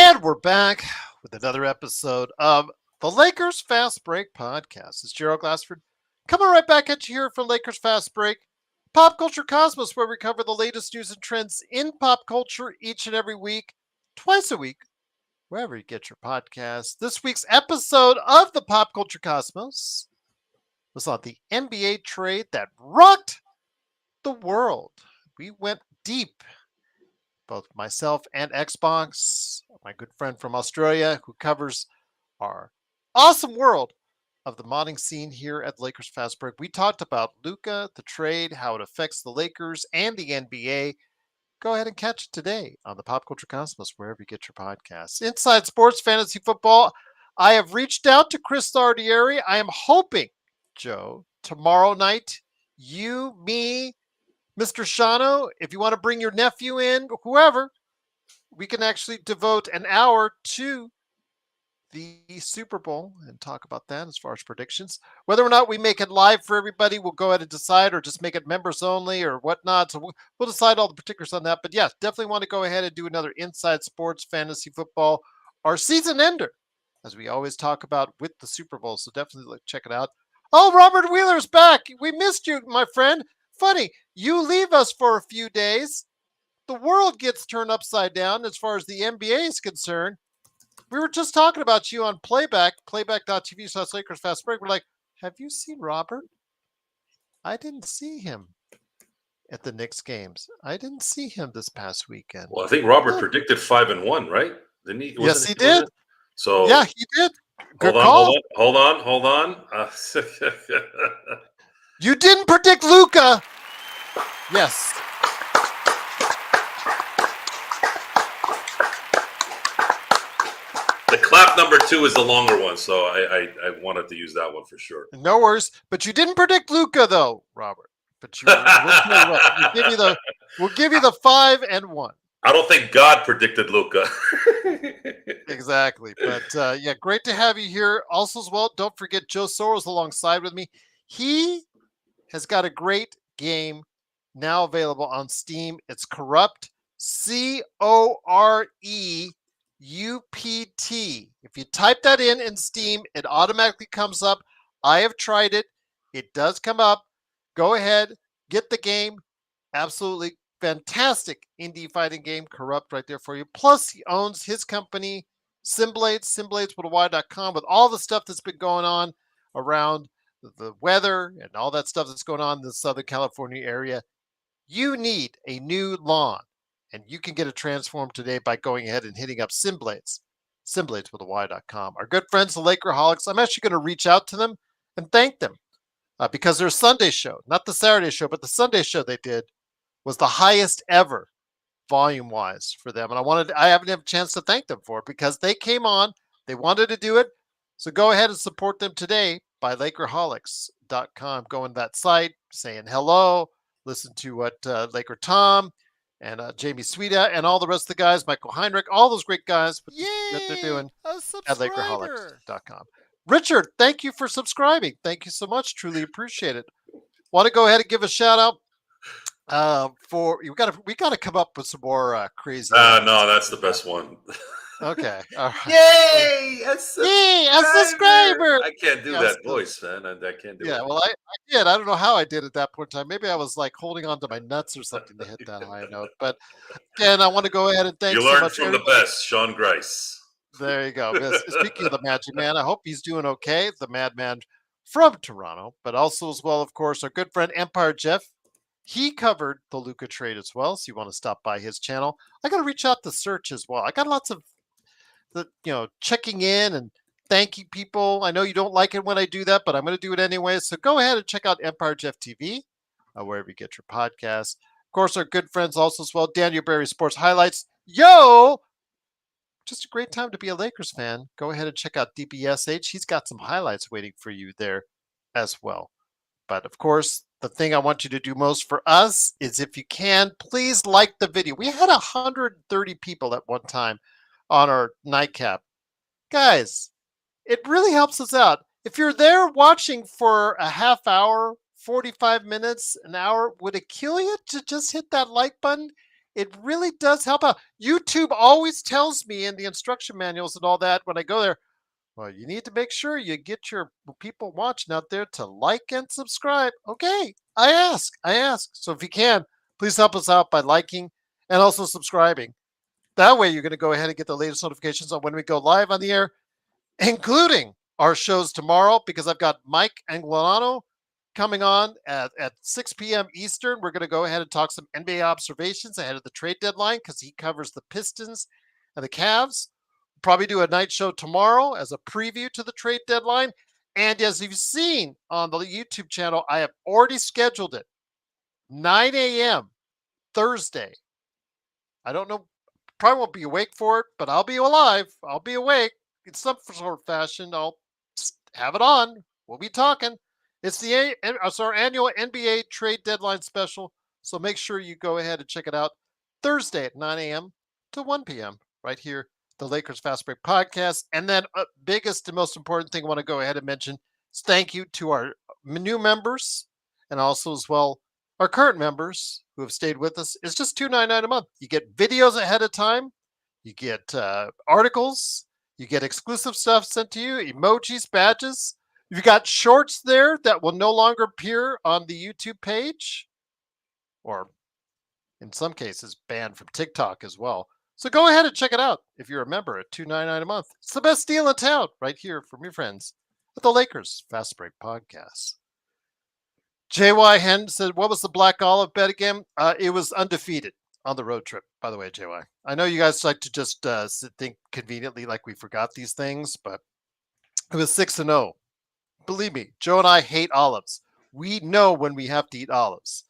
And we're back with another episode of the Lakers Fast Break podcast. It's Gerald Glassford coming right back at you here from Lakers Fast Break, Pop Culture Cosmos, where we cover the latest news and trends in pop culture each and every week, twice a week, wherever you get your podcast. This week's episode of the Pop Culture Cosmos was on the NBA trade that rocked the world. We went deep. Both myself and Xbox, my good friend from Australia who covers our awesome world of the modding scene here at Lakers Fast Break. We talked about Luka, the trade, how it affects the Lakers and the NBA. Go ahead and catch it today on the Pop Culture Cosmos, wherever you get your podcasts. Inside Sports Fantasy Football, I have reached out to Chris Sardieri. I am hoping, Joe, tomorrow night, you, me, Mr. Shano, if you want to bring your nephew in, whoever, we can actually devote an hour to the Super Bowl and talk about that as far as predictions. Whether or not we make it live for everybody, we'll go ahead and decide, or just make it members only or whatnot. So we'll decide all the particulars on that. But yeah, definitely want to go ahead and do another Inside Sports Fantasy Football, our season ender, as we always talk about with the Super Bowl. So definitely check it out. Oh, Robert Wheeler's back. We missed you, my friend. Funny, you leave us for a few days, the world gets turned upside down as far as the NBA is concerned. We were just talking about you on playback.tv/Lakers Fast Break. We're like, have you seen Robert? I didn't see him at the Knicks games. I didn't see him this past weekend. Well, I think Robert predicted 5-1, right? Didn't he? Yes, he did. So yeah, he did. Good hold on. You didn't predict Luka. Yes. The clap number 2 is the longer one, so I wanted to use that one for sure. No worries. But you didn't predict Luka, though, Robert. But we'll give you the 5-1. I don't think God predicted Luka. Exactly. But yeah, great to have you here. Also, as well, don't forget Joe Soros alongside with me. He has got a great game now available on Steam. It's Corrupt, COREUPT. If you type that in Steam, it automatically comes up. I have tried it. It does come up. Go ahead, get the game. Absolutely fantastic indie fighting game, Corrupt, right there for you. Plus, he owns his company, SimBlades with all the stuff that's been going on around the weather and all that stuff that's going on in the Southern California area. You need a new lawn, and you can get it transformed today by going ahead and hitting up SimBlades with Our good friends, the Lakerholics, I'm actually going to reach out to them and thank them because their Sunday show, not the Saturday show, but the Sunday show they did was the highest ever volume-wise for them. And I haven't had a chance to thank them for it because they came on, they wanted to do it. So go ahead and support them today by Lakerholics.com. Go in that site, saying hello, listen to what Laker Tom and Jamie Sweeta and all the rest of the guys, Michael Heinrich, all those great guys, what they're doing at Lakerholics.com. Richard, thank you for subscribing. Thank you so much. Truly appreciate it. Want to go ahead and give a shout out we got to come up with some more crazy. No, that's the best one. Okay. All right. Yay! A subscriber. I can't do that voice, man. I can't do it. Yeah, well, I did. I don't know how I did at that point in time. Maybe I was like holding on to my nuts or something to hit that high note. But again, I want to go ahead and thank you so much. You learned from the best, Sean Grice. There you go. Speaking of the Magic Man, I hope he's doing okay. The Madman from Toronto, but also as well, of course, our good friend Empire Jeff. He covered the Luka trade as well, so you want to stop by his channel. I got to reach out to Search as well. I got lots of checking in and thanking people. I know you don't like it when I do that, but I'm going to do it anyway. So go ahead and check out Empire Jeff TV, wherever you get your podcasts. Of course, our good friends also as well, Daniel Berry Sports Highlights. Yo! Just a great time to be a Lakers fan. Go ahead and check out DBSH. He's got some highlights waiting for you there as well. But of course, the thing I want you to do most for us is, if you can, please like the video. We had 130 people at one time on our nightcap. Guys, it really helps us out. If you're there watching for a half hour, 45 minutes, an hour, would it kill you to just hit that like button? It really does help out. YouTube always tells me in the instruction manuals and all that when I go there, well, you need to make sure you get your people watching out there to like and subscribe. Okay, I ask, I ask. So if you can, please help us out by liking and also subscribing. That way, you're going to go ahead and get the latest notifications on when we go live on the air, including our shows tomorrow, because I've got Mike Anguilano coming on at 6 p.m. Eastern. We're going to go ahead and talk some NBA observations ahead of the trade deadline because he covers the Pistons and the Cavs. Probably do a night show tomorrow as a preview to the trade deadline. And as you've seen on the YouTube channel, I have already scheduled it 9 a.m. Thursday. I don't know, probably won't be awake for it, but I'll be alive. I'll be awake in some sort of fashion. I'll have it on. We'll be talking. It's our annual NBA trade deadline special. So make sure you go ahead and check it out Thursday at 9 a.m. to 1 p.m. right here, the Lakers Fast Break podcast. And then biggest and most important thing I want to go ahead and mention is thank you to our new members and also as well our current members who have stayed with us. It's just $2.99 a month. You get videos ahead of time. You get articles. You get exclusive stuff sent to you, emojis, badges. You've got shorts there that will no longer appear on the YouTube page, or in some cases, banned from TikTok as well. So go ahead and check it out if you're a member at $2.99 a month. It's the best deal in town right here from your friends at the Lakers Fast Break Podcast. JY Hen said, what was the Black Olive bet again? It was undefeated on the road trip, by the way, JY. I know you guys like to just think conveniently like we forgot these things, but it was 6-0. Believe me, Joe and I hate olives. We know when we have to eat olives.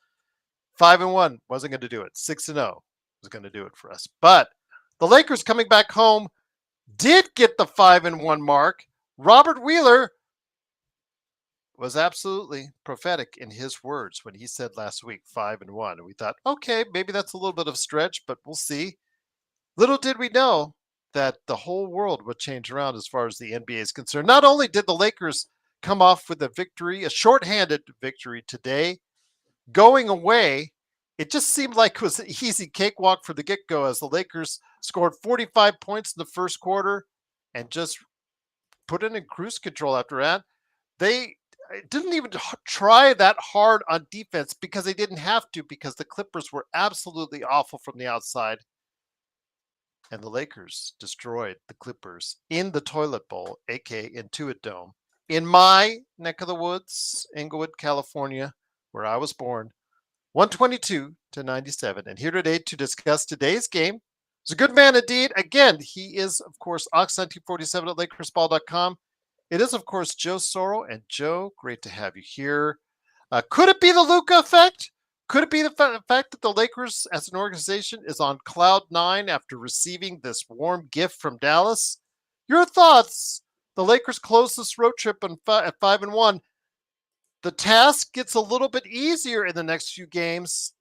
5-1 wasn't going to do it. 6-0 was going to do it for us. But the Lakers coming back home did get the 5-1 mark. Robert Wheeler was absolutely prophetic in his words when he said last week 5-1. And we thought, okay, maybe that's a little bit of a stretch, but we'll see. Little did we know that the whole world would change around as far as the NBA is concerned. Not only did the Lakers come off with a victory, a shorthanded victory today, going away, it just seemed like it was an easy cakewalk from the get-go as the Lakers scored 45 points in the first quarter and just put it in cruise control after that. They didn't even try that hard on defense because they didn't have to, because the Clippers were absolutely awful from the outside. And the Lakers destroyed the Clippers in the Toilet Bowl, aka Intuit Dome, in my neck of the woods, Inglewood, California, where I was born, 122-97. And here today to discuss today's game is a good man indeed. Again, he is, of course, Ox1947 at LakersBall.com. It is, of course, Joe Soro. And Joe, great to have you here. Could it be the Luka effect? Could it be the fact that the Lakers as an organization is on cloud nine after receiving this warm gift from Dallas? Your thoughts? The Lakers close this road trip at 5-1. The task gets a little bit easier in the next few games.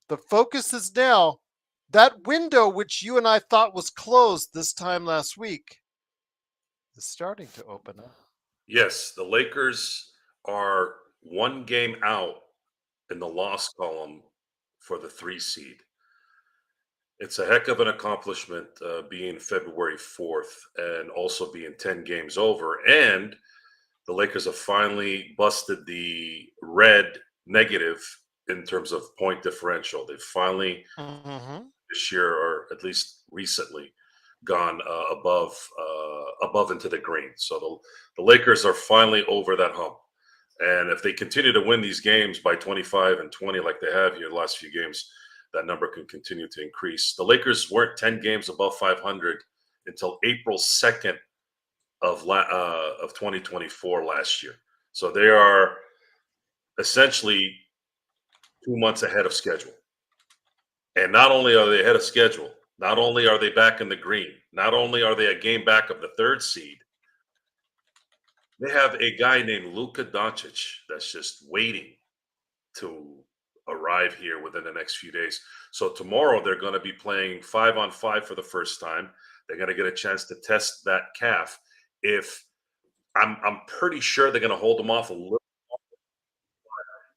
The focus is now that window, which you and I thought was closed this time last week, is starting to open up. Yes, the Lakers are one game out in the loss column for the 3 seed. It's a heck of an accomplishment being February 4th and also being 10 games over. And the Lakers have finally busted the red negative in terms of point differential. They've finally this year, or at least recently, gone above into the green. So the Lakers are finally over that hump. And if they continue to win these games by 25 and 20 like they have here the last few games, that number can continue to increase. The Lakers weren't 10 games above 500 until April 2nd of 2024 last year. So they are essentially 2 months ahead of schedule. And not only are they ahead of schedule, not only are they back in the green, not only are they a game back of the 3rd seed, they have a guy named Luka Doncic that's just waiting to arrive here within the next few days. So tomorrow they're going to be playing 5-on-5 for the first time. They're going to get a chance to test that calf. If I'm pretty sure they're going to hold them off a little.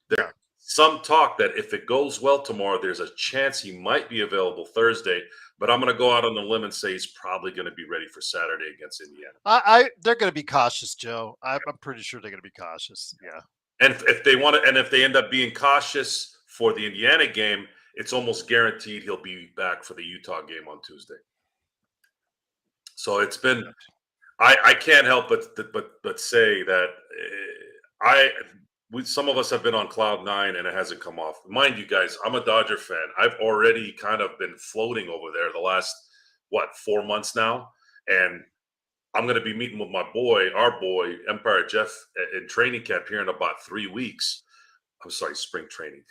They're some talk that if it goes well tomorrow, there's a chance he might be available Thursday. But I'm going to go out on the limb and say he's probably going to be ready for Saturday against Indiana. They're going to be cautious, Joe. I'm pretty sure they're going to be cautious. Yeah. And if they want to, and if they end up being cautious for the Indiana game, it's almost guaranteed he'll be back for the Utah game on Tuesday. So it's been, I can't help but say that some of us have been on cloud nine and it hasn't come off. Mind you, guys, I'm a Dodger fan. I've already kind of been floating over there the last 4 months now, and I'm going to be meeting with our boy Empire Jeff, in training camp here in about 3 weeks. I'm sorry, spring training.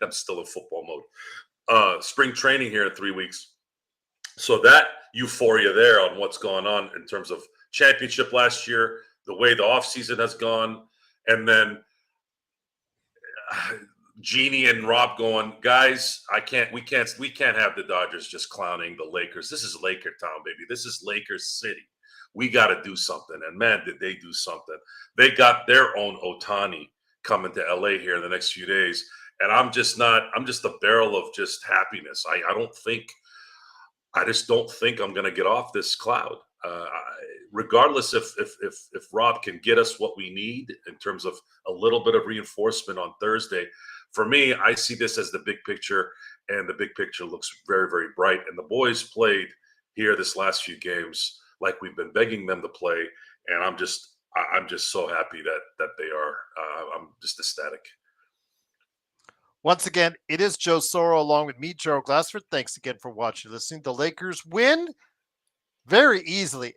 I'm still in football mode. Spring training here in 3 weeks. So that euphoria there on what's going on in terms of championship last year, the way the offseason has gone, and then Jeannie and Rob going, guys, we can't have the Dodgers just clowning the Lakers. This is Laker town, baby. This is Lakers City. We got to do something. And man, did they do something. They got their own Ohtani coming to LA here in the next few days. And I'm just a barrel of just happiness. I just don't think I'm going to get off this cloud. Regardless if Rob can get us what we need in terms of a little bit of reinforcement on Thursday, for me, I see this as the big picture, and the big picture looks very, very bright. And the boys played here this last few games like we've been begging them to play, and I'm just so happy that they are. I'm just ecstatic. Once again, it is Joe Soro along with me, Gerald Glassford. Thanks again for watching, listening. The Lakers win very easily.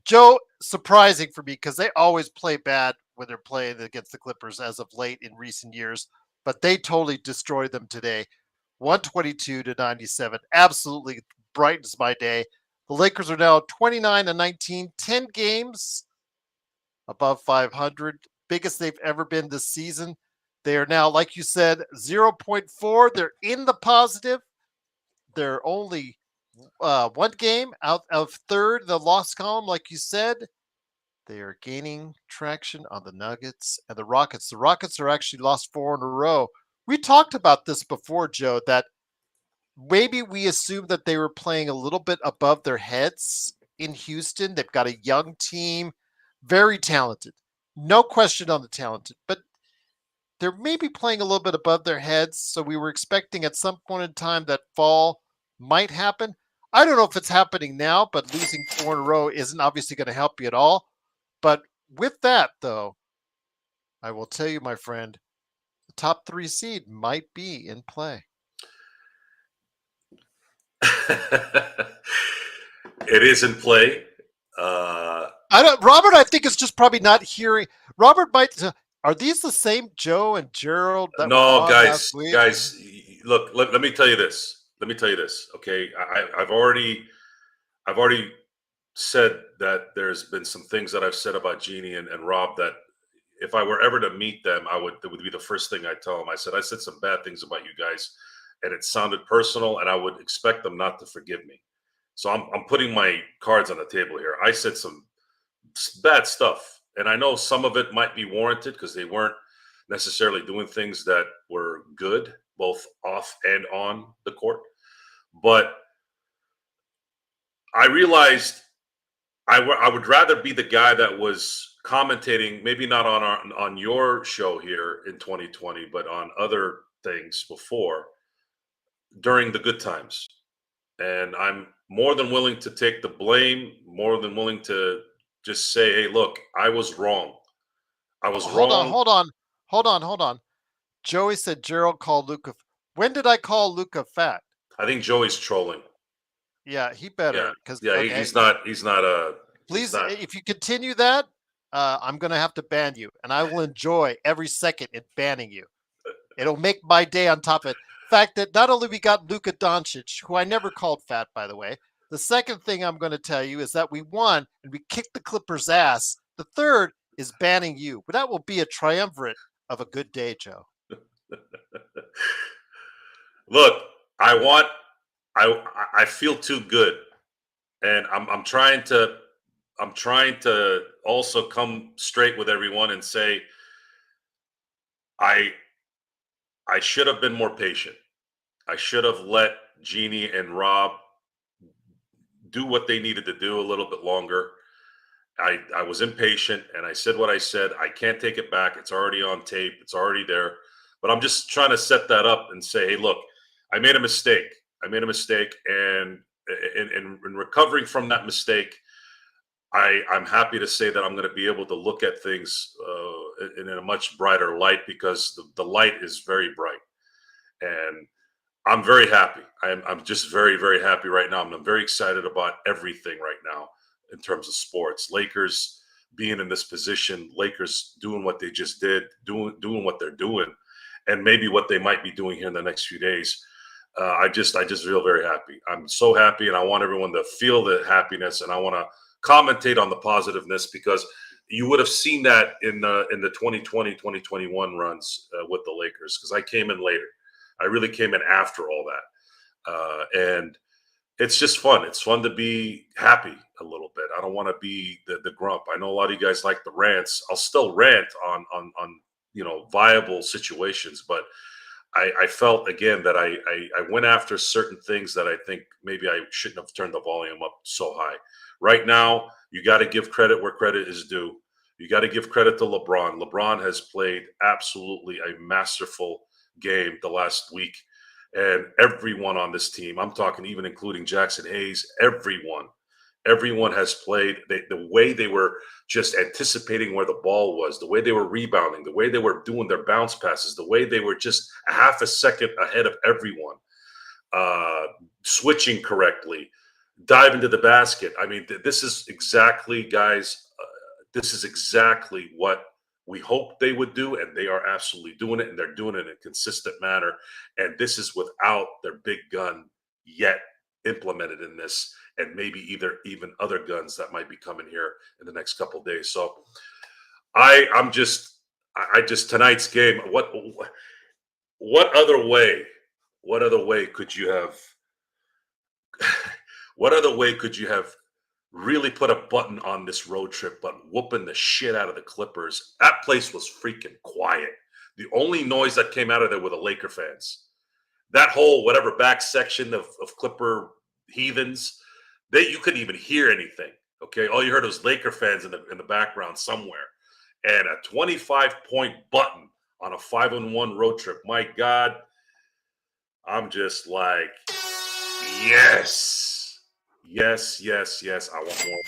Joe, surprising for me because they always play bad when they're playing against the Clippers as of late in recent years, but they totally destroyed them today. 122-97. Absolutely brightens my day. The Lakers are now 29-19, 10 games above 500, biggest they've ever been this season. They are now, like you said, 0.4. They're in the positive. They're only one game out of third, the loss column, like you said. They are gaining traction on the Nuggets and the Rockets. The Rockets are actually lost 4 in a row. We talked about this before, Joe, that maybe we assumed that they were playing a little bit above their heads in Houston. They've got a young team, very talented. No question on the talented, but they're maybe playing a little bit above their heads. So we were expecting at some point in time that fall might happen. I don't know if it's happening now, but losing 4 in a row isn't obviously going to help you at all. But with that, though, I will tell you, my friend, the top 3 seed might be in play. It is in play. Robert, I think is just probably not hearing. Robert might. Are these the same Joe and Gerald that were on last week? Guys, look. Let me tell you this. Okay, I've already said that there's been some things that I've said about Jeannie and Rob that if I were ever to meet them, it would be the first thing I tell them. I said some bad things about you guys, and it sounded personal, and I would expect them not to forgive me. So I'm putting my cards on the table here. I said some bad stuff, and I know some of it might be warranted because they weren't necessarily doing things that were good, both off and on the court. But I realized I would rather be the guy that was commentating, maybe not on your show here in 2020, but on other things before during the good times. And I'm more than willing to take the blame, more than willing to just say, hey, look, I was wrong. Hold on. Joey said Gerald called Luka. When did I call Luka fat? I think Joey's trolling. Yeah, he better. He's not. Please, if you continue that, I'm going to have to ban you, and I will enjoy every second in banning you. It'll make my day on top of it. Fact that not only we got Luka Doncic, who I never called fat, by the way. The second thing I'm going to tell you is that we won and we kicked the Clippers' ass. The third is banning you, but that will be a triumvirate of a good day, Joe. Look, I feel too good, and I'm trying to also come straight with everyone and say I should have been more patient. I should have let Jeannie and Rob do what they needed to do a little bit longer. I was impatient and I said what I said. I can't take it back. It's already on tape. It's already there. But I'm just trying to set that up and say, hey, look, I made a mistake. I made a mistake. And in recovering from that mistake, I'm happy to say that I'm going to be able to look at things in a much brighter light because the light is very bright. And I'm very happy. I'm just very, very happy right now. I'm very excited about everything right now in terms of sports. Lakers being in this position, Lakers doing what they just did, doing what they're doing, and maybe what they might be doing here in the next few days. I just feel very happy. I'm so happy, and I want everyone to feel the happiness, and I want to commentate on the positiveness because you would have seen that in the 2020 2021 runs with the Lakers because I came in later. I really came in after all that. And it's just fun. It's fun to be happy a little bit. I don't want to be the grump. I know a lot of you guys like the rants. I'll still rant on viable situations, but I felt again that I went after certain things that I think maybe I shouldn't have turned the volume up so high. Right now, you got to give credit where credit is due. You got to give credit to LeBron. LeBron has played absolutely a masterful game the last week. And everyone on this team, I'm talking even including Jackson Hayes, everyone has played the way they were just anticipating where the ball was, the way they were rebounding, the way they were doing their bounce passes, the way they were just a half a second ahead of everyone, switching correctly, diving to the basket. I mean, this is exactly, guys, this is exactly what we hoped they would do, and they are absolutely doing it, and they're doing it in a consistent manner. And this is without their big gun yet implemented in this, and maybe even other guns that might be coming here in the next couple of days. So I'm just tonight's game. What other way? What other way could you have? What other way could you have really put a button on this road trip, but whooping the shit out of the Clippers? That place was freaking quiet. The only noise that came out of there were the Laker fans. That whole whatever back section of Clipper heathens, you couldn't even hear anything. Okay, all you heard was Laker fans in the background somewhere, and a 25-point button on a 5-1 road trip. My God, I'm just like, yes, yes, yes, yes. I want more.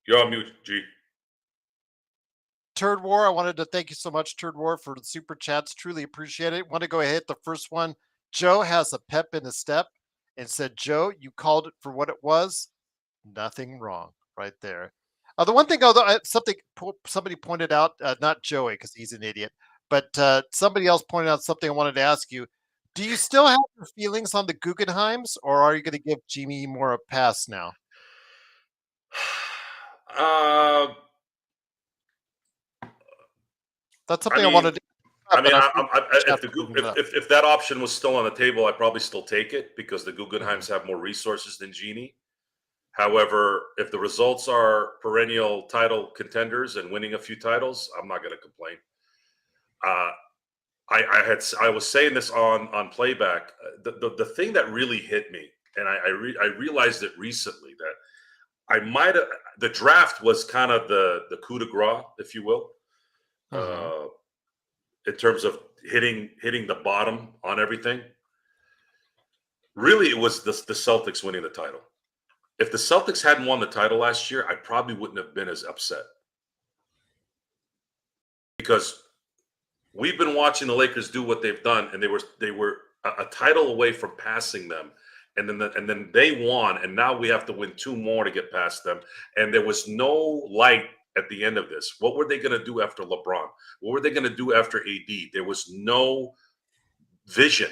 You're on mute, G. Turd War, I wanted to thank you so much, Turd War, for the super chats. Truly appreciate it. Want to go ahead. The first one, Joe has a pep in his step and said, Joe, you called it for what it was. Nothing wrong right there. The one thing, although somebody pointed out, not Joey because he's an idiot, but somebody else pointed out something I wanted to ask you. Do you still have your feelings on the Guggenheims, or are you going to give Jimmy more a pass now? That's something I wanted to. If that option was still on the table, I'd probably still take it because the Guggenheims have more resources than Genie. However, if the results are perennial title contenders and winning a few titles, I'm not going to complain. I was saying this on playback. The thing that really hit me, and I realized it recently, that I might have, the draft was kind of the coup de grace, if you will, in terms of hitting the bottom on everything. Really, it was the Celtics winning the title. If the Celtics hadn't won the title last year, I probably wouldn't have been as upset. Because we've been watching the Lakers do what they've done, and they were a title away from passing them. And then they won, and now we have to win 2 more to get past them. And there was no light at the end of this. What were they going to do after LeBron? What were they going to do after AD? There was no vision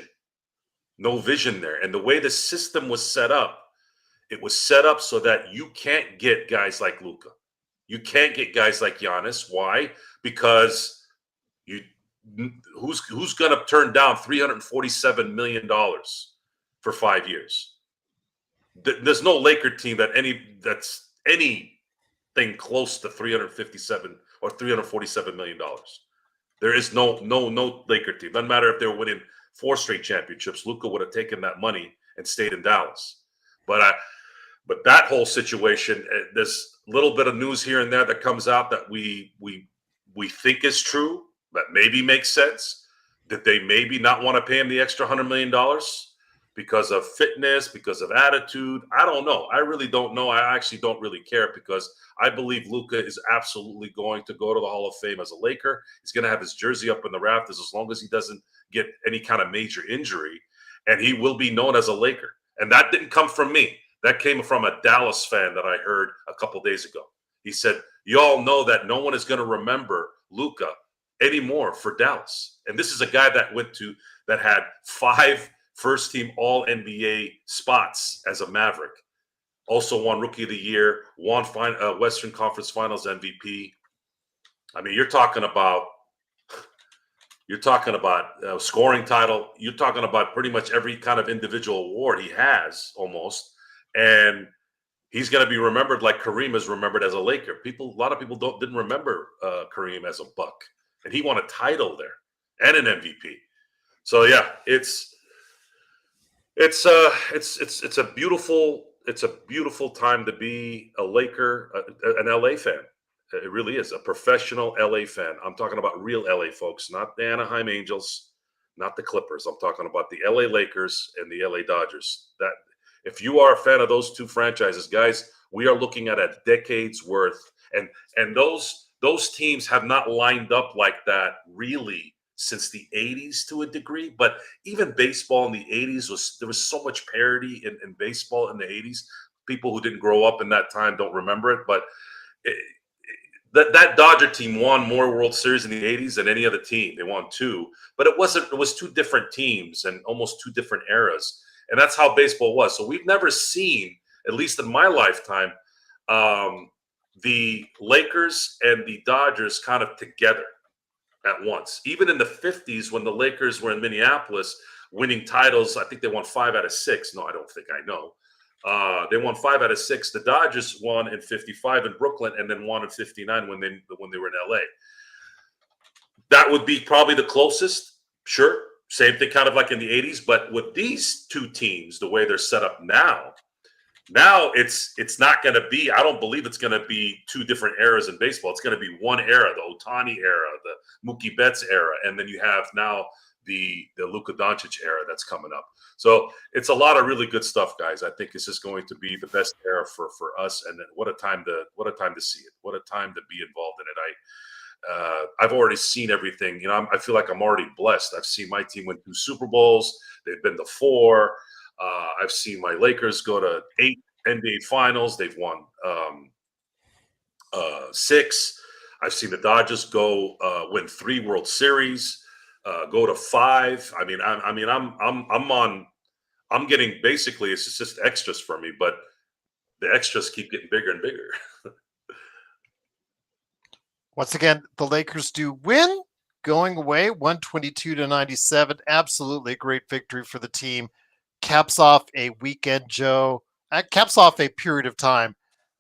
there. And the way the system was set up, it was set up so that you can't get guys like Luka. You can't get guys like Giannis. Why? Because who's going to turn down $347 million for 5 years? There's no Laker team that's anything close to 357 or $347 million. There is no Laker team. Doesn't matter if they were winning 4 straight championships. Luka would have taken that money and stayed in Dallas. But that whole situation, there's a little bit of news here and there that comes out that we think is true, that maybe makes sense. That they maybe not want to pay him the extra $100 million because of fitness, because of attitude. I don't know. I really don't know. I actually don't really care because I believe Luka is absolutely going to go to the Hall of Fame as a Laker. He's going to have his jersey up in the rafters as long as he doesn't get any kind of major injury, and he will be known as a Laker. And that didn't come from me. That came from a Dallas fan that I heard a couple days ago. He said, you all know that no one is going to remember Luka anymore for Dallas. And this is a guy that had 5 first-team All-NBA spots as a Maverick. Also won Rookie of the Year, won Western Conference Finals MVP. I mean, you're talking about scoring title. You're talking about pretty much every kind of individual award he has almost. And he's going to be remembered like Kareem is remembered as a Laker. A lot of people didn't remember Kareem as a Buck, and he won a title there and an MVP. So yeah, it's a beautiful time to be a Laker, an LA fan. It really is a professional LA fan. I'm talking about real LA folks, not the Anaheim Angels, not the Clippers. I'm talking about the LA Lakers and the LA Dodgers. That if you are a fan of those 2 franchises, guys, we are looking at a decade's worth. And those teams have not lined up like that really since the 80s to a degree. But even baseball in the 80s there was so much parity in baseball in the 80s. People who didn't grow up in that time don't remember it. But that Dodger team won more World Series in the 80s than any other team. They won 2. But it was 2 different teams and almost 2 different eras. And that's how baseball was. So we've never seen, at least in my lifetime, the Lakers and the Dodgers kind of together at once. Even in the 50s, when the Lakers were in Minneapolis winning titles, I think they won 5 out of 6. No, I don't think I know. They won 5 out of 6. The Dodgers won in 55 in Brooklyn and then won in 59 when they were in LA. That would be probably the closest. Sure. Same thing kind of like in the 80s. But with these 2 teams, the way they're set up now it's not going to be, I don't believe it's going to be 2 different eras in baseball. It's going to be one era, the Ohtani era, the Mookie Betts era. And then you have now the Luka Doncic era that's coming up. So it's a lot of really good stuff, guys. I think this is going to be the best era for us. And then what a time to see it. What a time to be involved in it. I've already seen everything. You know, I feel like I'm already blessed. I've seen my team win 2 Super Bowls. They've been to 4. I've seen my Lakers go to 8 NBA Finals. They've won 6. I've seen the Dodgers go win 3 World Series, go to 5. I'm getting, basically it's just extras for me, but the extras keep getting bigger and bigger. Once again, the Lakers do win, going away 122-97. Absolutely a great victory for the team. Caps off a weekend, Joe. Caps off a period of time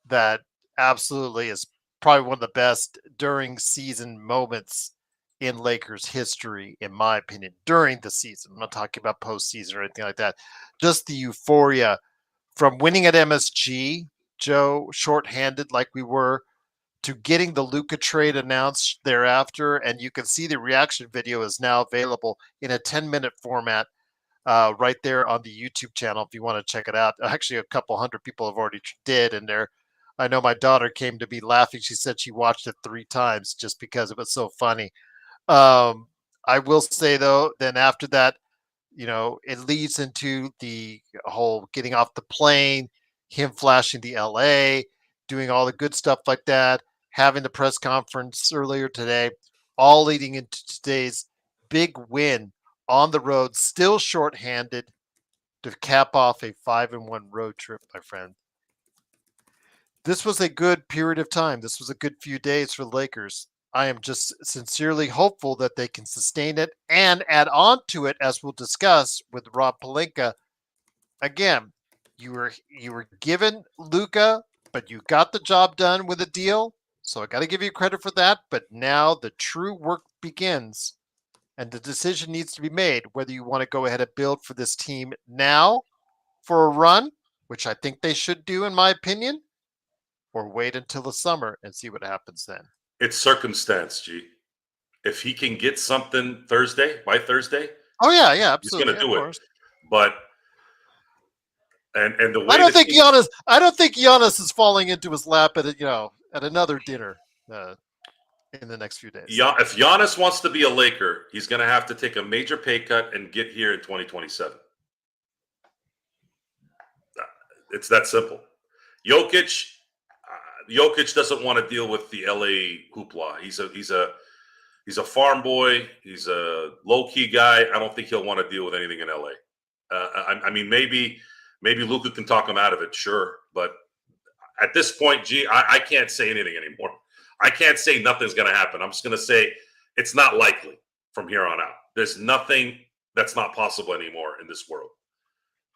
that absolutely is probably one of the best during season moments in Lakers history, in my opinion, during the season. I'm not talking about postseason or anything like that. Just the euphoria from winning at MSG, Joe, shorthanded like we were, to getting the Luka trade announced thereafter. And you can see the reaction video is now available in a 10-minute format right there on the YouTube channel if you want to check it out. Actually, a couple hundred people have already did, and I know my daughter came to be laughing. She said she watched it 3 times just because it was so funny. I will say, though, then after that, you know, it leads into the whole getting off the plane, him flashing the LA, doing all the good stuff like that, having the press conference earlier today, all leading into today's big win on the road, still shorthanded, to cap off a 5-1 road trip, my friend. This was a good period of time. This was a good few days for the Lakers. I am just sincerely hopeful that they can sustain it and add on to it, as we'll discuss with Rob Pelinka. Again, you were given Luka, but you got the job done with a deal. So I got to give you credit for that. But now the true work begins, and the decision needs to be made whether you want to go ahead and build for this team now for a run, which I think they should do, in my opinion, or wait until the summer and see what happens then. It's circumstance, G. If he can get something by Thursday, Oh yeah, yeah, he's going absolutely, to of do it. course. But and the I way don't the think team, Giannis. I don't think Giannis is falling into his lap at at another dinner in the next few days. If Giannis wants to be a Laker, he's going to have to take a major pay cut and get here in 2027. It's that simple. Jokic, Jokic doesn't want to deal with the LA hoopla. He's a farm boy. He's a low key guy. I don't think he'll want to deal with anything in LA. I mean, maybe Luka can talk him out of it, sure. But at this point, I can't say anything anymore. I can't say nothing's going to happen. I'm just going to say it's not likely from here on out. There's nothing that's not possible anymore in this world.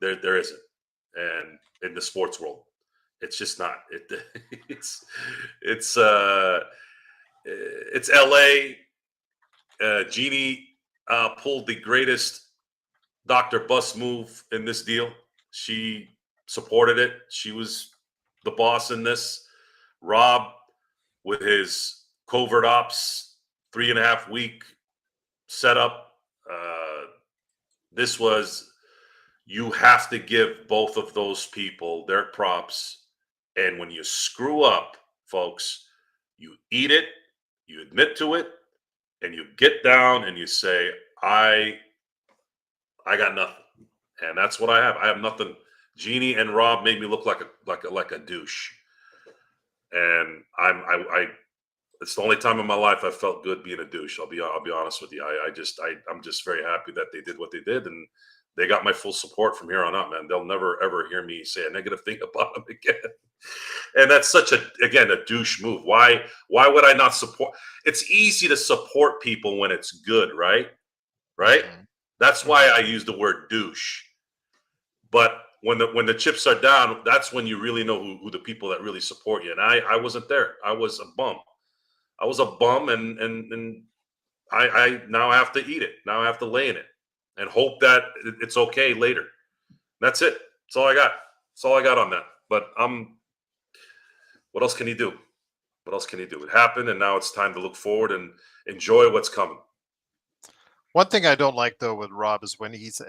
There isn't, and in the sports world, it's just not. It's it's uh, it's LA. Jeannie pulled the greatest Dr. Bus move in this deal. She supported it. She was the boss in this. Rob, with his covert ops 3.5 week setup, this was, you have to give both of those people their props. And when you screw up, folks, you eat it, you admit to it, and you get down and you say, I got nothing. And that's what I have. I have nothing. Jeannie and Rob made me look like a douche. And it's the only time in my life I felt good being a douche. I'll be honest with you. I'm just very happy that they did what they did, and they got my full support from here on out, man. They'll never ever hear me say a negative thing about them again. And that's such a douche move. Why would I not support? It's easy to support people when it's good, right? Right? Mhm. That's why I use the word douche. But when the chips are down, that's when you really know who the people that really support you. And I wasn't there. I was a bum. I was a bum, and I now have to eat it. Now I have to lay in it and hope that it's okay later. That's it. That's all I got. That's all I got on that. But what else can he do? What else can he do? It happened, and now it's time to look forward and enjoy what's coming. One thing I don't like though with Rob is when he's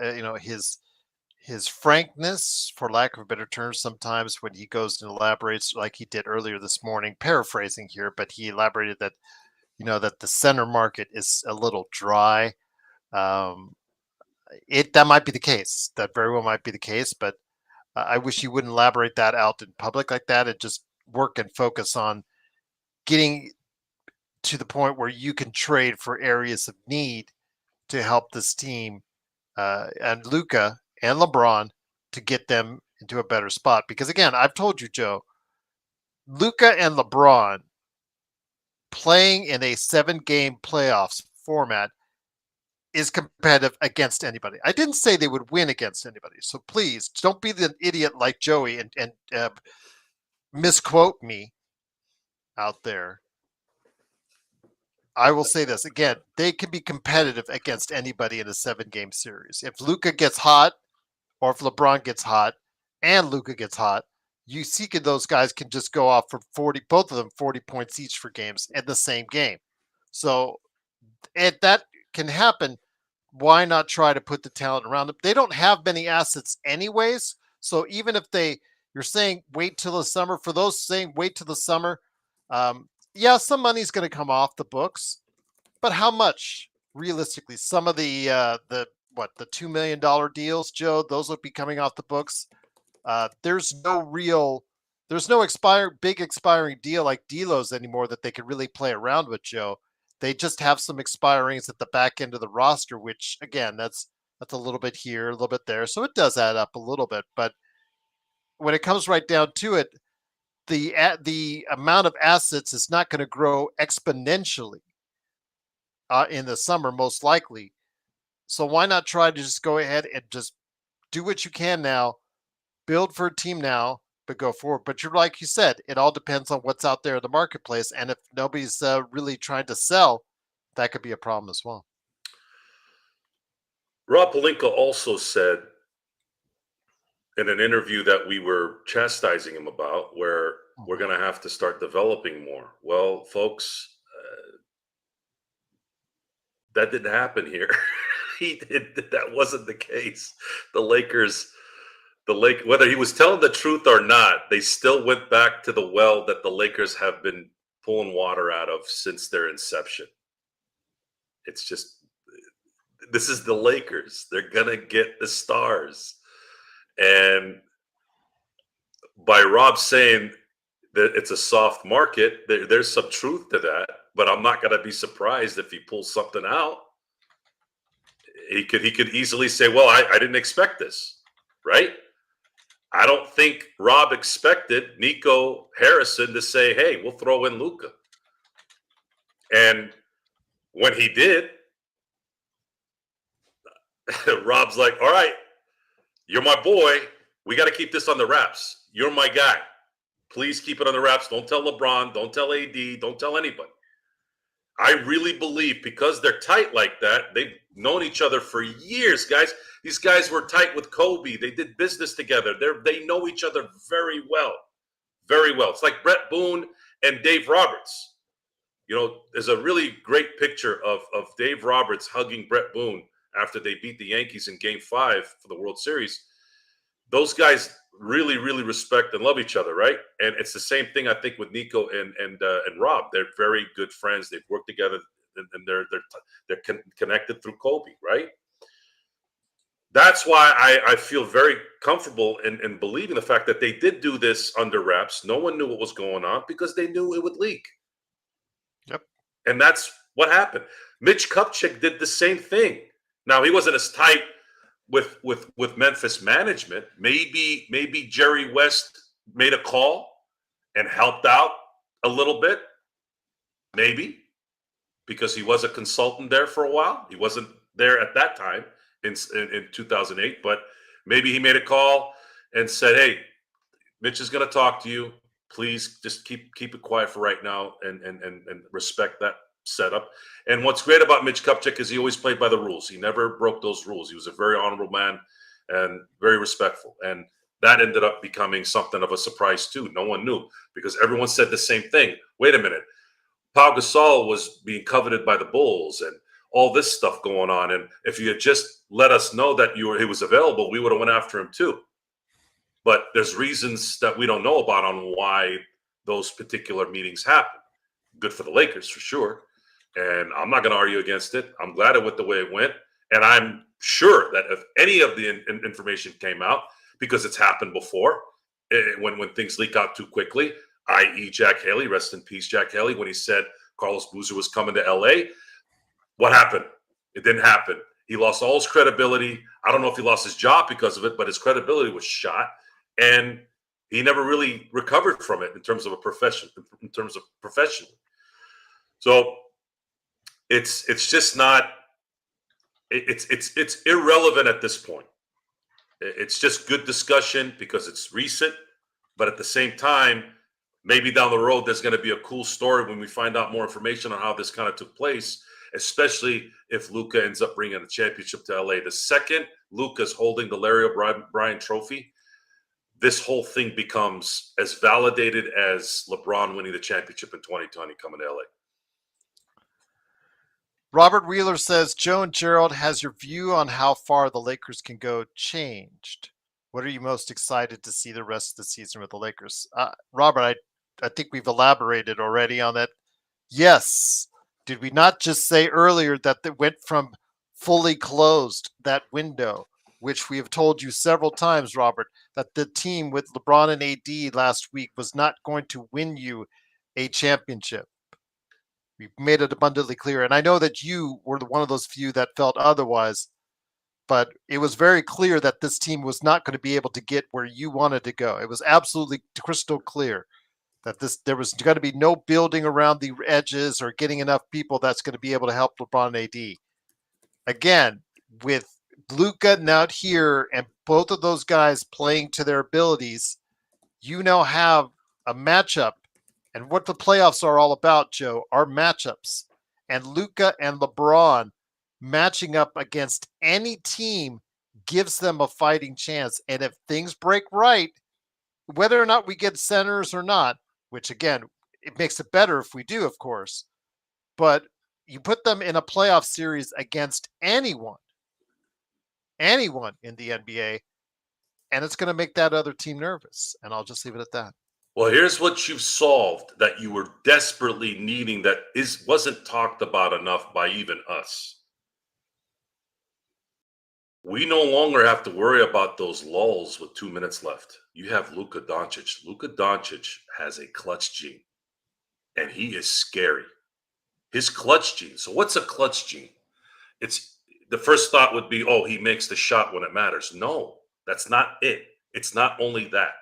his frankness, for lack of a better term, sometimes when he goes and elaborates like he did earlier this morning, paraphrasing here, but he elaborated that that the center market is a little dry. Um, that might be the case. That very well might be the case, but I wish you wouldn't elaborate that out in public like that, and just work and focus on getting to the point where you can trade for areas of need to help this team and Luka and LeBron to get them into a better spot. Because again, I've told you, Joe, Luka and LeBron playing in a 7-game playoffs format is competitive against anybody. I didn't say they would win against anybody. So please don't be the idiot like Joey and misquote me out there. I will say this again: they can be competitive against anybody in a 7-game series. If Luka gets hot, or if LeBron gets hot, and Luka gets hot, you see those guys can just go off for 40, both of them 40 points each for games in the same game. So if that can happen, why not try to put the talent around them? They don't have many assets anyways. So even if you're saying wait till the summer, for those saying wait till the summer, yeah, some money's going to come off the books, but how much realistically? Some of the $2 million deals, Joe, those will be coming off the books. There's no big expiring deal like D'Lo's anymore that they can really play around with, Joe. They just have some expirings at the back end of the roster, which again, that's a little bit here, a little bit there, so it does add up a little bit. But when it comes right down to it, the amount of assets is not going to grow exponentially in the summer, most likely. So why not try to just go ahead and just do what you can now, build for a team now, but go forward. But you're like you said, it all depends on what's out there in the marketplace, and if nobody's really trying to sell, that could be a problem as well. Rob Pelinka also said in an interview that we were chastising him about, where we're Mhm. going to have to start developing more. Well, folks, that didn't happen here. That wasn't the case. The Lakers, whether he was telling the truth or not, they still went back to the well that the Lakers have been pulling water out of since their inception. It's just, this is the Lakers. They're gonna get the stars. And by Rob saying that it's a soft market, there's some truth to that. But I'm not gonna be surprised if he pulls something out. He could easily say, "Well, I didn't expect this," right? I don't think Rob expected Nico Harrison to say, "Hey, we'll throw in Luka." And when he did, Rob's like, "All right, you're my boy. We got to keep this on the wraps. You're my guy. Please keep it on the wraps. Don't tell LeBron. Don't tell AD. Don't tell anybody." I really believe because they're tight like that, they've known each other for years, guys. These guys were tight with Kobe. They did business together. They know each other very well, very well. It's like Brett Boone and Dave Roberts. You know, there's a really great picture of Dave Roberts hugging Brett Boone after they beat the Yankees in Game 5 for the World Series. Those guys really, really respect and love each other, right? And it's the same thing I think with Nico and Rob. They're very good friends. They've worked together, and they're connected through Kobe, right? That's why I feel very comfortable in believing the fact that they did do this under wraps. No one knew what was going on because they knew it would leak. Yep. And that's what happened. Mitch Kupchak did the same thing. Now, he wasn't as tight with Memphis management. Maybe Jerry West made a call and helped out a little bit. Maybe because he was a consultant there for a while. He wasn't there at that time in 2008, but maybe he made a call and said, "Hey, Mitch is going to talk to you. Please just keep it quiet for right now and respect that setup." And what's great about Mitch Kupchak is he always played by the rules. He never broke those rules. He was a very honorable man and very respectful. And that ended up becoming something of a surprise too. No one knew because everyone said the same thing. Wait a minute. Pau Gasol was being coveted by the Bulls and all this stuff going on. And if you had just let us know that he was available, we would have went after him too. But there's reasons that we don't know about on why those particular meetings happen. Good for the Lakers for sure. And I'm not going to argue against it. I'm glad it went the way it went. And I'm sure that if any of the information came out, because it's happened before, when things leak out too quickly, i.e. Jack Haley, rest in peace, Jack Haley, when he said Carlos Boozer was coming to LA, what happened? It didn't happen. He lost all his credibility. I don't know if he lost his job because of it, but his credibility was shot. And he never really recovered from it in terms of professional. So it's just not. It's irrelevant at this point. It's just good discussion because it's recent, but at the same time, maybe down the road there's going to be a cool story when we find out more information on how this kind of took place. Especially if Luka ends up bringing a championship to LA. The second Luka's holding the Larry O'Brien Trophy, this whole thing becomes as validated as LeBron winning the championship in 2020 coming to LA. Robert Wheeler says, Joe and Gerald, has your view on how far the Lakers can go changed? What are you most excited to see the rest of the season with the Lakers? Robert, I think we've elaborated already on that. Yes. Did we not just say earlier that it went from fully closed, that window, which we have told you several times, Robert, that the team with LeBron and AD last week was not going to win you a championship. We've made it abundantly clear. And I know that you were one of those few that felt otherwise, but it was very clear that this team was not going to be able to get where you wanted to go. It was absolutely crystal clear that there was going to be no building around the edges or getting enough people that's going to be able to help LeBron and AD. Again, with Luka now here and both of those guys playing to their abilities, you now have a matchup. And what the playoffs are all about, Joe, are matchups. And Luka and LeBron matching up against any team gives them a fighting chance. And if things break right, whether or not we get centers or not, which again, it makes it better if we do, of course, but you put them in a playoff series against anyone in the NBA, and it's going to make that other team nervous. And I'll just leave it at that. Well, here's what you've solved that you were desperately needing that wasn't talked about enough by even us. We no longer have to worry about those lulls with 2 minutes left. You have Luka Doncic. Luka Doncic has a clutch gene, and he is scary. His clutch gene. So what's a clutch gene? It's the first thought would be, oh, he makes the shot when it matters. No, that's not it. It's not only that.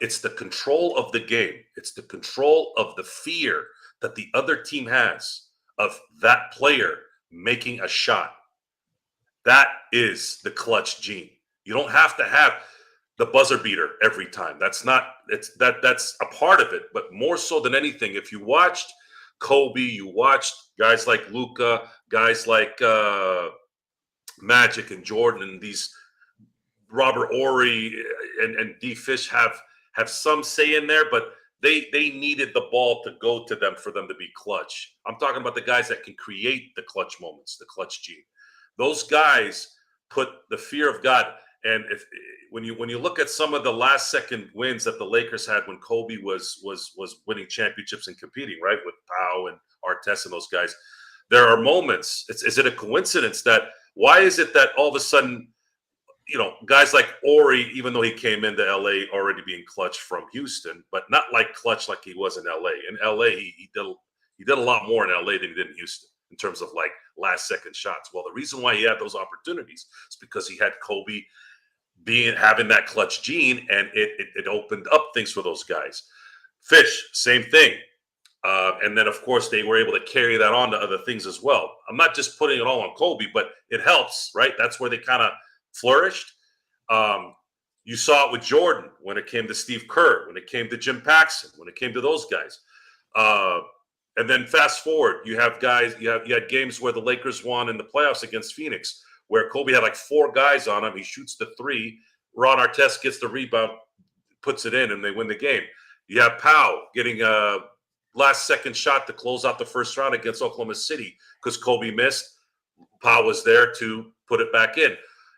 It's the control of the game. It's the control of the fear that the other team has of that player making a shot. That is the clutch gene. You don't have to have the buzzer beater every time. That's a part of it, but more so than anything, if you watched Kobe, you watched guys like Luka, guys like Magic and Jordan, and these Robert Ory and D Fish have some say in there, but they needed the ball to go to them for them to be clutch. I'm talking about the guys that can create the clutch moments, the clutch gene. Those guys put the fear of God. And when you look at some of the last second wins that the Lakers had when Kobe was winning championships and competing, right, with Pau and Artest and those guys, there are moments. Is it a coincidence that why is it that all of a sudden, guys like Ori, even though he came into LA already being clutch from Houston, but not like clutch like he was in LA. In LA, he did a lot more in LA than he did in Houston in terms of like last second shots. Well, the reason why he had those opportunities is because he had Kobe having that clutch gene, and it opened up things for those guys. Fish, same thing. And then, of course, they were able to carry that on to other things as well. I'm not just putting it all on Kobe, but it helps, right? That's where they kind of flourished. You saw it with Jordan when it came to Steve Kerr, when it came to Jim Paxson, when it came to those guys. And then fast forward, you had games where the Lakers won in the playoffs against Phoenix, where Kobe had like 4 guys on him. He shoots the 3. Ron Artest gets the rebound, puts it in, and they win the game. You have Pau getting a last second shot to close out the first round against Oklahoma City because Kobe missed. Pau was there to put it back in.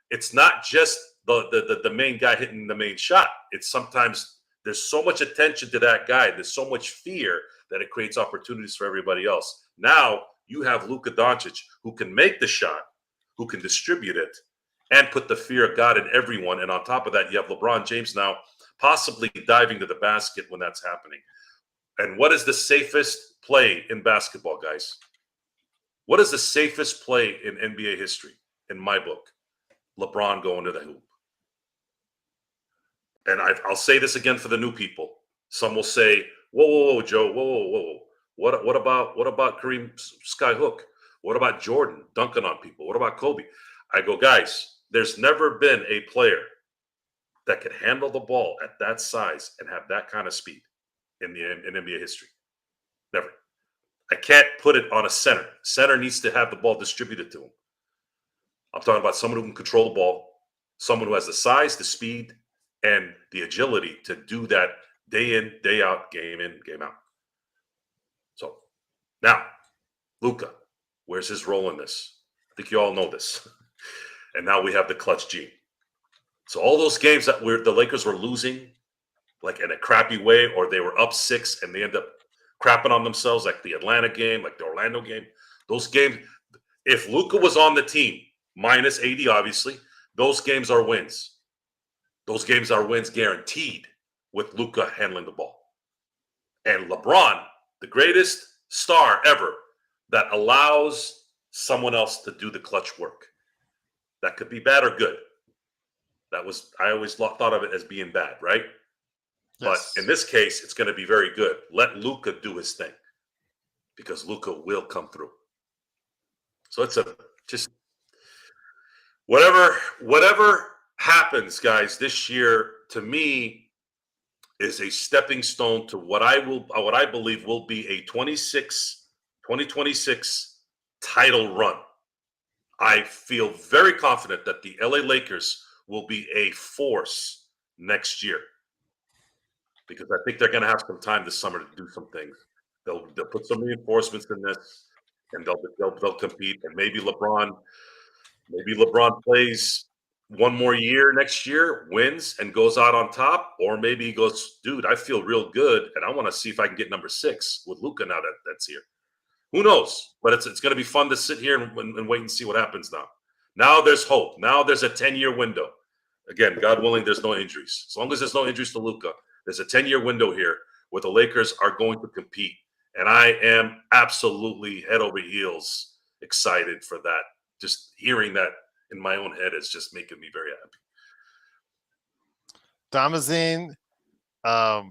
It's not just the main guy hitting the main shot. It's sometimes there's so much attention to that guy. There's so much fear that it creates opportunities for everybody else. Now you have Luka Doncic who can make the shot, who can distribute it, and put the fear of God in everyone. And on top of that, you have LeBron James now possibly diving to the basket when that's happening. And what is the safest play in basketball, guys? What is the safest play in NBA history, in my book? LeBron going to the hoop. And I'll say this again for the new people. Some will say, whoa, Joe, whoa. What about Kareem Skyhook? What about Jordan dunking on people? What about Kobe? I go, guys, there's never been a player that could handle the ball at that size and have that kind of speed in NBA history. Never. I can't put it on a center. Center needs to have the ball distributed to him. I'm talking about someone who can control the ball, someone who has the size, the speed, and the agility to do that day in, day out, game in, game out. So now, Luka, where's his role in this? I think you all know this. And now we have the clutch gene. So all those games that the Lakers were losing, like in a crappy way, or they were up 6 and they end up crapping on themselves, like the Atlanta game, like the Orlando game. Those games, if Luka was on the team, minus 80, obviously, those games are wins. Those games are wins guaranteed with Luka handling the ball. And LeBron, the greatest star ever, that allows someone else to do the clutch work. That could be bad or good. I always thought of it as being bad, right? Yes. But in this case, it's going to be very good. Let Luka do his thing because Luka will come through. So it's just whatever happens, guys, this year, to me, is a stepping stone to what I believe will be a 2026 title run. I feel very confident that the LA Lakers will be a force next year because I think they're going to have some time this summer to do some things. They'll put some reinforcements in this, and they'll compete. And maybe LeBron plays one more year next year, wins, and goes out on top, or maybe he goes, dude, I feel real good, and I want to see if I can get number 6 with Luka now that's here. Who knows? But it's going to be fun to sit here and wait and see what happens now. Now there's hope. Now there's a 10-year window. Again, God willing, there's no injuries. As long as there's no injuries to Luka, there's a 10-year window here where the Lakers are going to compete. And I am absolutely head over heels excited for that. Just hearing that in my own head is just making me very happy. Damazine, I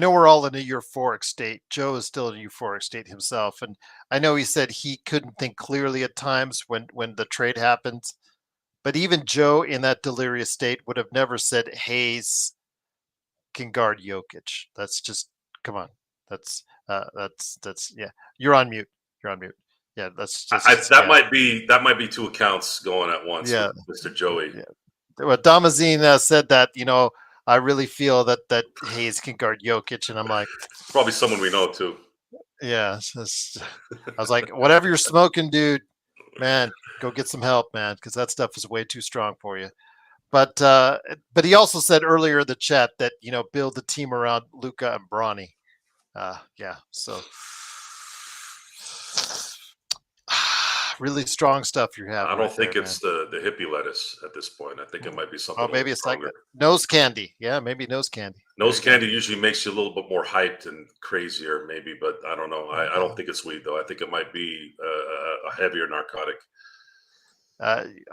know we're all in a euphoric state. Joe is still in a euphoric state himself. And I know he said he couldn't think clearly at times when the trade happens. But even Joe in that delirious state would have never said Hayes can guard Jokic. That's just, come on. That's yeah. You're on mute. You're on mute. Yeah, that's just that might be two accounts going at once. Yeah, with Mr. Joey. Yeah. Well, Damazine said that, I really feel that Hayes can guard Jokic, and I'm like, Probably someone we know too. yeah. I was like, whatever you're smoking, dude, man, go get some help, man, because that stuff is way too strong for you. But he also said earlier in the chat that build the team around Luka and Bronny. Yeah, so really strong stuff you're having. I don't think there, it's the hippie lettuce at this point. I think it might be something. Oh, maybe it's stronger. like nose candy. Yeah, maybe nose candy. Nose candy usually makes you a little bit more hyped and crazier, maybe, but I don't know. I don't think it's weed though. I think it might be a heavier narcotic.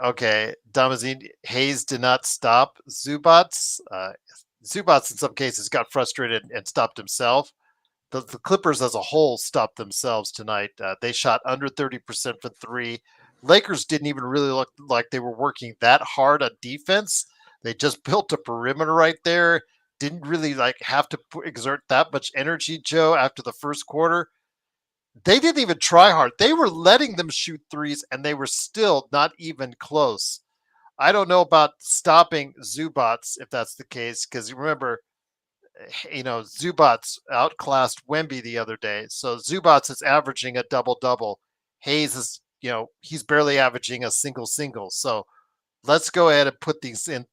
Okay, Damazine, Hayes did not stop Zubats. Zubats in some cases got frustrated and stopped himself. The Clippers as a whole stopped themselves tonight. They shot under 30% for three. Lakers didn't even really look like they were working that hard on defense. They just built a perimeter right there. Didn't really have to exert that much energy, Joe, after the first quarter. They didn't even try hard. They were letting them shoot threes, and they were still not even close. I don't know about stopping Zubats if that's the case, because remember, Zubats outclassed Wemby the other day. So Zubats is averaging a double-double. Hayes is, he's barely averaging a single. So let's go ahead and put things in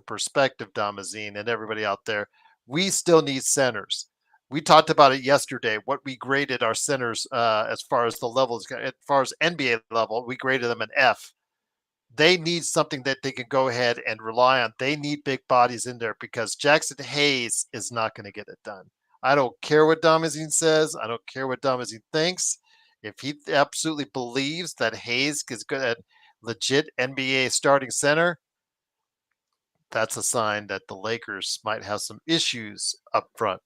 perspective, Damazine and everybody out there. We still need centers. We talked about it yesterday, what we graded our centers as far as the levels, as far as NBA level, we graded them an F. They need something that they can go ahead and rely on. They need big bodies in there because Jackson Hayes is not going to get it done. I don't care what Damazine says. I don't care what Damazine thinks. If he absolutely believes that Hayes is good at legit NBA starting center, that's a sign that the Lakers might have some issues up front.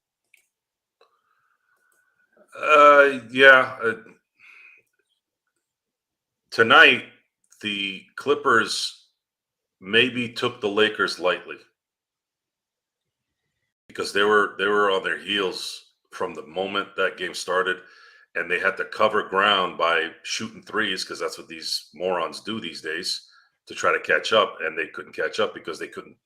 Yeah. Tonight, the Clippers maybe took the Lakers lightly because they were on their heels from the moment that game started, and they had to cover ground by shooting threes because that's what these morons do these days to try to catch up, and they couldn't catch up because they couldn't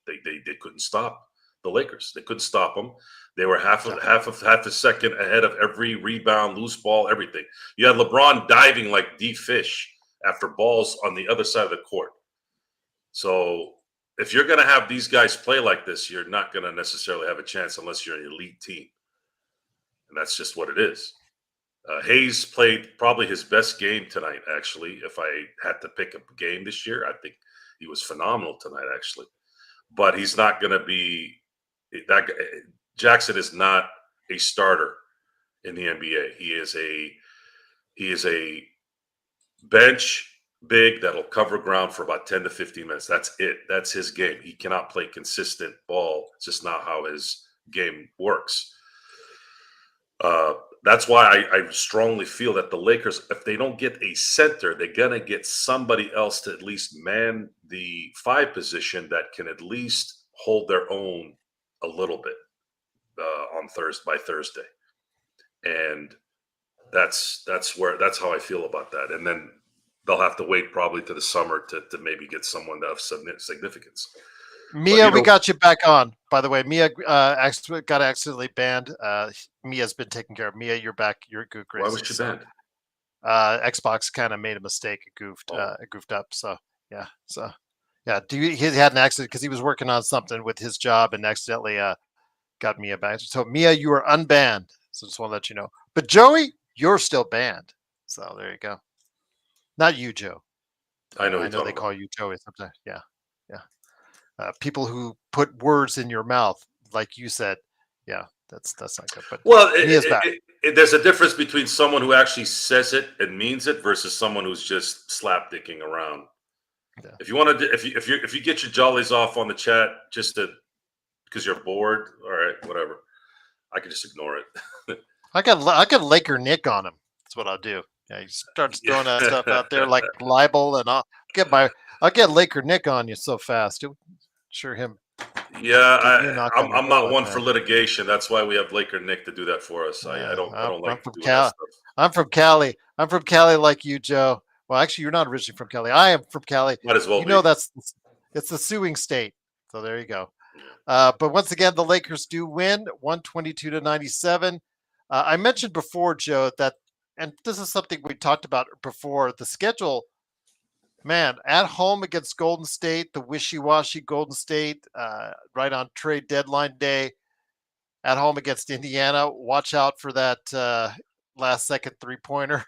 stop the Lakers. They couldn't stop them. They were half a second ahead of every rebound, loose ball, everything. You had LeBron diving like D fish after balls on the other side of the court. So if you're going to have these guys play like this, you're not going to necessarily have a chance unless you're an elite team. And that's just what it is. Hayes played probably his best game tonight, actually. If I had to pick a game this year, I think he was phenomenal tonight, actually. But he's not going to be that. Jackson is not a starter in the NBA. He is a bench big that'll cover ground for about 10 to 15 minutes. That's it. That's his game. He cannot play consistent ball. It's just not how his game works. That's why I strongly feel that the Lakers, if they don't get a center, they're going to get somebody else to at least man the 5 position that can at least hold their own a little bit. by Thursday, and that's how I feel about that. And then they'll have to wait probably to the summer to maybe get someone of significance. But Mia, we got you back on. By the way, Mia got accidentally banned. Mia's been taken care of. Mia, you're back. You're good why was graces. she So, banned? Xbox kind of made a mistake. It goofed up. So yeah. So yeah. He had an accident because he was working on something with his job and accidentally got Mia back. So Mia, you are unbanned. So just want to let you know. But Joey, you're still banned. So there you go. Not you, Joe. I know I you're know they talking call about. you Joey sometimes. Yeah. Yeah. People who put words in your mouth, like you said, yeah, that's not good. But Well, Mia's back. there's a difference between someone who actually says it and means it versus someone who's just slapdicking around. Yeah. If you want to, if you get your jollies off on the chat just because you're bored, all right, whatever. I can just ignore it. I got Laker Nick on him. That's what I'll do. Yeah, he starts throwing that stuff out there like libel, and I'll get Laker Nick on you so fast. Sure, him. Give you a knock on your I'm not bullet, one for man. litigation. That's why we have Laker Nick to do that for us. Yeah, I don't I'm like from doing that Cal. stuff. I'm from Cali. I'm from Cali, like you, Joe. Well, actually, you're not originally from Cali. I am from Cali. Might as well You know be. it's the suing state. So there you go. Yeah. But once again, the Lakers do win 122-97. I mentioned before, Joe, that, and this is something we talked about before, the schedule, man, at home against Golden State, the wishy-washy Golden State, right on trade deadline day, at home against Indiana. Watch out for that last second three-pointer.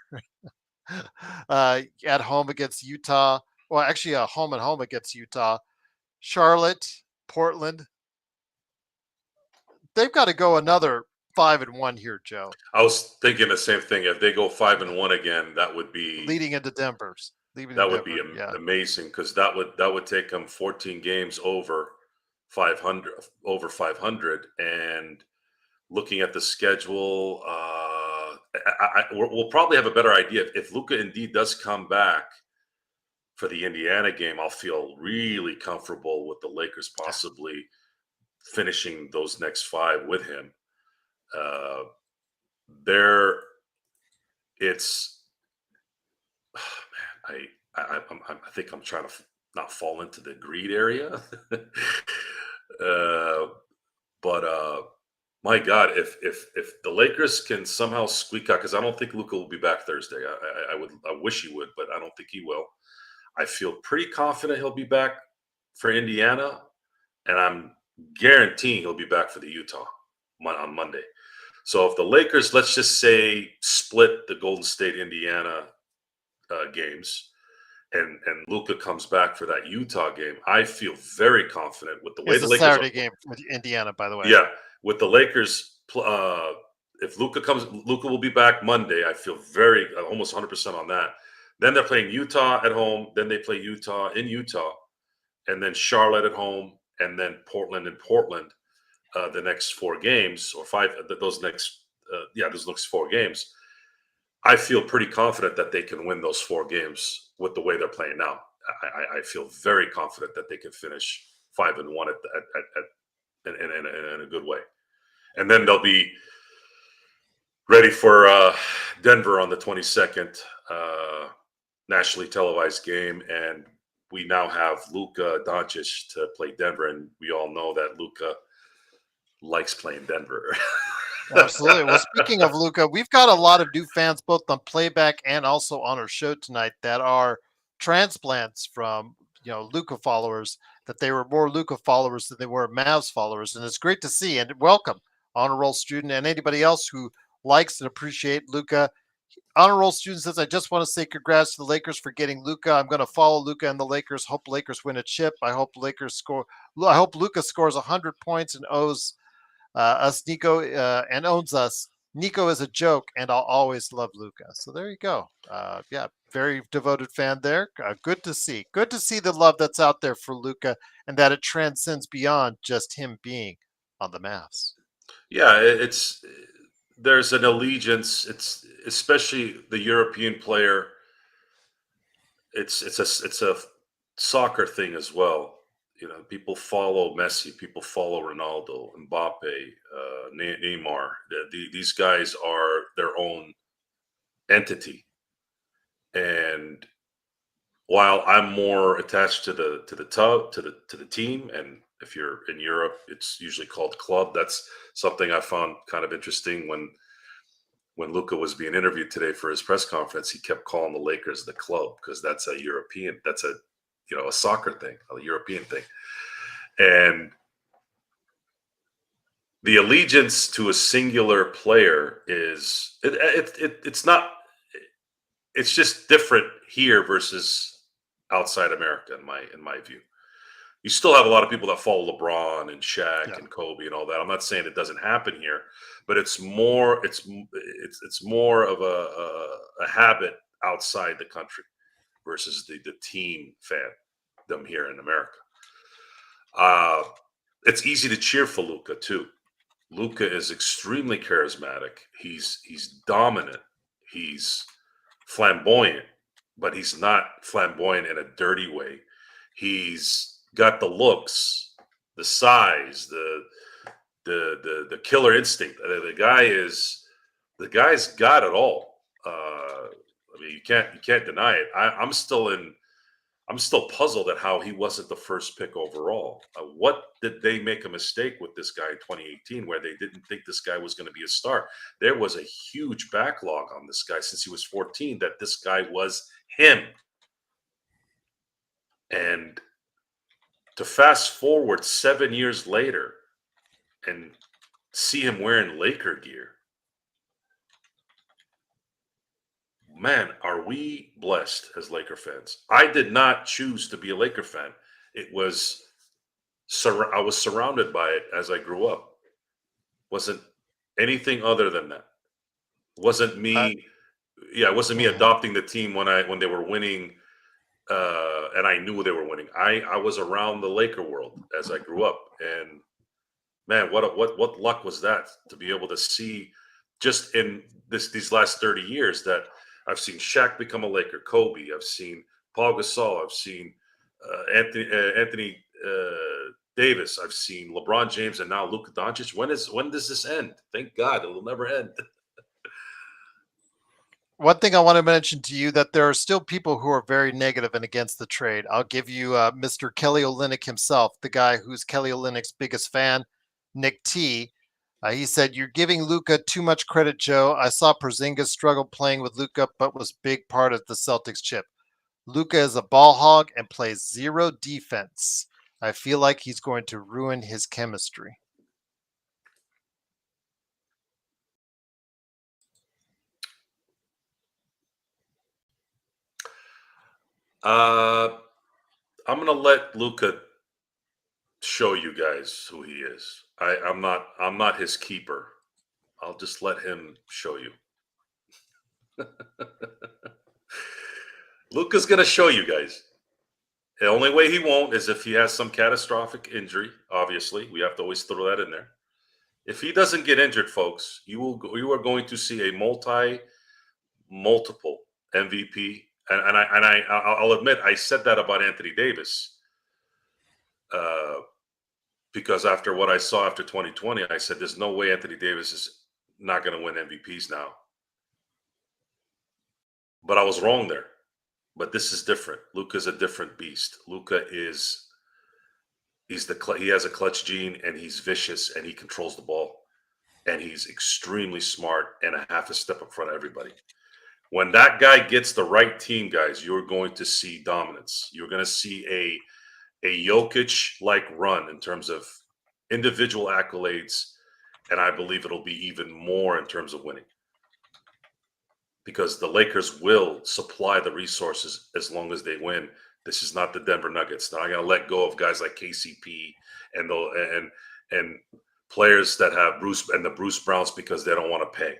At home against Utah. Well, actually, home and home against Utah. Charlotte, Portland. They've got to go another 5-1 here, Joe. I was thinking the same thing. If they go 5-1 again, that would be Leading into Denver's. Leading into Denver. Yeah. amazing because that would take them 14 games over 500 and looking at the schedule, we'll probably have a better idea if Luka indeed does come back for the Indiana game. I'll feel really comfortable with the Lakers possibly finishing those next 5 with him. There, it's man, I think I'm trying to not fall into the greed area, but my God, if the Lakers can somehow squeak out, because I don't think Luka will be back Thursday. I wish he would, but I don't think he will. I feel pretty confident he'll be back for Indiana, and I'm guaranteeing he'll be back for the Utah on Monday. So if the Lakers, let's just say, split the Golden State Indiana games, and Luka comes back for that Utah game, I feel very confident with the way It's the a Lakers Saturday game for Indiana, by the way. Yeah, with the Lakers, if Luka will be back Monday. I feel very almost 100% on that. Then they're playing Utah at home. Then they play Utah in Utah, and then Charlotte at home, and then Portland in Portland. The next 4 games or 5, those next 4 games. I feel pretty confident that they can win those 4 games with the way they're playing now. I feel very confident that they can finish 5-1 in a good way, and then they'll be ready for Denver on the 22nd, nationally televised game, and we now have Luka Doncic to play Denver, and we all know that Luka likes playing Denver. Absolutely. Well, speaking of Luka, we've got a lot of new fans both on playback and also on our show tonight that are transplants from Luka followers. That they were more Luka followers than they were Mavs followers, and it's great to see. And welcome, honor roll student, and anybody else who likes and appreciate Luka. Honor roll student says, "I just want to say congrats to the Lakers for getting Luka. I'm going to follow Luka and the Lakers. Hope Lakers win a chip. I hope Lakers score. I hope Luka scores 100 points and owes." Us Nico and owns us. Nico is a joke, and I'll always love Luka. So there you go. Yeah, very devoted fan there. Good to see. Good to see the love that's out there for Luka, and that it transcends beyond just him being on the Mavs. Yeah, there's an allegiance. It's especially the European player. It's a soccer thing as well. People follow Messi, people follow Ronaldo, Mbappe, Neymar. These guys are their own entity, and while I'm more attached to the team, and if you're in Europe, it's usually called club. That's something I found kind of interesting when Luka was being interviewed today for his press conference. He kept calling the Lakers the club because that's a European, that's a soccer thing, a European thing, and the allegiance to a singular player it's not, it's just different here versus outside America in my view. You still have a lot of people that follow LeBron and Shaq Yeah. and Kobe and all that. I'm not saying it doesn't happen here, but it's more of a habit outside the country versus the team fandom here in America. It's easy to cheer for Luka too. Luka is extremely charismatic. He's dominant. He's flamboyant, but he's not flamboyant in a dirty way. He's got the looks, the size, the killer instinct. The guy's got it all. I mean, you can't deny it. I'm still puzzled at how he wasn't the first pick overall. What did they make a mistake with this guy in 2018 where they didn't think this guy was going to be a star? There was a huge backlog on this guy since he was 14 that this guy was him. And to fast forward 7 years later and see him wearing Laker gear, man, are we blessed as Laker fans. I did not choose to be a Laker fan. I was surrounded by it as I grew up. Wasn't anything other than that. Wasn't me. Yeah, it wasn't me Mhm. adopting the team when they were winning, and I knew they were winning. I was around the Laker world as I grew up, and man, what luck was that to be able to see just in these last 30 years that I've seen Shaq become a Laker, Kobe, I've seen Paul Gasol, I've seen Anthony Davis, I've seen LeBron James, and now Luka Doncic. When does this end? Thank God it will never end. One thing I want to mention to you that there are still people who are very negative and against the trade. I'll give you Mr. Kelly Olynyk himself, the guy who's Kelly Olynyk's biggest fan, Nick T. He said, "You're giving Luka too much credit, Joe. I saw Porzingis struggle playing with Luka, but was big part of the Celtics chip. Luka is a ball hog and plays zero defense. I feel like he's going to ruin his chemistry." Uh, I'm gonna let Luka show you guys who he is. I'm not his keeper. I'll just let him show you. Luka's gonna show you guys. The only way he won't is if he has some catastrophic injury. Obviously, we have to always throw that in there. If he doesn't get injured, folks, you are going to see a multiple MVP. I'll admit I said that about Anthony Davis uh, because after what I saw after 2020, I said there's no way Anthony Davis is not going to win MVPs now. But I was wrong there. But this is different. Luka's a different beast. Luka is he has a clutch gene, and he's vicious, and he controls the ball, and he's extremely smart and a half a step in front of everybody. When that guy gets the right team, guys, you're going to see dominance. You're going to see a Jokic like run in terms of individual accolades, and I believe it'll be even more in terms of winning, because the Lakers will supply the resources as long as they win. This is not the Denver Nuggets. They're not going to let go of guys like KCP and and players that have the Bruce Browns because they don't want to pay.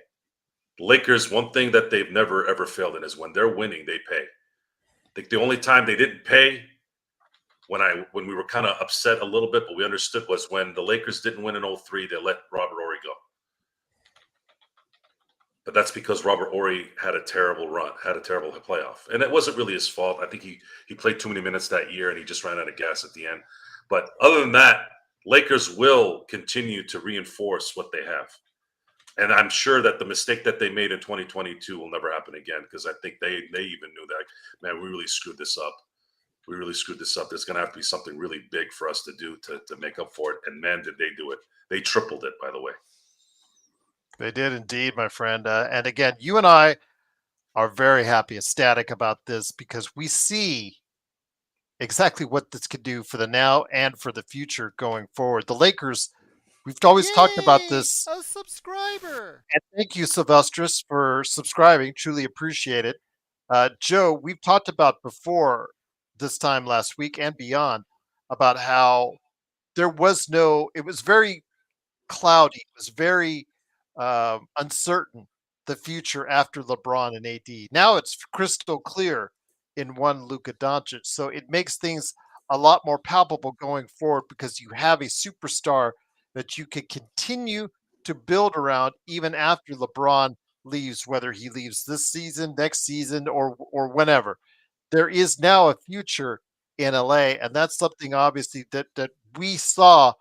Lakers, one thing that they've never ever failed in is when they're winning, they pay. I think the only time they didn't pay when we were kind of upset a little bit, but we understood, was when the Lakers didn't win in 03, they let Robert Horry go. But that's because Robert Horry had a terrible run, had a terrible playoff. And it wasn't really his fault. I think he played too many minutes that year and he just ran out of gas at the end. But other than that, Lakers will continue to reinforce what they have. And I'm sure that the mistake that they made in 2022 will never happen again, because I think they even knew that, man, we really screwed this up. We really screwed this up. There's going to have to be something really big for us to do to make up for it. And man, did they do it. They tripled it, by the way. They did indeed, my friend. And again, you and I are very happy, ecstatic about this because we see exactly what this could do for the now and for the future going forward. The Lakers, we've always talked about Yay! this. A subscriber! And thank you, Sylvestris, for subscribing. Truly appreciate it. Joe, we've talked about before this time last week and beyond about how it was very cloudy. It was very uncertain, the future after LeBron and AD. Now it's crystal clear in one Luka Doncic. So it makes things a lot more palpable going forward because you have a superstar that you can continue to build around even after LeBron leaves, whether he leaves this season, next season, or whenever. There is now a future in LA, and that's something obviously that we saw.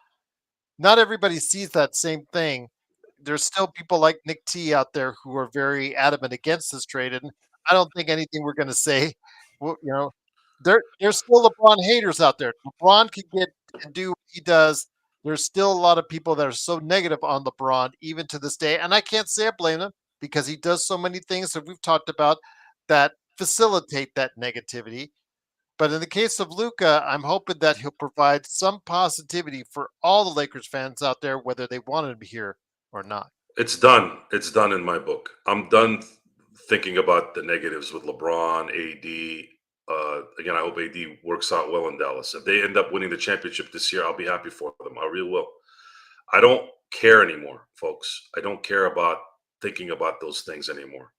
Not everybody sees that same thing. There's still people like Nick T out there who are very adamant against this trade, and I don't think anything we're going to say, there's still LeBron haters out there. LeBron can get and do what he does. There's still a lot of people that are so negative on LeBron even to this day, and I can't say I blame them because he does so many things that we've talked about that facilitate that negativity. But in the case of Luka, I'm hoping that he'll provide some positivity for all the Lakers fans out there, whether they want him here or not. It's done. It's done in my book. I'm done thinking about the negatives with LeBron, AD. Again, I hope AD works out well in Dallas. If they end up winning the championship this year, I'll be happy for them. I really will. I don't care anymore, folks. I don't care about thinking about those things anymore.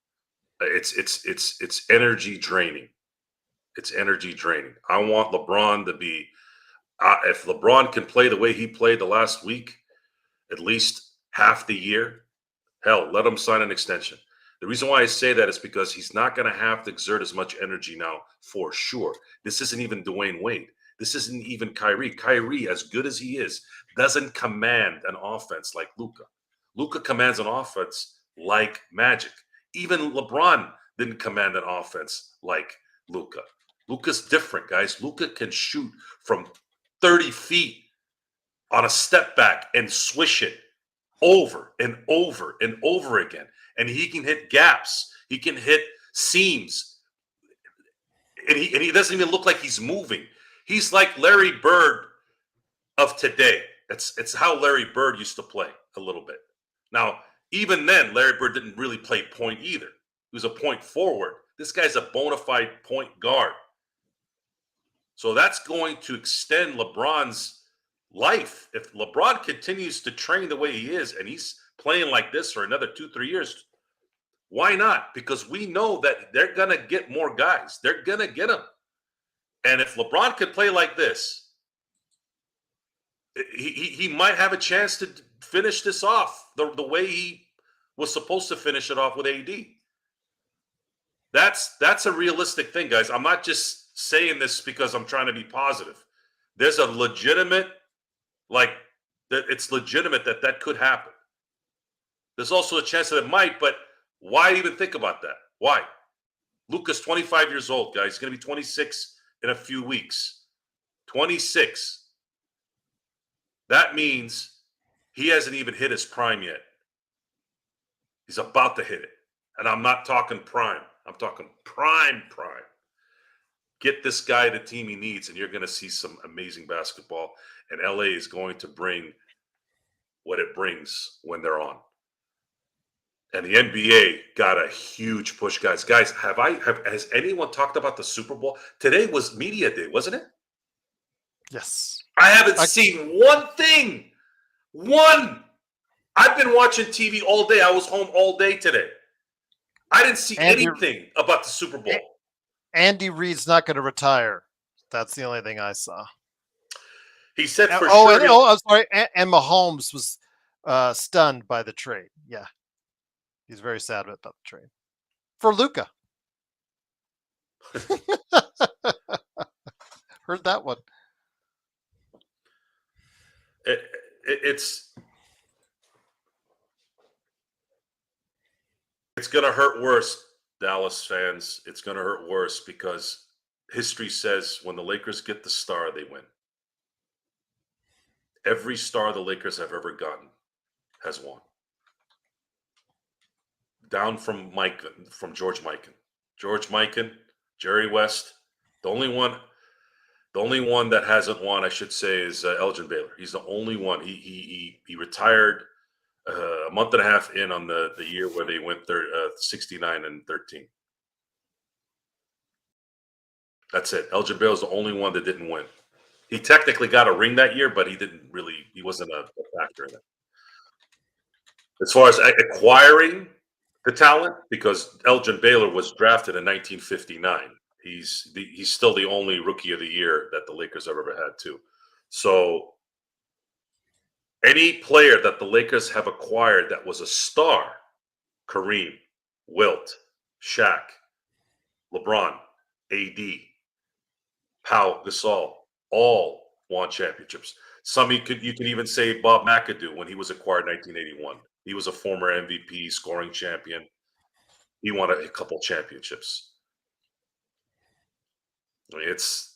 It's energy draining. It's energy draining. I want LeBron to be. If LeBron can play the way he played the last week, at least half the year, hell, let him sign an extension. The reason why I say that is because he's not going to have to exert as much energy now, for sure. This isn't even Dwayne Wade. This isn't even Kyrie. Kyrie, as good as he is, doesn't command an offense like Luka. Luka commands an offense like magic. Even LeBron didn't command an offense like Luka. Luka's different, guys. Luka can shoot from 30 feet on a step back and swish it over and over and over again. And he can hit gaps. He can hit seams. And he doesn't even look like he's moving. He's like Larry Bird of today. It's how Larry Bird used to play a little bit. Now, even then, Larry Bird didn't really play point either. He was a point forward. This guy's a bona fide point guard. So that's going to extend LeBron's life. If LeBron continues to train the way he is and he's playing like this for another 2-3 years, why not? Because we know that they're going to get more guys. They're going to get them. And if LeBron could play like this, he might have a chance to finish this off the way he was supposed to finish it off with AD. That's a realistic thing, guys. I'm not just saying this because I'm trying to be positive. There's a legitimate, it's legitimate that could happen. There's also a chance that it might, but why even think about that? Why? Luka's 25 years old, guys. He's going to be 26 in a few weeks. 26. That means he hasn't even hit his prime yet. He's about to hit it. And I'm not talking prime. I'm talking prime. Get this guy the team he needs, and you're going to see some amazing basketball. And LA is going to bring what it brings when they're on. And the NBA got a huge push, guys. Guys, has anyone talked about the Super Bowl? Today was media day, wasn't it? Yes. I haven't seen one thing. One. I've been watching TV all day. I was home all day today. I didn't see anything about the Super Bowl. Andy Reid's not going to retire. That's the only thing I saw. He said for sure. I'm sorry. And Mahomes was stunned by the trade. Yeah. He's very sad about the trade. For Luka. Heard that one. it's going to hurt worse, Dallas fans. It's going to hurt worse because history says when the Lakers get the star, they win. Every star the Lakers have ever gotten has won. Down from George Mikan. George Mikan, Jerry West. The only one that hasn't won, I should say, is Elgin Baylor. He's the only one. He retired a month and a half in on the year where they went 69-13. That's it. Elgin Baylor's the only one that didn't win. He technically got a ring that year, but he wasn't a factor in it. As far as acquiring the talent, because Elgin Baylor was drafted in 1959. He's still the only rookie of the year that the Lakers have ever had too. So any player that the Lakers have acquired that was a star, Kareem, Wilt, Shaq, LeBron, AD, Pau Gasol, all won championships. Some you could even say Bob McAdoo when he was acquired in 1981. He was a former MVP, scoring champion. He won a couple championships. I mean, it's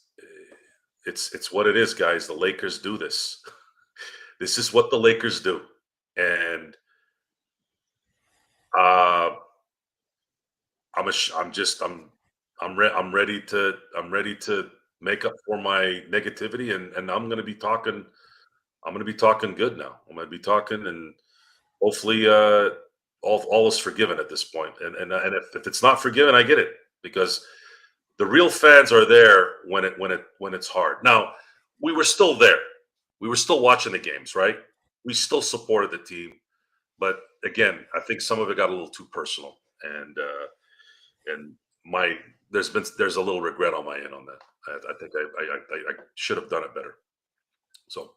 what it is, guys. The Lakers do this. This is what the Lakers do, and I'm ready to make up for my negativity, and I'm going to be talking. I'm going to be talking good now. I'm going to be talking, and hopefully, all is forgiven at this point. And if it's not forgiven, I get it, because the real fans are there when it's hard. Now, we were still there. We were still watching the games, right? We still supported the team, but again, I think some of it got a little too personal, and there's a little regret on my end on that. I think I should have done it better. So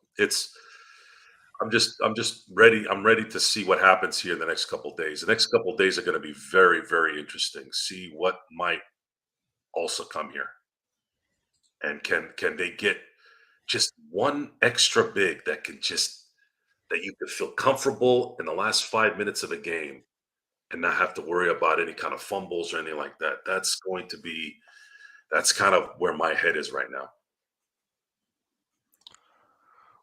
I'm just ready. I'm ready to see what happens here in the next couple of days. The next couple of days are going to be very, very interesting. See what might also come here, and can they get just one extra big that you can feel comfortable in the last 5 minutes of a game and not have to worry about any kind of fumbles or anything like that. That's kind of where my head is right now.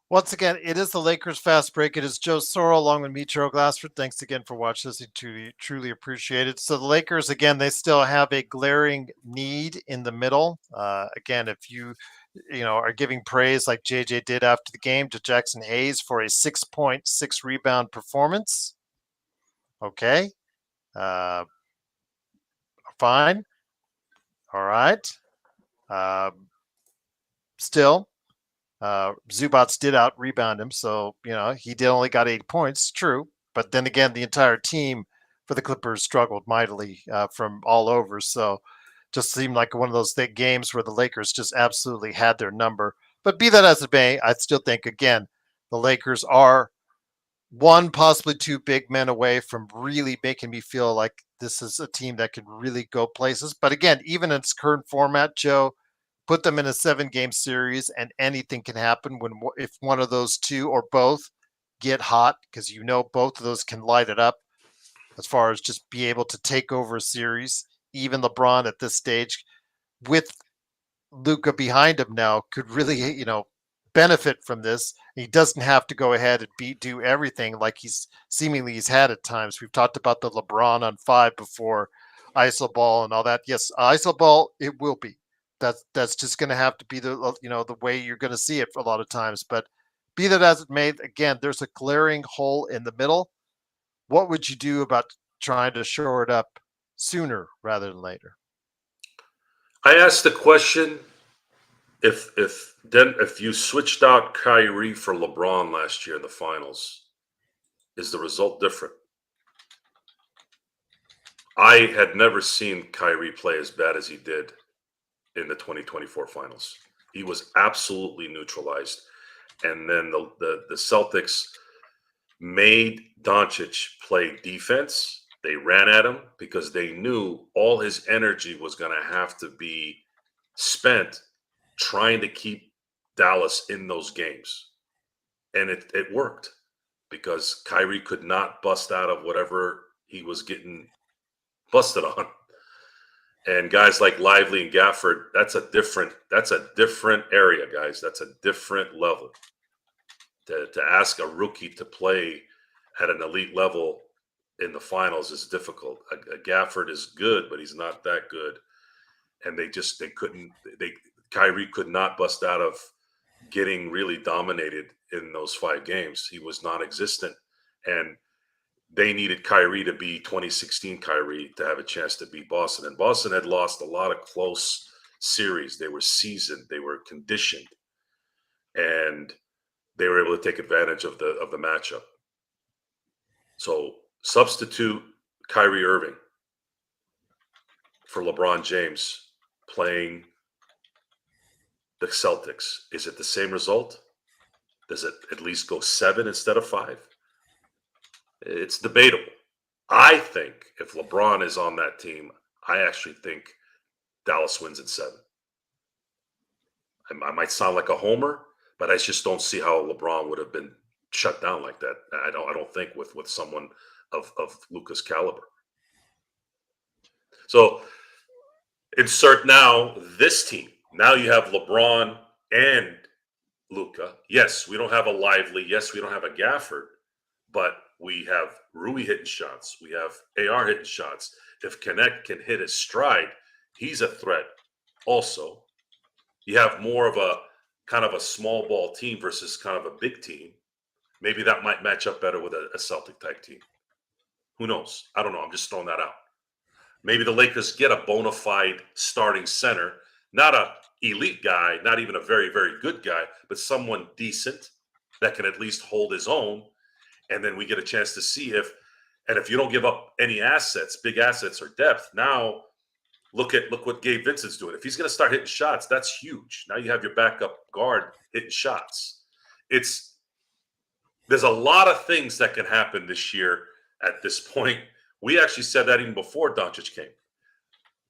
Once again, it is the Lakers Fast Break. It is Joe Sorrell along with me, Gerald Glassford. Thanks again for watching this. Truly appreciate it. So the Lakers, again, they still have a glaring need in the middle. Again, if you are giving praise like JJ did after the game to Jackson Hayes for a 6.6 rebound performance, okay, fine, all right. Still, Zubats did out rebound him, so he did only got 8 points. True, but then again, the entire team for the Clippers struggled mightily from all over. So, just seemed like one of those games where the Lakers just absolutely had their number. But be that as it may, I still think again the Lakers are one, possibly two big men away from really making me feel like this is a team that could really go places. But again, even in its current format, Joe, put them in a 7-game series and anything can happen if one of those two or both get hot, because both of those can light it up as far as just be able to take over a series. Even LeBron at this stage with Luka behind him now could really, benefit from this. He doesn't have to go ahead and do everything like he's had at times. We've talked about the LeBron on 5 before, iso ball and all that. Yes, iso ball, it will be. That's just going to have to be the way you're going to see it for a lot of times. But be that as it may, again, there's a glaring hole in the middle. What would you do about trying to shore it up sooner rather than later? I asked the question, if you switched out Kyrie for LeBron last year in the finals, is the result different? I had never seen Kyrie play as bad as he did in the 2024 finals. He was absolutely neutralized. And then the Celtics made Doncic play defense. They ran at him because they knew all his energy was going to have to be spent trying to keep Dallas in those games. and it worked because Kyrie could not bust out of whatever he was getting busted on. And guys like Lively and Gafford, that's a different area, guys. That's a different level. To ask a rookie to play at an elite level in the finals is difficult. A Gafford is good, but he's not that good. And they couldn't. Kyrie could not bust out of getting really dominated in those 5 games. He was non-existent, and they needed Kyrie to be 2016 Kyrie to have a chance to beat Boston. And Boston had lost a lot of close series. They were seasoned, they were conditioned, and they were able to take advantage of the matchup. So substitute Kyrie Irving for LeBron James playing the Celtics. Is it the same result? Does it at least go 7 instead of 5? It's debatable. I think if LeBron is on that team, I actually think Dallas wins in 7. I might sound like a homer, but I just don't see how LeBron would have been shut down like that. I don't think with someone of Luka's caliber. So insert now this team. Now you have LeBron and Luka. Yes, we don't have a Lively. Yes, we don't have a Gafford, but we have Rui hitting shots. We have AR hitting shots. If Connect can hit his stride, he's a threat also. You have more of a kind of a small ball team versus kind of a big team. Maybe that might match up better with a Celtic type team. Who knows? I don't know. I'm just throwing that out. Maybe the Lakers get a bona fide starting center, not a elite guy, not even a very, very good guy, but someone decent that can at least hold his own. And then we get a chance to see if you don't give up any assets, big assets or depth, now look what Gabe Vincent's doing. If he's going to start hitting shots, that's huge. Now you have your backup guard hitting shots. There's a lot of things that can happen this year at this point. We actually said that even before Doncic came.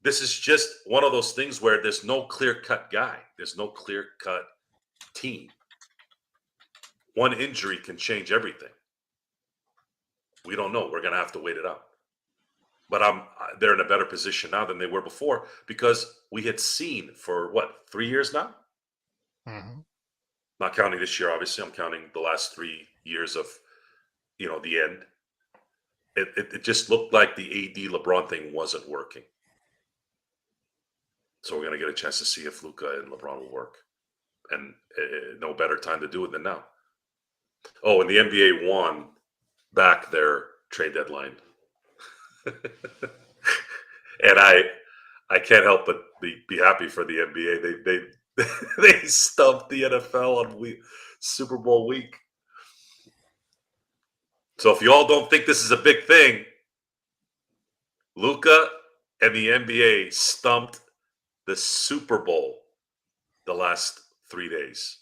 This is just one of those things where there's no clear-cut guy. There's no clear-cut team. One injury can change everything. We don't know. We're going to have to wait it out. But they're in a better position now than they were before because we had seen for, 3 years now? Mm-hmm. Not counting this year, obviously. I'm counting the last 3 years of, the end. It just looked like the AD LeBron thing wasn't working. So we're going to get a chance to see if Luka and LeBron will work. And no better time to do it than now. Oh, and the NBA won back their trade deadline. And I can't help but be happy for the NBA. They stumped the NFL on Super Bowl week. So if you all don't think this is a big thing, Luka and the NBA stumped the Super Bowl the last 3 days.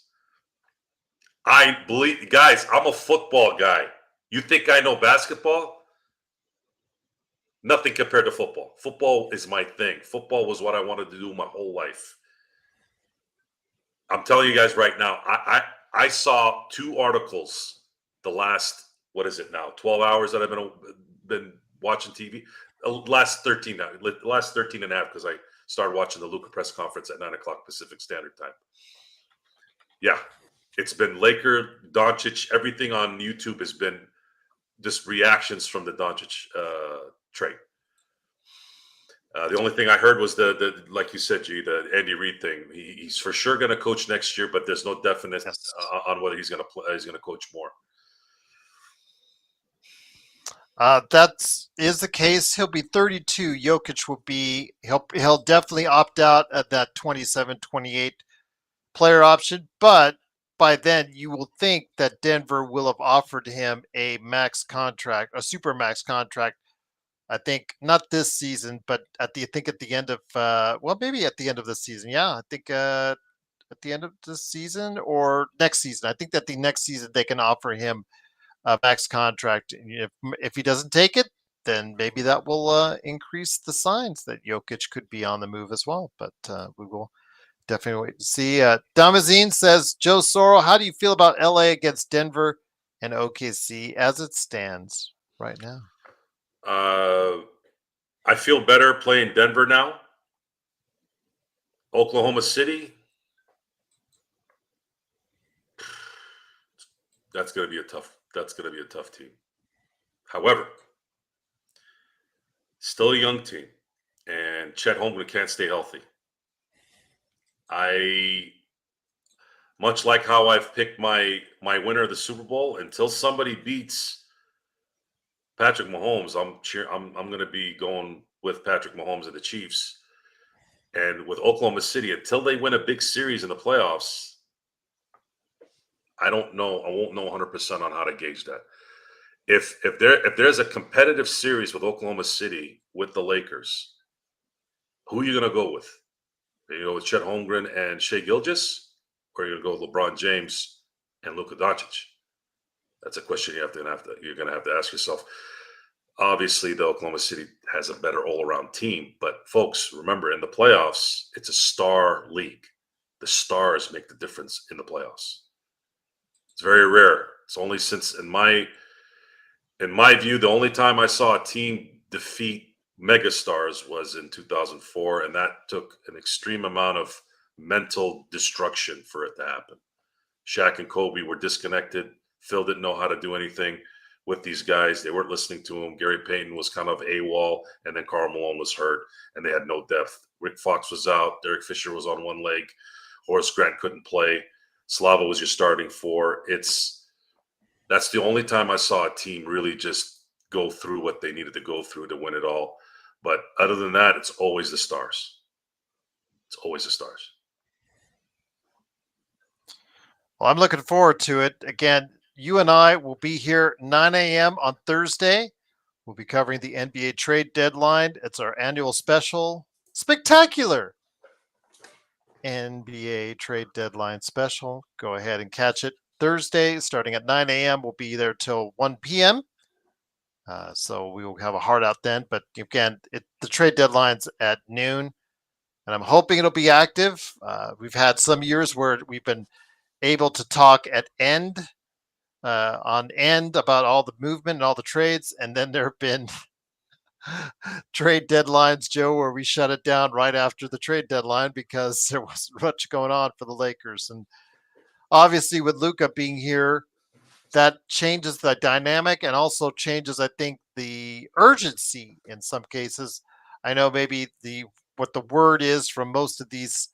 I believe, guys, I'm a football guy. You think I know basketball? Nothing compared to football. Football is my thing. Football was what I wanted to do my whole life. I'm telling you guys right now, I saw 2 articles the last, 12 hours that I've been watching TV. Last 13 and a half because I started watching the Luka press conference at 9 o'clock Pacific Standard Time. Yeah, it's been Laker, Doncic. Everything on YouTube has been just reactions from the Doncic trade. The only thing I heard was the like you said, G, the Andy Reid thing. He's for sure going to coach next year, but there's no definite on whether he's going to play. He's going to coach more. That is the case. He'll be 32. Jokic will be. He'll definitely opt out at that 27-28 player option, but by then you will think that Denver will have offered him a max contract, a super max contract. I think not this season, but at the end of maybe at the end of the season. Yeah, I think at the end of this season or next season. I think that the next season they can offer him a max contract. If he doesn't take it, then maybe that will increase the signs that Jokic could be on the move as well. But we will Definitely wait to see. Damazine says, Joe Soro, how do you feel about LA against Denver and OKC as it stands right now? I feel better playing Denver now. Oklahoma City, that's going to be a tough. That's going to be a tough team. However, still a young team, and Chet Holmgren can't stay healthy. I much like how I've picked my winner of the Super Bowl. Until somebody beats Patrick Mahomes, I'm going to be going with Patrick Mahomes and the Chiefs. And with Oklahoma City, until they win a big series in the playoffs, I don't know. I won't know 100% on how to gauge that. If there's a competitive series with Oklahoma City with the Lakers, who are you going to go with? Are you go with Chet Holmgren and Shea Gilgeous, or are you going to go with LeBron James and Luka Doncic? That's a question you're going to have to ask yourself. Obviously, the Oklahoma City has a better all-around team, but folks, remember, in the playoffs, it's a star league. The stars make the difference in the playoffs. It's very rare. It's only since, in my view, the only time I saw a team defeat megastars was in 2004, and that took an extreme amount of mental destruction for it to happen. Shaq and Kobe were disconnected. Phil didn't know how to do anything with these guys. They weren't listening to him. Gary Payton was kind of AWOL, and then Karl Malone was hurt, and they had no depth. Rick Fox was out. Derek Fisher was on one leg. Horace Grant couldn't play. Slava was your starting four. That's the only time I saw a team really just go through what they needed to go through to win it all. But other than that, it's always the stars. It's always the stars. Well, I'm looking forward to it. Again, you and I will be here 9 a.m. on Thursday. We'll be covering the NBA trade deadline. It's our annual special, spectacular NBA trade deadline special. Go ahead and catch it Thursday starting at 9 a.m. We'll be there till 1 p.m. So we will have a hard out then. But again, the trade deadline's at noon, and I'm hoping it'll be active. We've had some years where we've been able to talk at on end about all the movement and all the trades, and then there have been trade deadlines, Joe, where we shut it down right after the trade deadline because there wasn't much going on for the Lakers. And obviously, with Luka being here, that changes the dynamic and also changes, I think, the urgency in some cases. I know maybe what the word is from most of these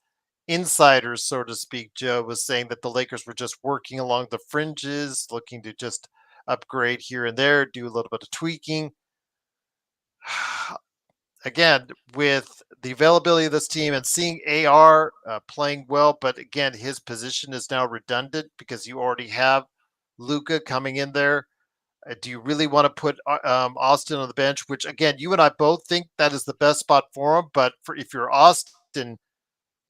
insiders, so to speak, Joe, was saying that the Lakers were just working along the fringes, looking to just upgrade here and there, do a little bit of tweaking. Again, with the availability of this team and seeing AR playing well, but again, his position is now redundant because you already have Luka coming in there. Do you really want to put Austin on the bench? Which again, you and I both think that is the best spot for him. But if you're Austin,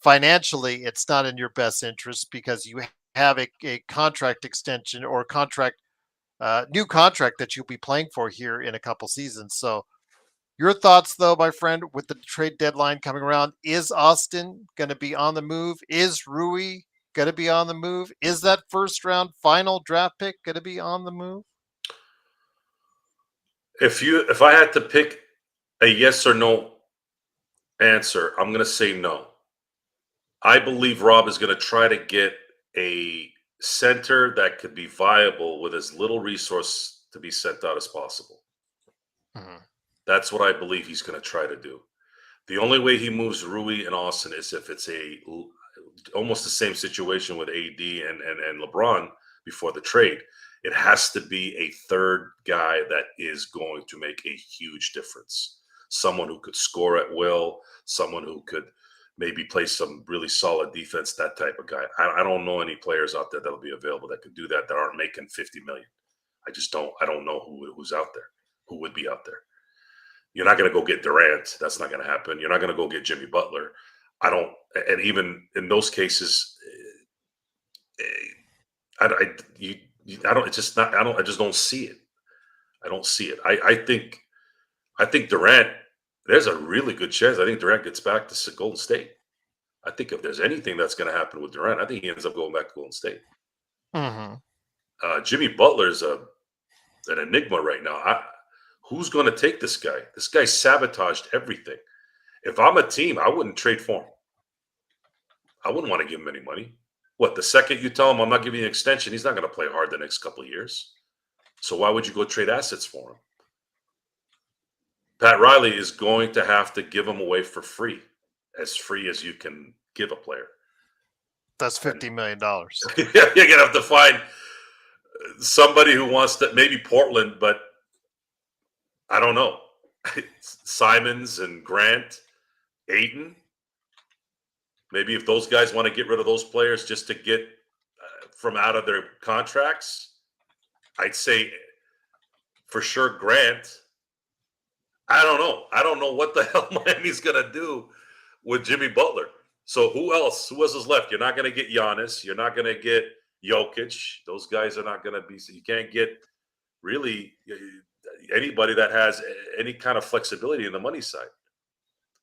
financially, it's not in your best interest because you have a contract extension or new contract that you'll be playing for here in a couple seasons. So your thoughts, though, my friend, with the trade deadline coming around, is Austin going to be on the move? Is Rui going to be on the move? Is that first round final draft pick going to be on the move? If I had to pick a yes or no answer, I'm going to say no. I believe Rob is going to try to get a center that could be viable with as little resource to be sent out as possible. Mm-hmm. That's what I believe he's going to try to do. The only way he moves Rui and Austin is if it's almost the same situation with AD and LeBron before the trade. It has to be a third guy that is going to make a huge difference. Someone who could score at will, someone who could maybe play some really solid defense, that type of guy. I don't know any players out there that'll be available that could do that aren't making $50 million. I don't know who's out there, who would be out there. You're not going to go get Durant. That's not going to happen. You're not going to go get Jimmy Butler. And even in those cases, I just don't see it. I don't see it. I think Durant, there's a really good chance. I think Durant gets back to Golden State. I think if there's anything that's going to happen with Durant, I think he ends up going back to Golden State. Mm-hmm. Jimmy Butler's an enigma right now. Who's going to take this guy? This guy sabotaged everything. If I'm a team, I wouldn't trade for him. I wouldn't want to give him any money. What, the second you tell him I'm not giving you an extension, he's not going to play hard the next couple of years. So why would you go trade assets for him? Pat Riley is going to have to give him away for free as you can give a player. That's $50 million. You're going to have to find somebody who wants to, maybe Portland, but I don't know. Simons and Grant, Ayton. Maybe if those guys want to get rid of those players just to get from out of their contracts, I'd say for sure Grant. I don't know. I don't know what the hell Miami's going to do with Jimmy Butler. So who else? Who else is left? You're not going to get Giannis. You're not going to get Jokic. Those guys are not going to be. You can't get really anybody that has any kind of flexibility in the money side.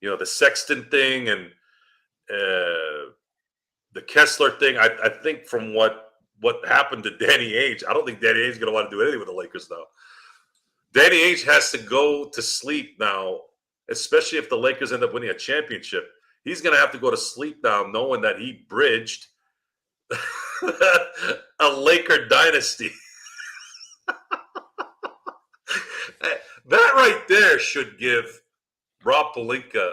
You know, the Sexton thing and the Kessler thing. I think from what happened to Danny Ainge, I don't think Danny Ainge is going to want to do anything with the Lakers now. Danny Ainge has to go to sleep now, especially if the Lakers end up winning a championship. He's going to have to go to sleep now knowing that he bridged a Laker dynasty. That right there should give Rob Pelinka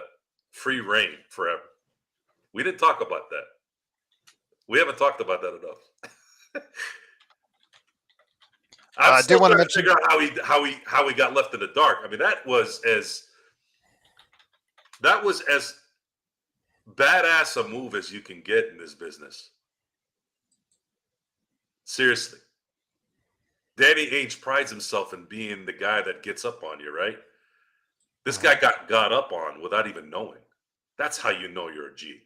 free reign forever. We didn't talk about that. We haven't talked about that enough. I'm still trying to figure out how he got left in the dark. I mean, that was as badass a move as you can get in this business. Seriously. Danny Ainge prides himself in being the guy that gets up on you, right? This guy got up on without even knowing. That's how you know you're a G.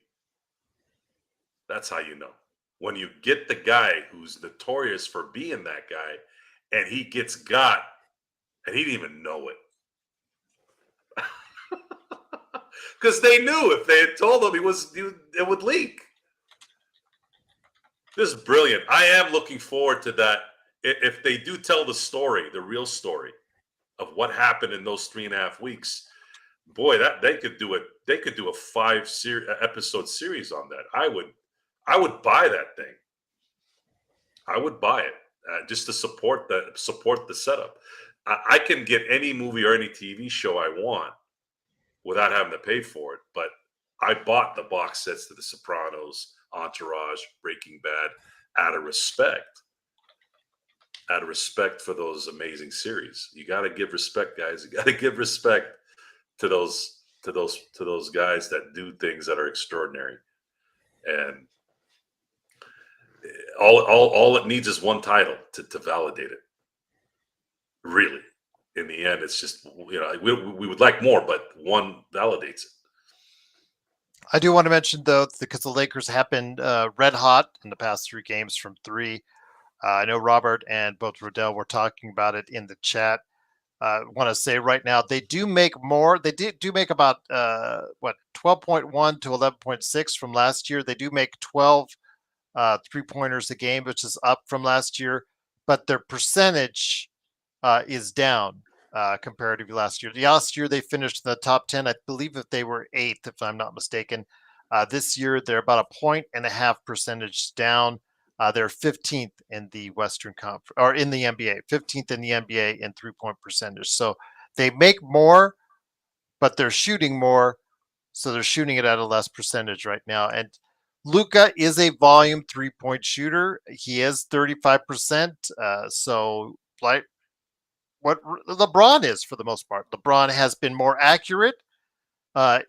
That's how you know. When you get the guy who's notorious for being that guy, and he gets got, and he didn't even know it. Because they knew if they had told him it would leak. This is brilliant. I am looking forward to that. If they do tell the story, the real story of what happened in those 3.5 weeks, boy, that they could do it. They could do a 5-episode series on that. I would buy that thing. I would buy it just to support the setup. I can get any movie or any TV show I want without having to pay for it. But I bought the box sets to The Sopranos, Entourage, Breaking Bad out of respect. Out of respect for those amazing series. You got to give respect, guys. You got to give respect to those guys that do things that are extraordinary. And all it needs is one title to validate it. Really. In the end, it's just, we would like more, but one validates it. I do want to mention, though, because the Lakers have been red hot in the past 3 games from 3. I know Robert and both Rodell were talking about it in the chat. I want to say right now, they do make more. They do make about, 12.1 to 11.6 from last year. They do make 12 3-pointers a game, which is up from last year. But their percentage is down comparatively last year. Last year, they finished in the top 10. I believe that they were 8th, if I'm not mistaken. This year, they're about 1.5 percentage down. They're 15th in the Western Conference, or in the NBA, 15th in the NBA in 3-point percentage. So they make more, but they're shooting more. So they're shooting it at a less percentage right now. And Luka is a volume 3-point shooter. He is 35%. So like what LeBron is for the most part. LeBron has been more accurate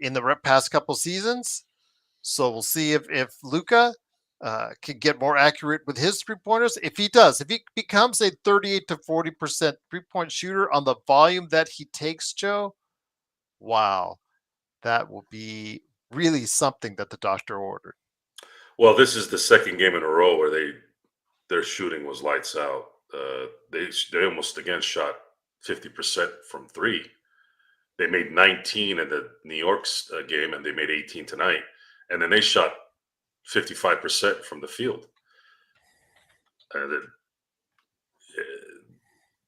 in the past couple seasons. So we'll see if Luka can get more accurate with his 3-pointers. If he becomes a 38 to 40% 3-point shooter on the volume that he takes, Joe, wow, that will be really something that the doctor ordered. Well, this is the second game in a row where their shooting was lights out. They almost again shot 50% from 3. They made 19 in the New York's game, and they made 18 tonight. and then they shot 55% from the field. And then,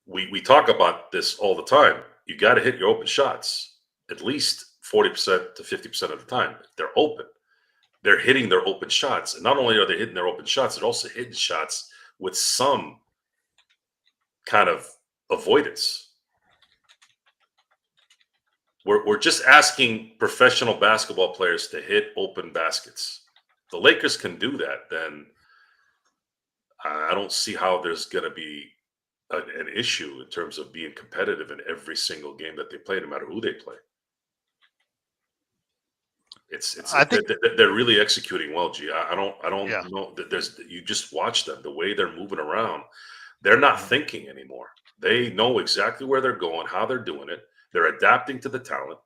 we talk about this all the time. You got to hit your open shots at least 40% to 50% of the time. They're open. They're hitting their open shots. And not only are they hitting their open shots, they're also hitting shots with some kind of avoidance. We're just asking professional basketball players to hit open baskets. If the Lakers can do that, then I don't see how there's going to be an issue in terms of being competitive in every single game that they play, no matter who they play. I think they're really executing well, G. I don't yeah. know that you just watch them, the way they're moving around. They're not thinking anymore. They know exactly where they're going, how they're doing it. They're adapting to the talent,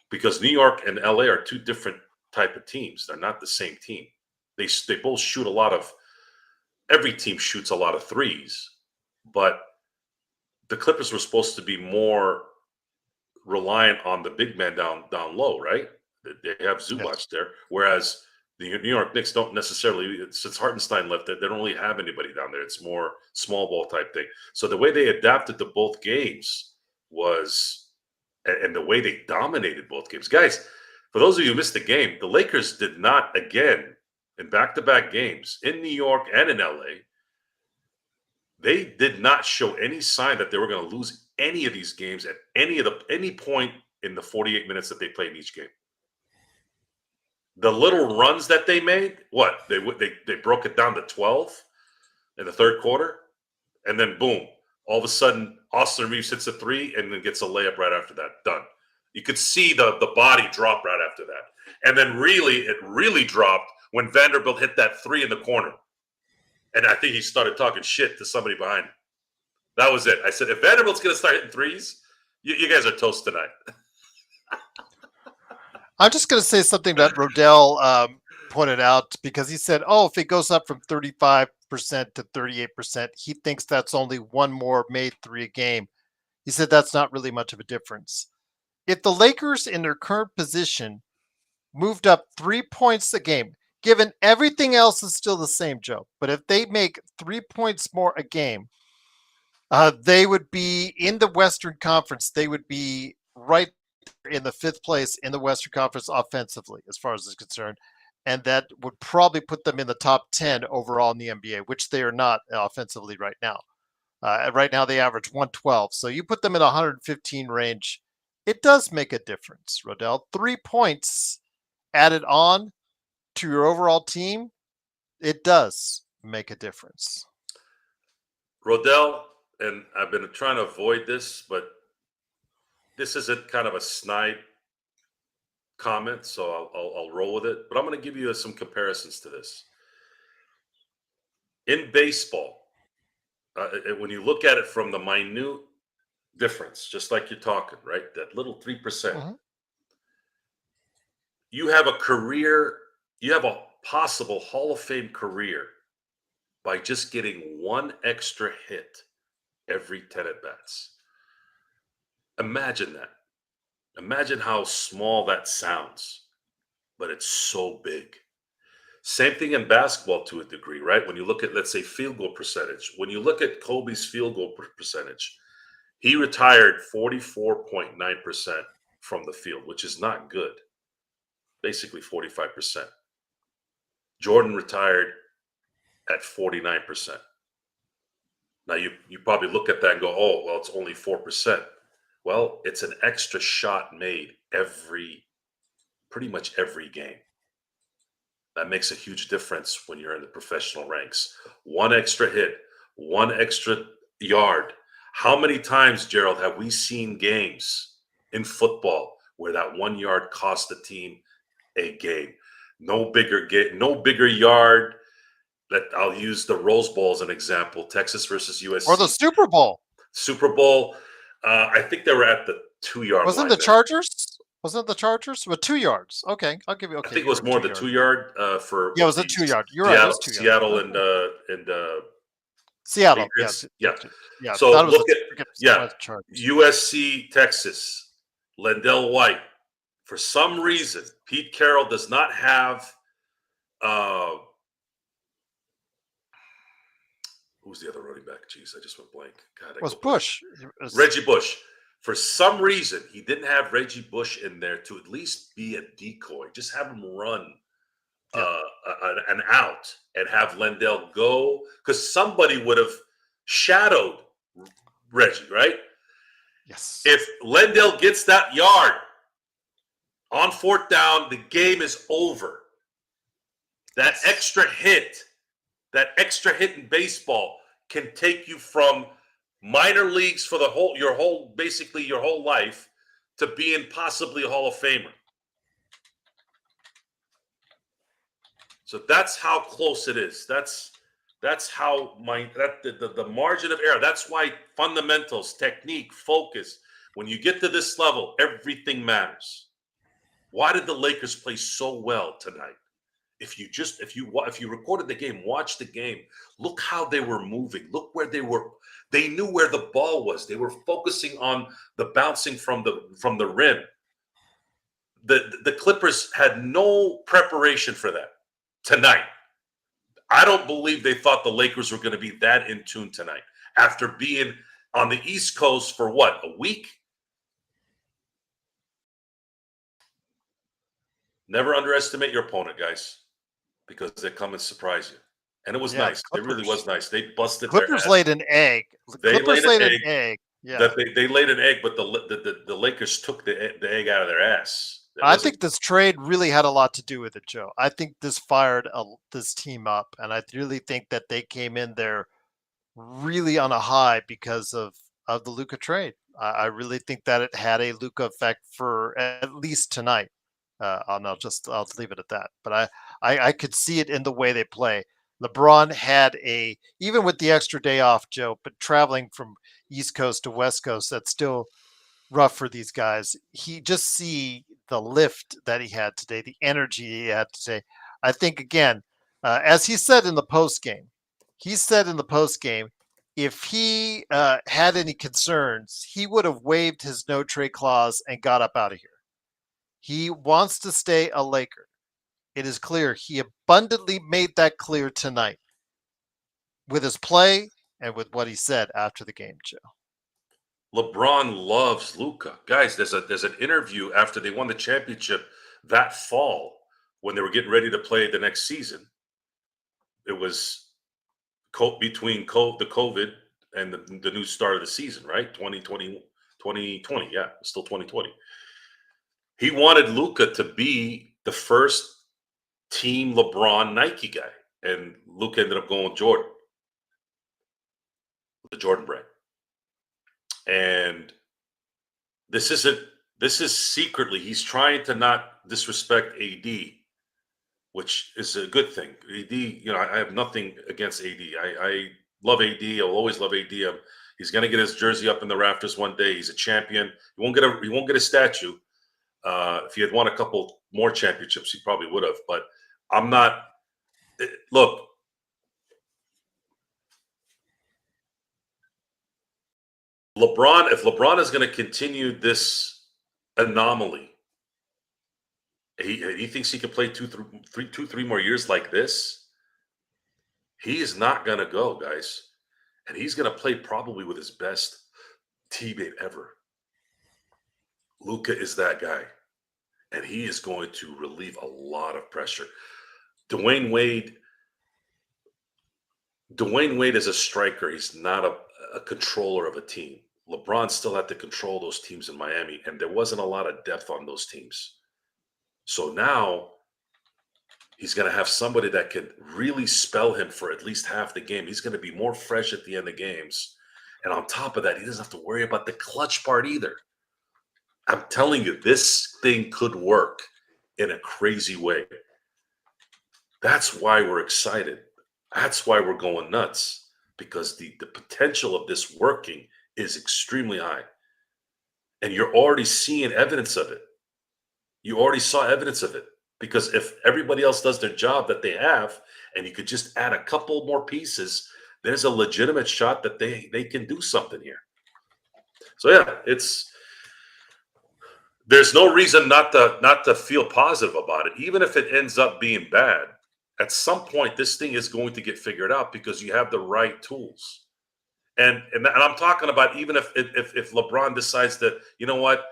because New York and LA are two different type of teams. They're not the same team. They both shoot a lot of. Every team shoots a lot of threes, but the Clippers were supposed to be more reliant on the big man down low, right? They have Zubac there, whereas the New York Knicks don't necessarily. Since Hartenstein left, they don't really have anybody down there. It's more small ball type thing. So the way they adapted to both games was, and the way they dominated both games, guys. For those of you who missed the game, the Lakers did not, again, in back-to-back games in New York and in LA, they did not show any sign that they were going to lose any of these games at any point in the 48 minutes that they played in each game. The little runs that they made, they broke it down to 12 in the third quarter, and then boom, all of a sudden Austin Reeves hits a three and then gets a layup right after that. Done. You could see the body drop right after that, and then it really dropped when Vanderbilt hit that three in the corner, and I think he started talking shit to somebody behind him. That was it. I said, if Vanderbilt's going to start hitting threes, you guys are toast tonight. I'm just going to say something that Rodell pointed out, because he said, if it goes up from 35% to 38%, he thinks that's only one more made three a game. He said that's not really much of a difference. If the Lakers in their current position moved up 3 points a game, given everything else is still the same, Joe, but if they make 3 points more a game, they would be in the Western Conference. They would be right in the fifth place in the Western Conference offensively, as far as is concerned. And that would probably put them in the top 10 overall in the NBA, which they are not offensively right now. Right now, they average 112. So you put them in 115 range. It does make a difference, Rodell. 3 points added on to your overall team, it does make a difference. Rodell, and I've been trying to avoid this, but this isn't kind of a snide comment, so I'll roll with it. But I'm going to give you some comparisons to this. In baseball, when you look at it from the minute difference, just like you're talking, right? That little 3%. You have a career, you have a possible Hall of Fame career by just getting one extra hit every 10 at-bats. Imagine that. Imagine how small that sounds, but it's so big. Same thing in basketball to a degree, right? When you look at, let's say, field goal percentage. When you look at Kobe's field goal percentage, he retired 44.9% from the field, which is not good. Basically 45%. Jordan retired at 49%. Now, you probably look at that and go, oh, well, it's only 4%. Well, it's an extra shot made pretty much every game. That makes a huge difference when you're in the professional ranks. One extra hit, one extra yard. How many times, Gerald, have we seen games in football where that 1 yard cost the team a game? No bigger yard. I'll use the Rose Bowl as an example. Texas versus USC. Or the Super Bowl. Super Bowl. I think they were at the 2 yard line. Wasn't the Chargers? Wasn't it the Chargers? Well, 2 yards. Okay, I'll give you. Okay, I think it was more the 2 yard for. Yeah, it was a 2 yard. You're right. It was 2 yards. Seattle and Seattle. Patriots. Yeah. So look at USC Texas. Lendell White For some reason, Pete Carroll does not have who's the other running back? Jeez, I just went blank. God, Was Bush. Reggie Bush. For some reason, he didn't have Reggie Bush in there to at least be a decoy. Just have him run an out and have Lendell go, because somebody would have shadowed Reggie, right? Yes. If Lendell gets that yard on 4th down, the game is over. That extra hit in baseball can take you from minor leagues for your whole life to being possibly a Hall of Famer. So that's how close it is. That's how the margin of error. That's why fundamentals, technique, focus. When you get to this level, everything matters. Why did the Lakers play so well tonight? If you recorded the game, watch the game. Look how they were moving. Look where they were. They knew where the ball was. They were focusing on the bouncing from the rim. The Clippers had no preparation for that tonight. I don't believe they thought the Lakers were going to be that in tune tonight after being on the East Coast for what, a week? Never underestimate your opponent, guys, because they come and surprise you. And it was nice. It really was nice. They busted their ass. Clippers laid an egg. Clippers laid an egg. Yeah. That they laid an egg, but the Lakers took the egg out of their ass. I think this trade really had a lot to do with it, Joe. I think this fired this team up, and I really think that they came in there really on a high because of the Luka trade. I really think that it had a Luka effect for at least tonight. I'll leave it at that. But I could see it in the way they play. LeBron had even with the extra day off, Joe, but traveling from East Coast to West Coast, that's still rough for these guys. He just see the lift that he had today, the energy he had today. I think again, as he said in the post game, if he had any concerns, he would have waived his no trade clause and got up out of here. He wants to stay a Laker. It is clear. He abundantly made that clear tonight with his play and with what he said after the game, Joe. LeBron loves Luka. Guys, there's an interview after they won the championship that fall when they were getting ready to play the next season. It was between the COVID and the new start of the season, right? 2020, yeah, still 2020. He wanted Luka to be the first team LeBron Nike guy, and Luka ended up going Jordan, the Jordan brand. And this is secretly, he's trying to not disrespect AD, which is a good thing. AD, I have nothing against AD. I love AD. I'll always love AD. He's going to get his jersey up in the rafters one day. He's a champion. He won't get a statue. If he had won a couple more championships, he probably would have. But I'm not. Look, if LeBron is going to continue this anomaly, he thinks he can play two, three more years like this. He is not going to go, guys. And he's going to play probably with his best teammate ever. Luka is that guy. And he is going to relieve a lot of pressure. Dwayne Wade is a striker. He's not a controller of a team. LeBron still had to control those teams in Miami, and there wasn't a lot of depth on those teams. So now he's going to have somebody that can really spell him for at least half the game. He's going to be more fresh at the end of games. And on top of that, he doesn't have to worry about the clutch part either. I'm telling you, this thing could work in a crazy way. That's why we're excited. That's why we're going nuts, because the potential of this working is extremely high. And you're already seeing evidence of it. You already saw evidence of it, because if everybody else does their job that they have, and you could just add a couple more pieces, there's a legitimate shot that they can do something here. So yeah, there's no reason not to feel positive about it, even if it ends up being bad. At some point, this thing is going to get figured out because you have the right tools. And I'm talking about even if LeBron decides that, you know what,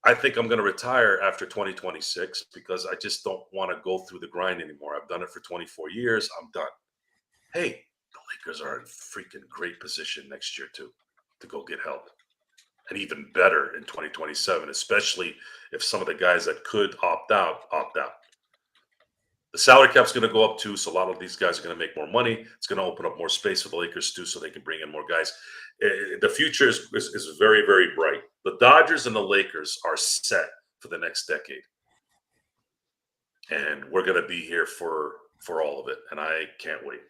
I think I'm going to retire after 2026 because I just don't want to go through the grind anymore. I've done it for 24 years. I'm done. Hey, the Lakers are in freaking great position next year too to go get help. And even better in 2027, especially if some of the guys that could opt out, opt out. The salary cap's going to go up too, so a lot of these guys are going to make more money. It's going to open up more space for the Lakers too, so they can bring in more guys. The future is very, very bright. The Dodgers and the Lakers are set for the next decade, and we're going to be here for all of it. And I can't wait.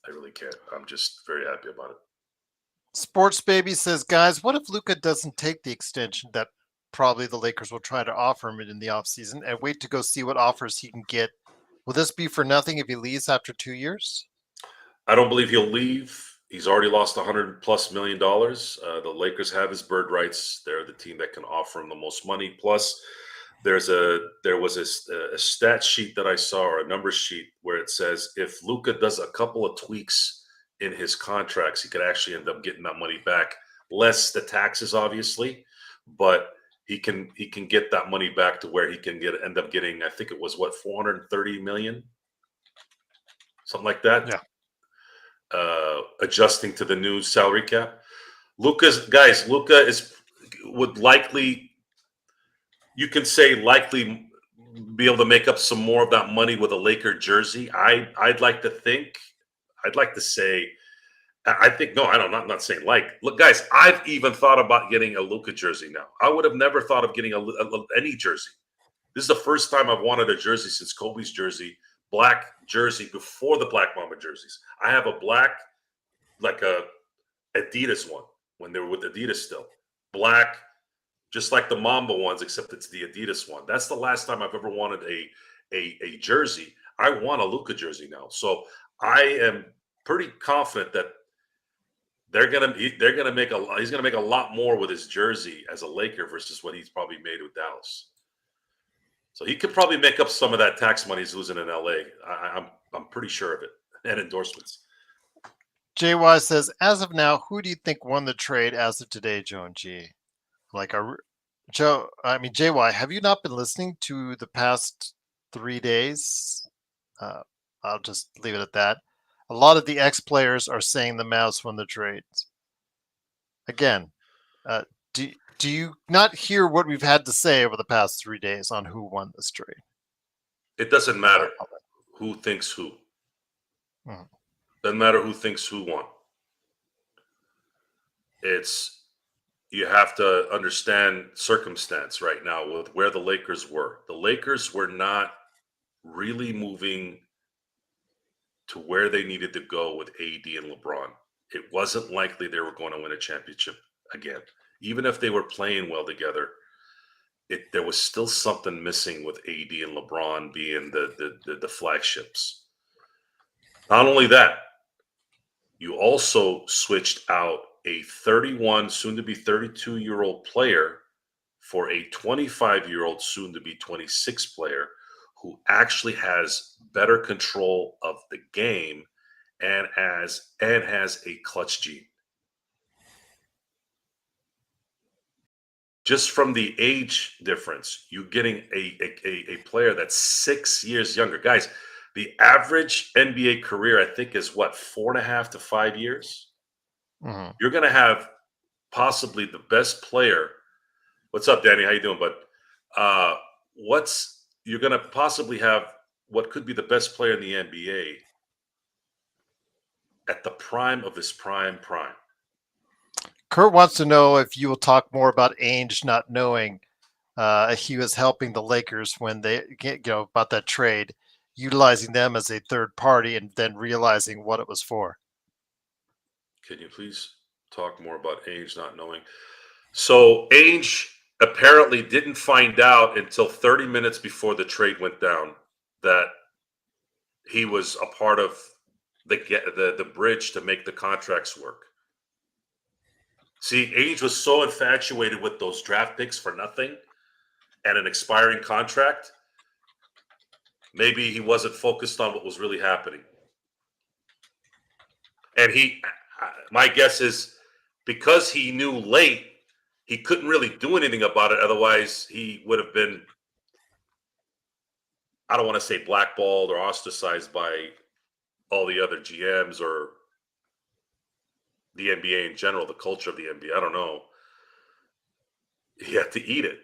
I really can't. I'm just very happy about it. Sports Baby says, guys, what if Luka doesn't take the extension that probably the Lakers will try to offer him in the offseason and wait to go see what offers he can get? Will this be for nothing if he leaves after 2 years? I don't believe he'll leave. He's already lost $100+ million. The Lakers have his bird rights. They're the team that can offer him the most money. Plus, there was a stat sheet that I saw, or a number sheet, where it says if Luka does a couple of tweaks in his contracts, he could actually end up getting that money back. Less the taxes, obviously, but he can get that money back to where he can end up getting, I think it was what, 430 million, something like that. Yeah. Adjusting to the new salary cap. Luka would likely, you can say likely, be able to make up some more of that money with a Laker jersey. I'd like to say, I think, no, I'm not saying like. Look, guys, I've even thought about getting a Luka jersey now. I would have never thought of getting any jersey. This is the first time I've wanted a jersey since Kobe's jersey, black jersey, before the Black Mamba jerseys. I have a black, like a Adidas one when they were with Adidas still. Black, just like the Mamba ones, except it's the Adidas one. That's the last time I've ever wanted a jersey. I want a Luka jersey now. So I am pretty confident that he's gonna make a lot more with his jersey as a Laker versus what he's probably made with Dallas. So he could probably make up some of that tax money he's losing in LA. I'm pretty sure of it. And endorsements. JY says, as of now, who do you think won the trade as of today, Joe and G? JY, have you not been listening to the past 3 days? I'll just leave it at that. A lot of the ex-players are saying the Mavs won the trade. Again, do you not hear what we've had to say over the past 3 days on who won this trade? It doesn't matter who thinks who. Mhm. Doesn't matter who thinks who won. You have to understand circumstance right now with where the Lakers were. The Lakers were not really moving to where they needed to go with AD and LeBron. It wasn't likely they were going to win a championship again. Even if they were playing well together, there was still something missing with AD and LeBron being the flagships. Not only that, you also switched out a 31, soon to be 32-year-old player for a 25-year-old, soon to be 26 player who actually has better control of the game and has a clutch gene. Just from the age difference, you're getting a player that's 6 years younger. Guys, the average NBA career, I think, is what, 4.5 to 5 years? Mm-hmm. You're going to have possibly the best player. What's up, Danny? How you doing, bud? You're going to possibly have what could be the best player in the NBA at the prime of his prime. Kurt wants to know if you will talk more about Ainge not knowing he was helping the Lakers when they, about that trade, utilizing them as a third party and then realizing what it was for. Can you please talk more about Ainge not knowing? So Ainge apparently didn't find out until 30 minutes before the trade went down that he was a part of the bridge to make the contracts work. See, Ainge was so infatuated with those draft picks for nothing and an expiring contract, maybe he wasn't focused on what was really happening. And my guess is because he knew late, he couldn't really do anything about it. Otherwise, he would have been, I don't want to say blackballed or ostracized by all the other GMs or the NBA in general, the culture of the NBA. I don't know. He had to eat it.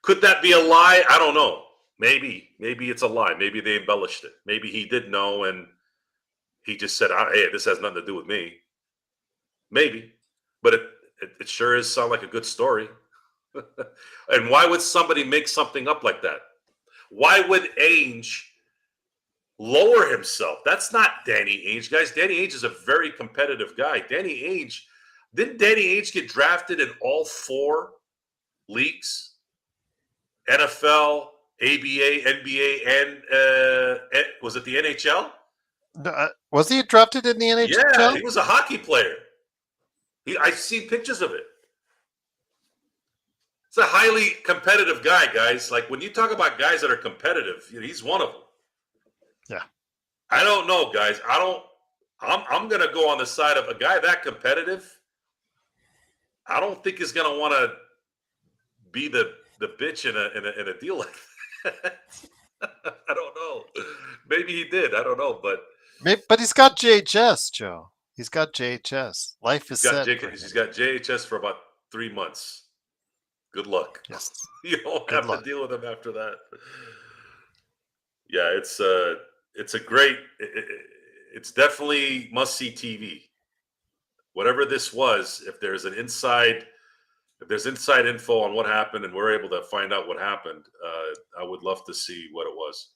Could that be a lie? I don't know. Maybe it's a lie. Maybe they embellished it. Maybe he did know and he just said, "Hey, this has nothing to do with me." Maybe, but it sure is sound like a good story. And why would somebody make something up like that? Why would Ainge lower himself? That's not Danny Ainge, guys. Danny Ainge is a very competitive guy. Didn't Danny Ainge get drafted in all 4 leagues? NFL, ABA, NBA, and was it the NHL? Was he drafted in the NHL? Yeah, he was a hockey player. I've seen pictures of it. It's a highly competitive guy, guys. Like when you talk about guys that are competitive, he's one of them. Yeah. I don't know, guys. I'm going to go on the side of a guy that competitive. I don't think he's going to want to be the bitch in a deal like that. I don't know. Maybe he did. I don't know, but he's got JHS, Joe. He's got JHS. Life is set. He's got JHS for about 3 months. Good luck. Yes. You don't Good have luck. to deal with him after that. Yeah, it's a great. It's definitely must-see TV. Whatever this was, if there's inside info on what happened and we're able to find out what happened, I would love to see what it was.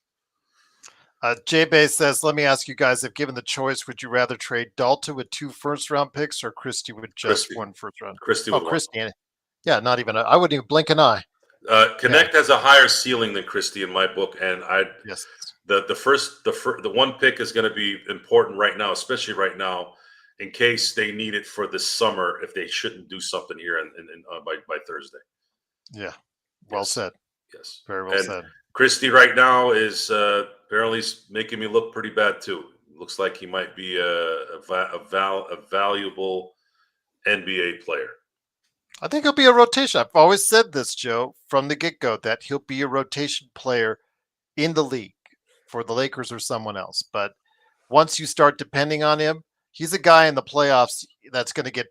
J-Bay says, let me ask you guys, if given the choice, would you rather trade Dalton with 2 first-round picks or Christie with just 1 first round? Christie with Christie. Yeah, not even. I wouldn't even blink an eye. Connect has a higher ceiling than Christie in my book, and yes. The 1 pick is going to be important right now, especially right now, in case they need it for this summer if they shouldn't do something here by Thursday. Yeah, well said. Yes, very well said. Christie right now is apparently making me look pretty bad too. Looks like he might be a valuable NBA player. I think he'll be a rotation. I've always said this, Joe, from the get-go, that he'll be a rotation player in the league for the Lakers or someone else. But once you start depending on him, he's a guy in the playoffs that's going to get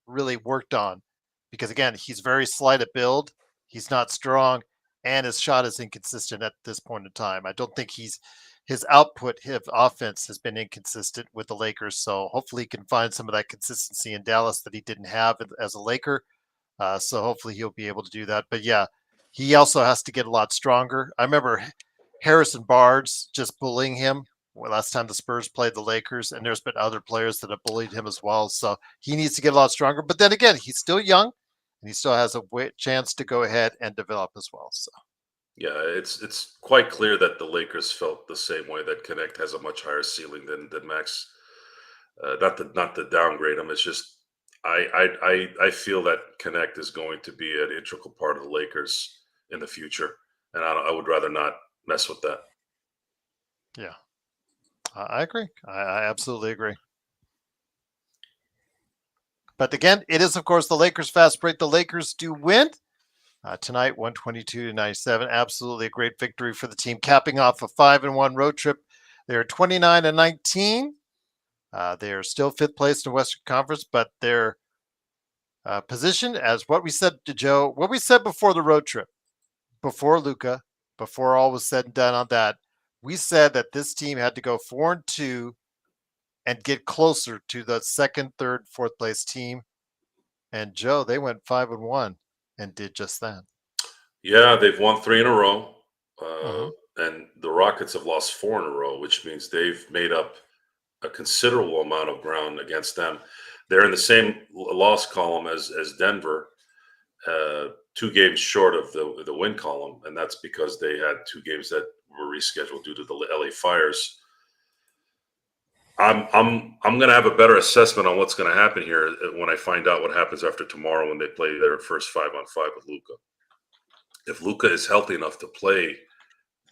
really worked on because, again, he's very slight of build. He's not strong, and his shot is inconsistent at this point in time. I don't think his output, his offense has been inconsistent with the Lakers. So hopefully he can find some of that consistency in Dallas that he didn't have as a Laker. So hopefully he'll be able to do that. But yeah, he also has to get a lot stronger. I remember Harrison Barnes just bullying him last time the Spurs played the Lakers, and there's been other players that have bullied him as well. So he needs to get a lot stronger. But then again, he's still young, and he still has a chance to go ahead and develop as well. So. Yeah, it's quite clear that the Lakers felt the same way, that Connect has a much higher ceiling than Max. Not to downgrade him. It's just I feel that Connect is going to be an integral part of the Lakers in the future, and I would rather not mess with that. Yeah, I agree. I absolutely agree. But again, it is, of course, the Lakers fast break. The Lakers do win tonight, 122-97. Absolutely a great victory for the team, capping off a 5-1 road trip. They're 29-19. They are still 5th place in the Western Conference, but their position, as what we said to Joe, what we said before the road trip, before Luka, before all was said and done on that, we said that this team had to go 4-2 and get closer to the 2nd, 3rd, 4th place team. And Joe, they went 5-1 and did just that. Yeah, they've won 3 in a row, and the Rockets have lost 4 in a row, which means they've made up a considerable amount of ground against them. They're in the same loss column as Denver, 2 games short of the win column, and that's because they had 2 games that were rescheduled due to the LA fires. I'm going to have a better assessment on what's going to happen here when I find out what happens after tomorrow when they play their first 5-on-5 with Luka. if Luka is healthy enough to play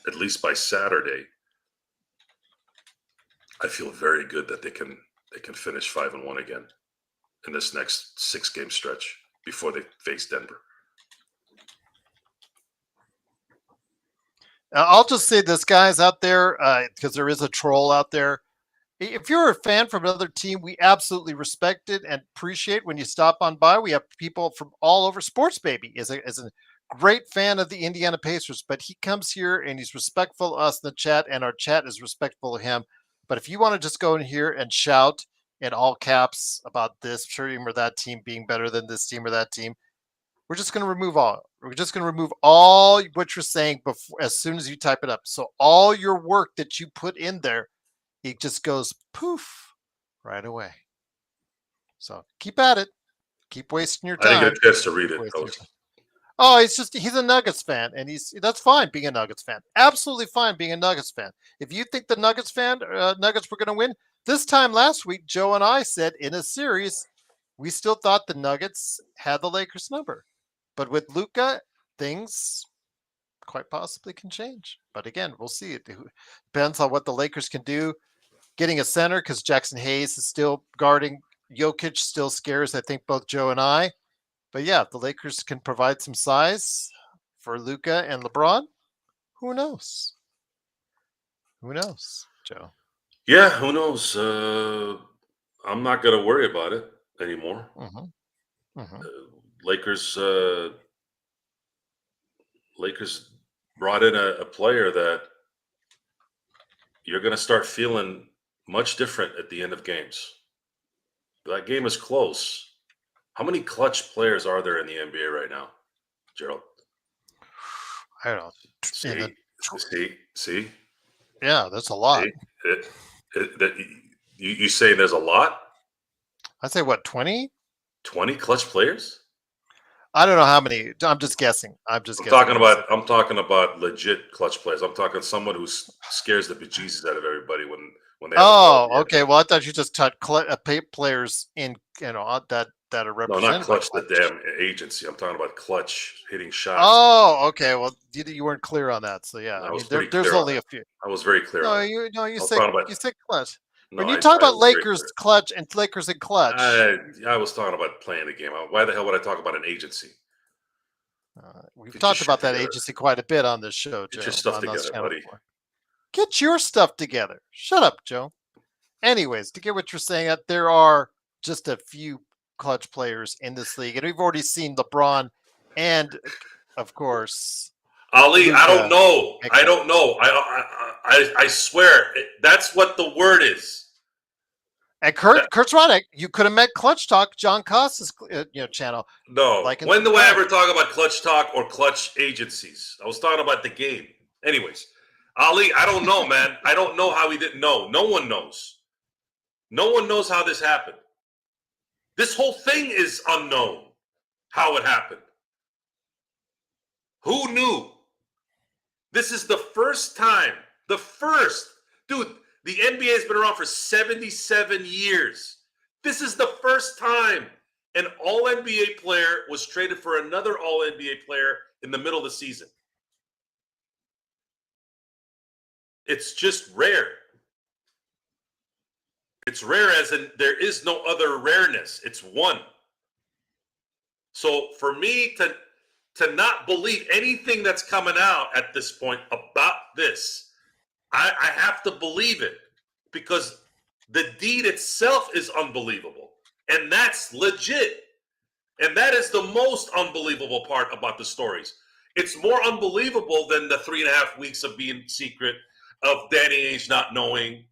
at least by Saturday, I feel very good that they can finish 5-1 again in this next 6-game stretch before they face Denver. I'll just say this, guys out there, because there is a troll out there. If you're a fan from another team, we absolutely respect it and appreciate when you stop on by. We have people from all over. Sports Baby is a great fan of the Indiana Pacers, but he comes here and he's respectful of us in the chat, and our chat is respectful of him. But if you want to just go in here and shout in all caps about this team or that team being better than this team or that team, we're just going to remove all. We're just going to remove all what you're saying before, as soon as you type it up. So all your work that you put in there, it just goes poof right away. So keep at it. Keep wasting your time. I didn't get a chance to read it. Oh, he's a Nuggets fan, and that's fine being a Nuggets fan. Absolutely fine being a Nuggets fan. If you think the Nuggets were going to win this time last week, Joe and I said in a series, we still thought the Nuggets had the Lakers number, but with Luka, things quite possibly can change. But again, we'll see. It depends on what the Lakers can do. Getting a center, because Jackson Hayes is still guarding Jokic, still scares, I think, both Joe and I. But yeah, if the Lakers can provide some size for Luka and LeBron, who knows? Who knows, Joe? Yeah, who knows? I'm not going to worry about it anymore. Lakers brought in a player that you're going to start feeling much different at the end of games. That game is close. How many clutch players are there in the NBA right now, Gerald? I don't know. See? Yeah, that's a lot. You say there's a lot? I'd say, what, 20? 20 clutch players? I don't know how many. I'm just guessing. I'm talking about legit clutch players. I'm talking someone who scares the bejesus out of everybody when they. Oh, okay. Well, I thought you just taught players in that are represented. No, not clutch. The damn agency. I'm talking about clutch hitting shots. Oh, okay. Well, you weren't clear on that, so yeah. There's only a few. I was very clear. You said clutch. No, when you talk about Lakers clutch and Lakers and clutch, I was talking about playing the game. Why the hell would I talk about an agency? We've talked about that agency quite a bit on this show, Joe. Get your stuff together, buddy. Get your stuff together. Shut up, Joe. Anyways, to get what you're saying, there are just a few clutch players in this league, and we've already seen LeBron and, of course, Ali. Luka. I don't know. I swear that's what the word is. And Kurt Ronick, you could have met Clutch Talk, John Costa's channel. No. When do I ever talk about Clutch Talk or clutch agencies? I was talking about the game. Anyways, Ali, I don't know, man. I don't know how he didn't know. No one knows. No one knows how this happened. This whole thing is unknown, how it happened. Who knew? This is the first time. Dude, the NBA has been around for 77 years. This is the first time an All-NBA player was traded for another All-NBA player in the middle of the season. It's just rare. It's rare as in there is no other rareness. It's one. So for me to not believe anything that's coming out at this point about this, I have to believe it because the deed itself is unbelievable. And that's legit. And that is the most unbelievable part about the stories. It's more unbelievable than the 3.5 weeks of being secret, of Danny Ainge not knowing.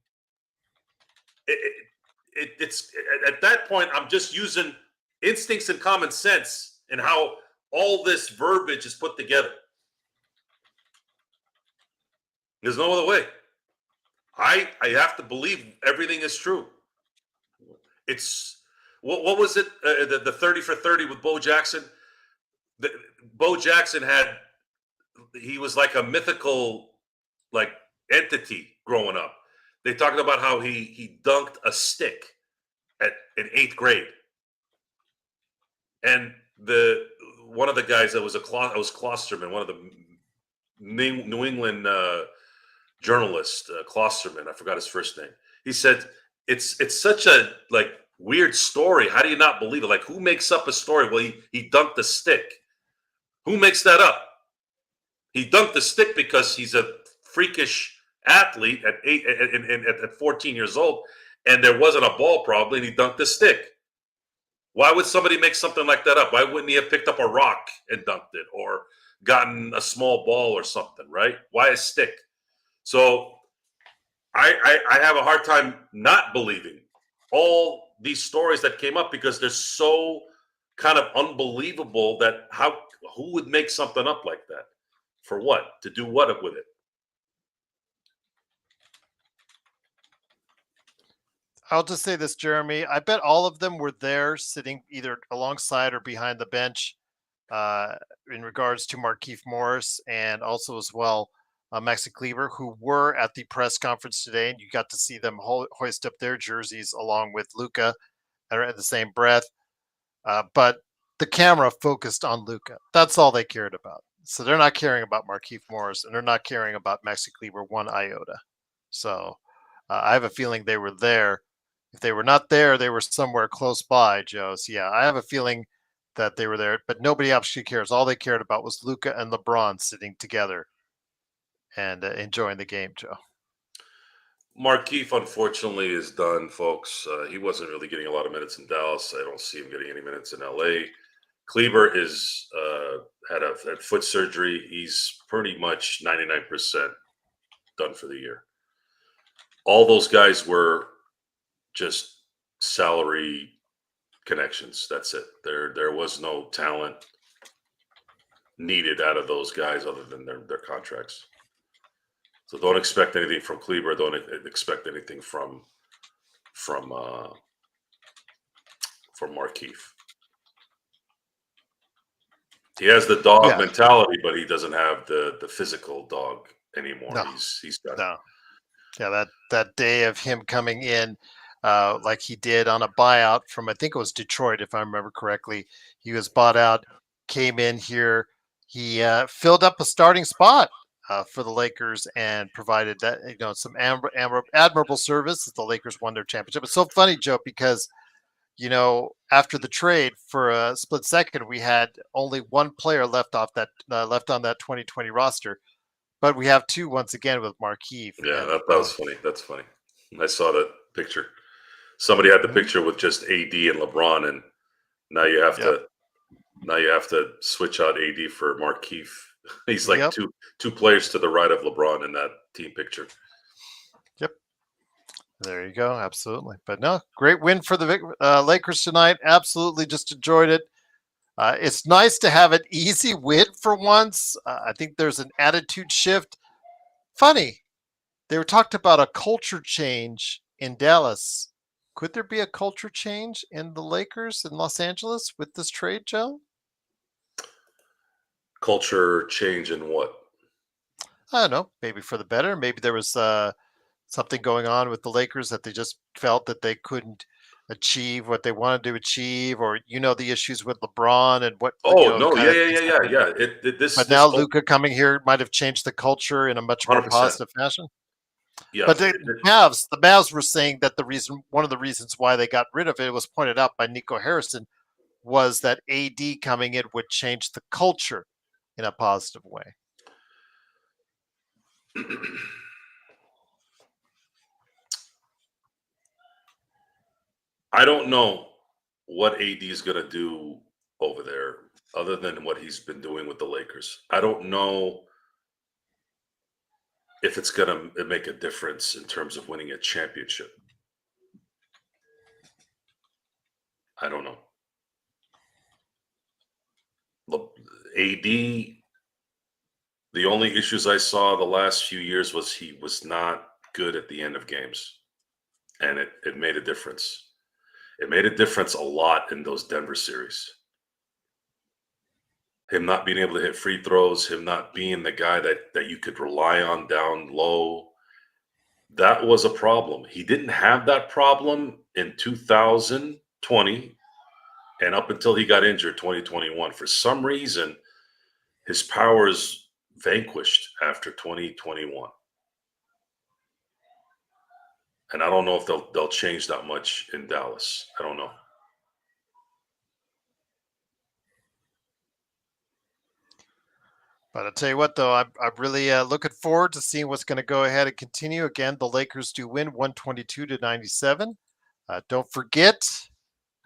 It's at that point, I'm just using instincts and common sense and how all this verbiage is put together. There's no other way. I have to believe everything is true. It's what was it? The 30 for 30 with Bo Jackson. Bo Jackson he was like a mythical entity growing up. They talked about how he dunked a stick in 8th grade, and one of the guys that was Klosterman, one of the New England journalist, Klosterman. I forgot his first name. He said it's such a weird story. How do you not believe it? Like, who makes up a story? Well, he dunked the stick. Who makes that up? He dunked the stick because he's a freakish athlete at 14 years old, and there wasn't a ball probably, and he dunked the stick. Why would somebody make something like that up? Why wouldn't he have picked up a rock and dunked it, or gotten a small ball or something, right? Why a stick? So I have a hard time not believing all these stories that came up, because they're so kind of unbelievable that who would make something up like that? For what? To do what with it? I'll just say this, Jeremy. I bet all of them were there sitting either alongside or behind the bench in regards to Markieff Morris, and also as well Maxi Kleber, who were at the press conference today, and you got to see them hoist up their jerseys along with Luka at the same breath. But the camera focused on Luka. That's all they cared about. So they're not caring about Markieff Morris, and they're not caring about Maxi Kleber one iota. So I have a feeling they were there. If they were not there, they were somewhere close by, Joe. So yeah, I have a feeling that they were there, but nobody actually cares. All they cared about was Luka and LeBron sitting together and enjoying the game, Joe. Markieff, unfortunately, is done, folks. He wasn't really getting a lot of minutes in Dallas. I don't see him getting any minutes in LA. Kleber is had foot surgery. He's pretty much 99% done for the year. All those guys were just salary connections. That's it. There was no talent needed out of those guys other than their contracts. So don't expect anything from Kleber. Don't expect anything from Markieff. He has the dog mentality, but he doesn't have the physical dog anymore. No. He's got No. Yeah, that day of him coming in like he did on a buyout from, I think it was Detroit, if I remember correctly. He was bought out, came in here. He filled up a starting spot for the Lakers and provided that some admirable service as the Lakers won their championship. It's so funny, Joe, because after the trade for a split second, we had only one player left on that 2020 roster. But we have two once again with Markieff. Yeah, that was funny. That's funny. I saw that picture. Somebody had the picture with just AD and LeBron, and now you have to switch out AD for Markieff. He's like two players to the right of LeBron in that team picture. Yep. There you go. Absolutely. But no, great win for the Lakers tonight. Absolutely just enjoyed it. It's nice to have an easy win for once. I think there's an attitude shift. Funny, they were talked about a culture change in Dallas. Could there be a culture change in the Lakers in Los Angeles with this trade, Joe? Culture change in what? I don't know. Maybe for the better. Maybe there was something going on with the Lakers that they just felt that they couldn't achieve what they wanted to achieve, or the issues with LeBron and what. This now Luka coming here might have changed the culture in a much more 100%. positive fashion. Yeah, but the Mavs were saying that one of the reasons why they got rid of it was pointed out by Nico Harrison, was that AD coming in would change the culture in a positive way. I don't know what AD is going to do over there other than what he's been doing with the Lakers. I don't know if it's going to make a difference in terms of winning a championship. I don't know. AD, the only issues I saw the last few years was he was not good at the end of games, and it made a difference. It made a difference a lot in those Denver series. Him not being able to hit free throws, him not being the guy that you could rely on down low, that was a problem. He didn't have that problem in 2020 And up until he got injured 2021, for some reason, his powers vanquished after 2021. And I don't know if they'll change that much in Dallas. I don't know. But I'll tell you what, though, I'm really looking forward to seeing what's going to go ahead and continue. Again, the Lakers do win 122-97. Don't forget,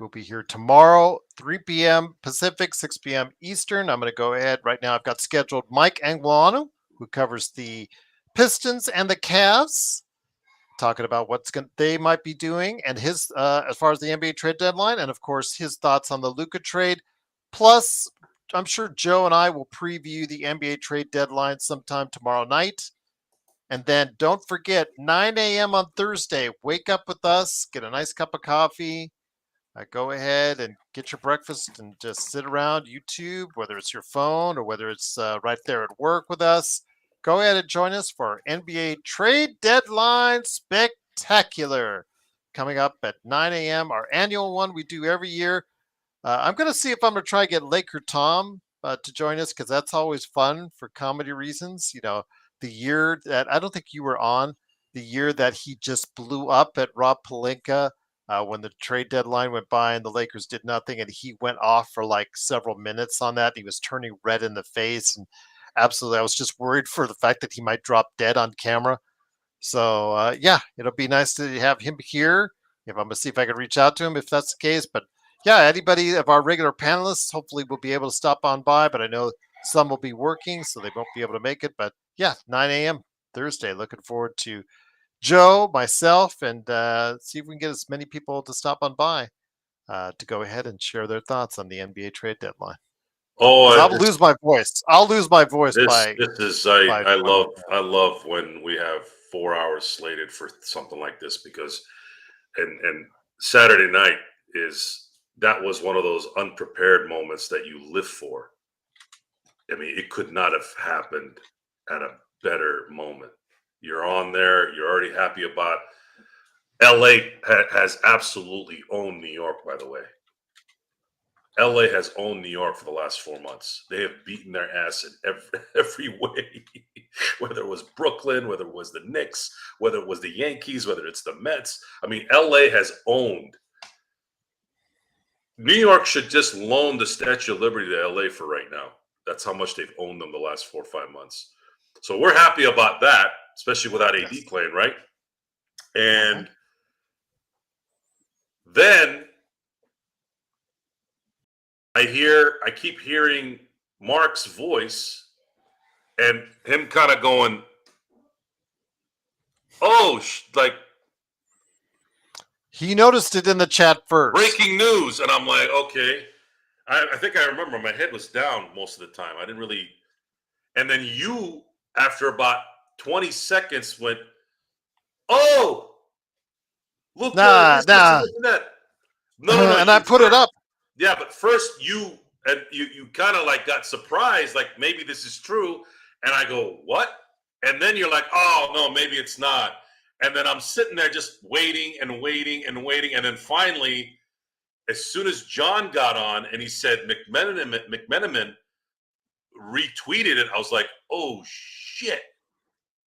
we'll be here tomorrow, 3 p.m. Pacific, 6 p.m. Eastern. I'm going to go ahead right now. I've got scheduled Mike Anguano, who covers the Pistons and the Cavs, talking about they might be doing and his as far as the NBA trade deadline, and of course his thoughts on the Luka trade. Plus, I'm sure Joe and I will preview the NBA trade deadline sometime tomorrow night. And then don't forget, 9 a.m. on Thursday, wake up with us, get a nice cup of coffee, go ahead and get your breakfast and just sit around YouTube, whether it's your phone or whether it's right there at work with us. Go ahead and join us for our NBA trade deadline spectacular coming up at 9 a.m., our annual one we do every year. I'm going to see if I'm going to try to get Laker Tom to join us, because that's always fun for comedy reasons. You know, the year that I don't think you were on, the year that he just blew up at Rob Pelinka when the trade deadline went by and the Lakers did nothing, and he went off for like several minutes on that. He was turning red in the face, and absolutely, I was just worried for the fact that he might drop dead on camera. So yeah, it'll be nice to have him here. If I'm gonna see if I can reach out to him if that's the case. But yeah, anybody of our regular panelists hopefully will be able to stop on by. But I know some will be working, so they won't be able to make it. But yeah, 9 a.m. Thursday. Looking forward to Joe, myself, and see if we can get as many people to stop on by to go ahead and share their thoughts on the NBA trade deadline. Because Oh, I'll lose my voice. I'll lose my voice this is I by love when we have 4 hours slated for something like this, because and Saturday night that was one of those unprepared moments that you live for. I mean, it could not have happened at a better moment. You're on there. You're already happy about. LA has absolutely owned New York, by the way. LA has owned New York for the last 4 months. They have beaten their ass in every way, whether it was Brooklyn, whether it was the Knicks, whether it was the Yankees, whether it's the Mets. I mean, LA has owned. New York should just loan the Statue of Liberty to LA for right now. That's how much they've owned them the last 4 or 5 months. So we're happy about that, especially without AD playing, right? And then I keep hearing Mark's voice and him kind of going, oh, like, he noticed it in the chat first. Breaking news. And I'm like, okay. I think I remember my head was down most of the time. I didn't really. And then you, after about 20 seconds, went, oh, Luka, this, and that. No. And I put it up. Yeah, but first you kind of like got surprised, like maybe this is true. And I go, what? And then you're like, oh, no, maybe it's not. And then I'm sitting there just waiting and waiting and waiting. And then finally, as soon as John got on and he said McMenamin retweeted it, I was like, oh, shit.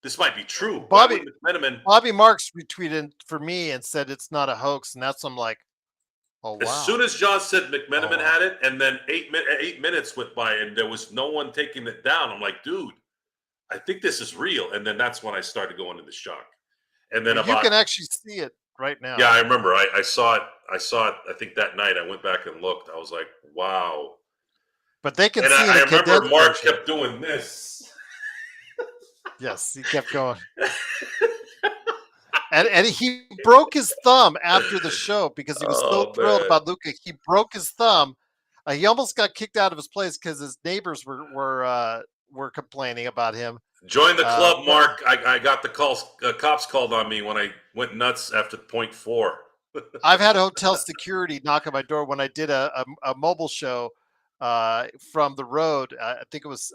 This might be true. Bobby Marks retweeted for me and said it's not a hoax. And that's, I'm like, oh, wow. As soon as John said McMenamin had it, and then 8 minutes went by and there was no one taking it down, I'm like, dude, I think this is real. And then that's when I started going into shock. And then you can actually see it right now. Yeah, I remember. I saw it. I think that night I went back and looked. I was like, wow. But they can see it. I remember Mark kept doing this. Yes, he kept going. And he broke his thumb after the show because he was so thrilled about Luka. He broke his thumb. He almost got kicked out of his place because his neighbors were complaining about him. Join the club, Mark. I got the calls. Cops called on me when I went nuts after .4. I've had hotel security knock on my door when I did a mobile show from the road. I think it was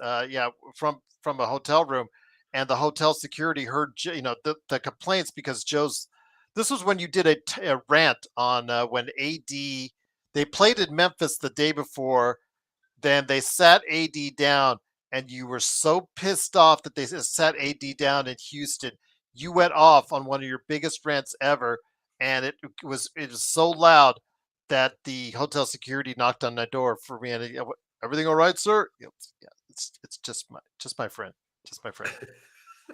from a hotel room. And the hotel security heard, the complaints because this was when you did a rant on when AD They played in Memphis the day before. Then they sat AD down, and you were so pissed off that they sat AD down in Houston. You went off on one of your biggest rants ever, and it was so loud that the hotel security knocked on my door for me. And everything all right, sir? Yeah, it's just my friend, just my friend.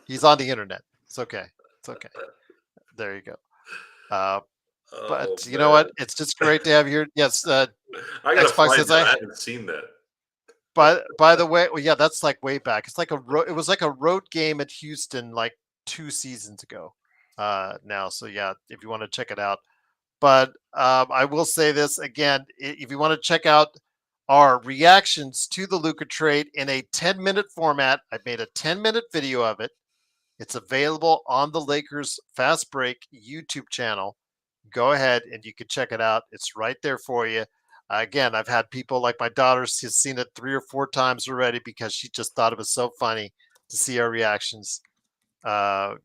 He's on the internet. It's okay. It's okay. There you go. Uh, Oh but you know man, what? It's just great to have you here. Yes, I gotta Xbox find says that. I haven't seen that. by the way, well, yeah, that's like way back. It's like it was like a road game at Houston like 2 seasons ago. Now, so yeah, if you want to check it out. But I will say this again: if you want to check out our reactions to the Luka trade in a 10-minute format, I made a 10-minute video of it. It's available on the Lakers Fast Break YouTube channel. Go ahead and you can check it out. It's right there for you. Again, I've had people like my daughter, she's seen it 3 or 4 times already because she just thought it was so funny to see our reactions.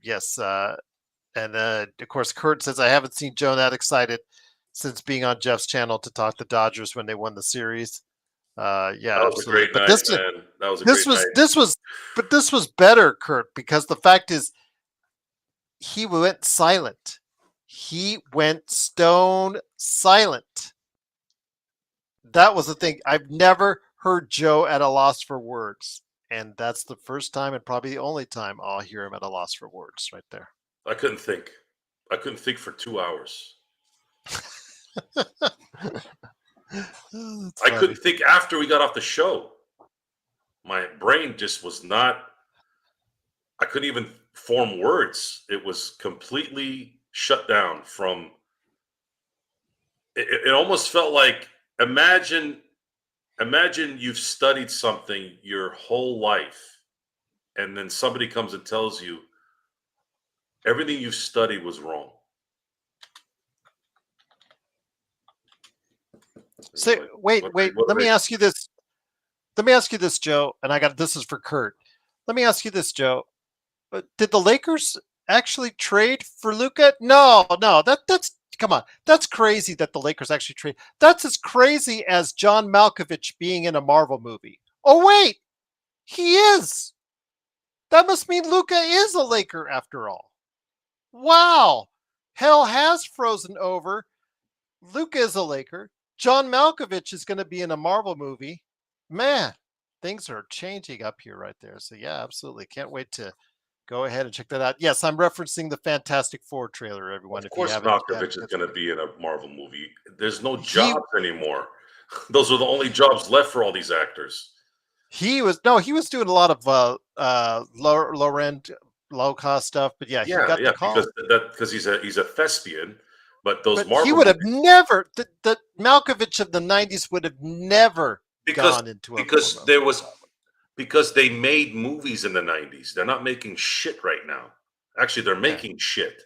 Yes. And of course, Kurt says, I haven't seen Joe that excited since being on Jeff's channel to talk the Dodgers when they won the series. Yeah, That was a absolutely. great But night, man. That was a this great was, night. this was, but this was better, Kurt, because the fact is, he went silent. He went stone silent. That was the thing. I've never heard Joe at a loss for words. And that's the first time and probably the only time I'll hear him at a loss for words right there. I couldn't think. I couldn't think for 2 hours. That's I funny. couldn't think after we got off the show. My brain just was not. I couldn't even form words. It was completely shut down from. It almost felt like imagine you've studied something your whole life, and then somebody comes and tells you everything you studied was wrong. And you're So like, wait, what? wait. What Let did me I? ask you this. Let me ask you this, Joe. And I got this is for Kurt. Let me ask you this, Joe. Did the Lakers actually trade for Luka? No, no. That's come on. That's crazy that the Lakers actually trade. That's as crazy as John Malkovich being in a Marvel movie. Oh wait, he is. That must mean Luka is a Laker after all. Wow. Hell has frozen over. Luka is a Laker. John Malkovich is going to be in a Marvel movie. Man, things are changing up here right there. So yeah, absolutely. Can't wait to go ahead and check that out. Yes, I'm referencing the Fantastic Four trailer, everyone. Of If you course, haven't Malkovich is catch going to be in a Marvel movie. There's no he jobs anymore. Those are the only jobs left for all these actors. he was doing a lot of low end, low cost stuff, but yeah, he Yeah, got the yeah, because call. he's a thespian, but those But he Marvel would have movies never the Malkovich of the '90s would have never because gone into a because there was because they made movies in the 90s. They're not making shit right now. Actually, they're okay. making shit.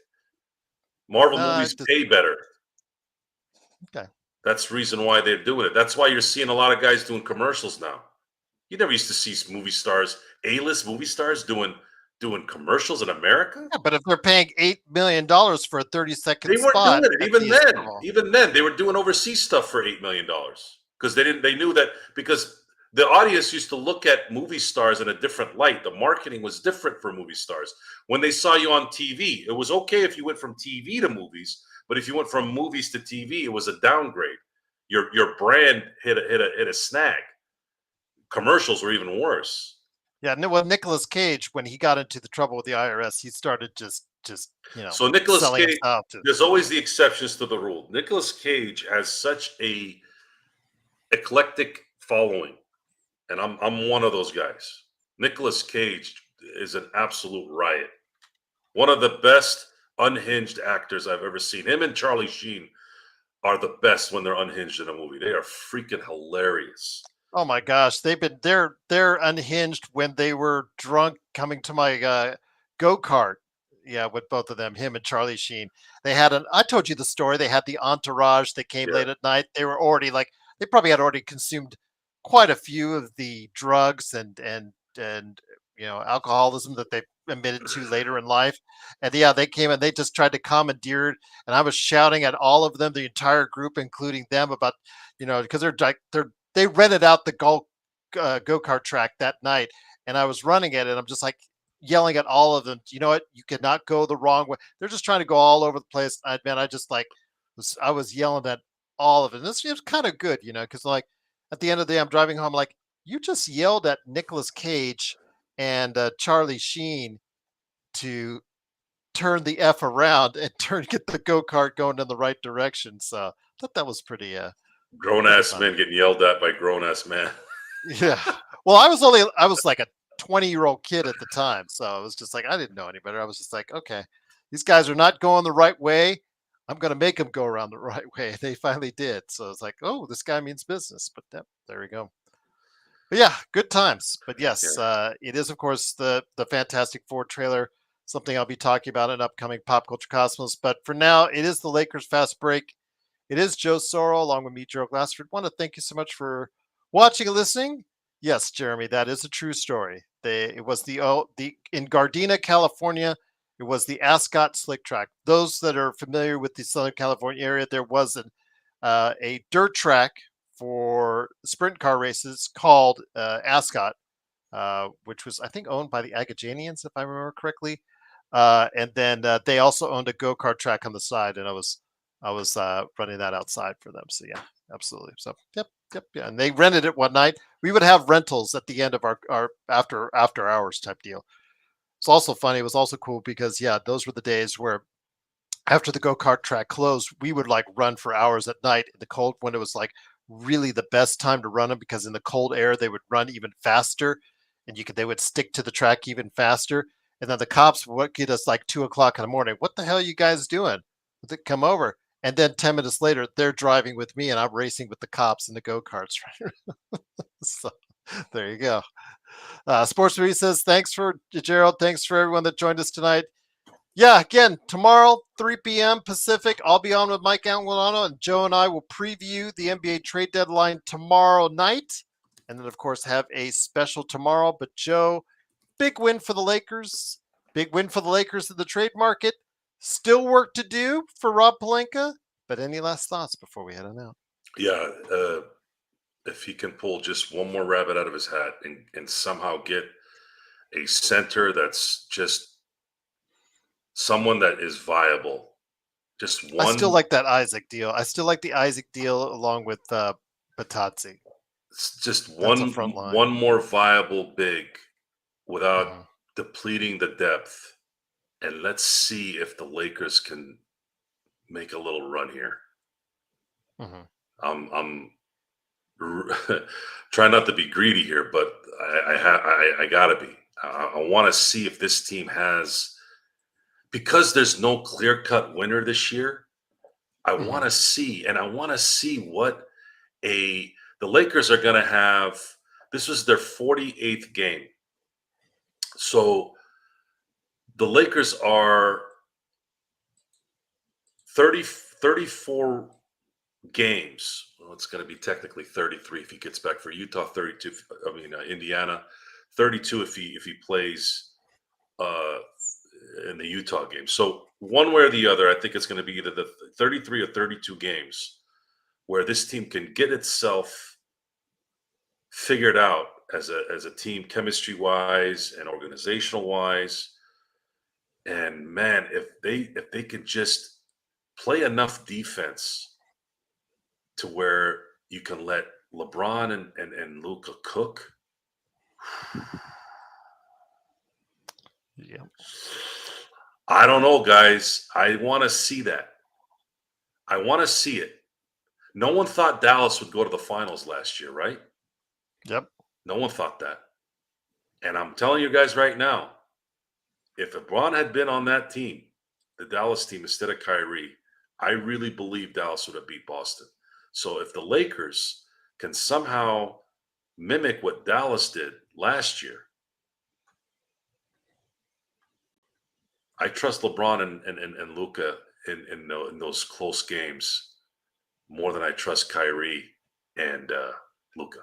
Marvel movies pay better. Okay. That's the reason why they're doing it. That's why you're seeing a lot of guys doing commercials now. You never used to see movie stars, A-list movie stars doing commercials in America. Yeah, but if they're paying $8 million for a 30-second They weren't doing spot it at even the then. Super Bowl, Even then, they were doing overseas stuff for $8 million because they didn't. They knew that because the audience used to look at movie stars in a different light. The marketing was different for movie stars. When they saw you on TV, it was okay if you went from TV to movies, but if you went from movies to TV, it was a downgrade. Your brand hit a snag. Commercials were even worse. yeah. Well, Nicolas Cage, when he got into the trouble with the IRS, he started just So Nicolas selling Cage, himself to. there's always the exceptions to the rule. Nicolas Cage has such a eclectic following, and I'm one of those guys. Nicolas Cage is an absolute riot. One of the best unhinged actors I've ever seen. Him and Charlie Sheen are the best when they're unhinged in a movie. They are freaking hilarious. Oh my gosh, they're unhinged when they were drunk coming to my go kart. Yeah, with both of them, him and Charlie Sheen. They had an. I told you the story. They had the entourage that came Yeah. late at night. They were already like they probably had already consumed quite a few of the drugs and alcoholism that they admitted to later in life. And yeah, they came and they just tried to commandeer it. And I was shouting at all of them, the entire group, including them, about, because they rented out the go kart track that night, and I was running it, and I'm just like yelling at all of them. You know what? You cannot go the wrong way. They're just trying to go all over the place. I just like I was yelling at all of it. And this was kind of good, because like at the end of the day, I'm driving home, like, you just yelled at Nicolas Cage and Charlie Sheen to turn the F around and get the go kart going in the right direction. So I thought that was Grown pretty ass funny. men getting yelled at by grown ass men. Yeah. Well, I was like a 20-year-old kid at the time. So I was just like, I didn't know any better. I was just like, okay, these guys are not going the right way. I'm going to make them go around the right way. They finally did. So it's like, oh, this guy means business. But there we go. But yeah, good times. But Yeah, yes, it is, of course, the Fantastic Four trailer, something I'll be talking about in upcoming Pop Culture Cosmos. But for now, it is the Lakers Fast Break. It is Joe Sorrell along with me, Joe Glassford. Want to thank you so much for watching and listening. Yes, Jeremy, that is a true story. It was the in Gardena, California. It was the Ascot Slick Track. Those that are familiar with the Southern California area, there was a dirt track for sprint car races called Ascot, which was, I think, owned by the Agajanians, if I remember correctly. And then they also owned a go kart track on the side, and I was running that outside for them. So yeah, absolutely. So yep, yeah. And they rented it one night. We would have rentals at the end of our after hours type deal. It's also funny. It was also cool because yeah, those were the days where after the go-kart track closed, we would like run for hours at night in the cold when it was like really the best time to run them, because in the cold air they would run even faster, and they would stick to the track even faster. And then the cops would get us like 2 o'clock in the morning. What the hell are you guys doing? They come over. And then 10 minutes later, they're driving with me and I'm racing with the cops in the go-karts. So there you go. Sports Movie says, thanks for Gerald. Thanks for everyone that joined us tonight. Yeah, again, tomorrow, 3 p.m. Pacific, I'll be on with Mike Anguilano, and Joe and I will preview the NBA trade deadline tomorrow night. And then, of course, have a special tomorrow. But, Joe, big win for the Lakers. Big win for the Lakers in the trade market. Still work to do for Rob Pelinka. But any last thoughts before we head on out? yeah. If he can pull just one more rabbit out of his hat and somehow get a center that's just someone that is viable, just I still one, like that Isaac deal. I still like the Isaac deal along with Batazzi. just That's a front line. one more viable big without Mm-hmm. depleting the depth, and let's see if the Lakers can make a little run here. Mm-hmm. I'm trying not to be greedy here, but I gotta be. I want to see if this team has, because there's no clear cut winner this year. I Mm-hmm. want to see, and I want to see what the Lakers are going to have. This was their 48th game, so the Lakers are 34 games. Well, it's going to be technically 33 if he gets back for Utah. 32. I mean, Indiana. 32 if he plays uh, in the Utah game. So one way or the other, I think it's going to be either the 33 or 32 games where this team can get itself figured out as a team, chemistry wise and organizational wise. And man, if they could just play enough defense to where you can let LeBron and Luka cook. Yeah. I don't know, guys. I want to see that. I want to see it. No one thought Dallas would go to the finals last year, right? Yep. No one thought that. And I'm telling you guys right now, if LeBron had been on that team, the Dallas team, instead of Kyrie, I really believe Dallas would have beat Boston. So if the Lakers can somehow mimic what Dallas did last year, I trust LeBron and Luka in those close games more than I trust Kyrie and Luka.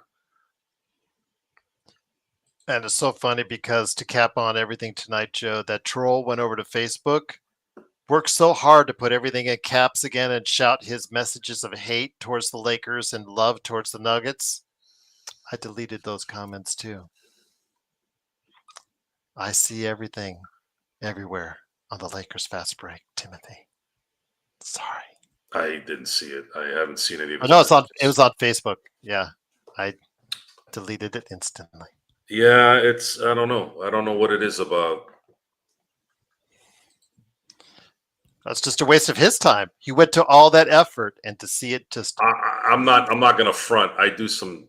And it's so funny because to cap on everything tonight, Joe, that troll went over to Facebook, worked so hard to put everything in caps again and shout his messages of hate towards the Lakers and love towards the Nuggets. I deleted those comments too. I see everything everywhere on the Lakers fast break, Timothy. Sorry. I didn't see it. I haven't seen any of Oh his no, it messages. was on Facebook. Yeah. I deleted it instantly. Yeah, I don't know. I don't know what it is about. That's just a waste of his time. He went to all that effort and to see it just I'm not gonna front. I do some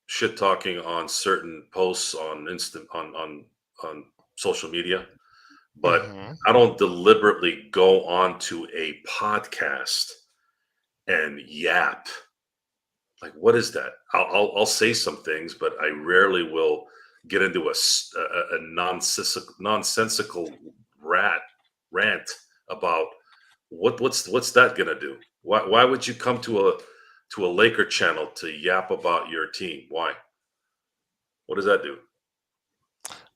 shit talking on certain posts on on social media, but Mhm. I don't deliberately go onto a podcast and yap. Like, what is that? I'll say some things, but I rarely will get into a nonsensical rant about what's that gonna do? Why would you come to a Laker channel to yap about your team? Why? What does that do?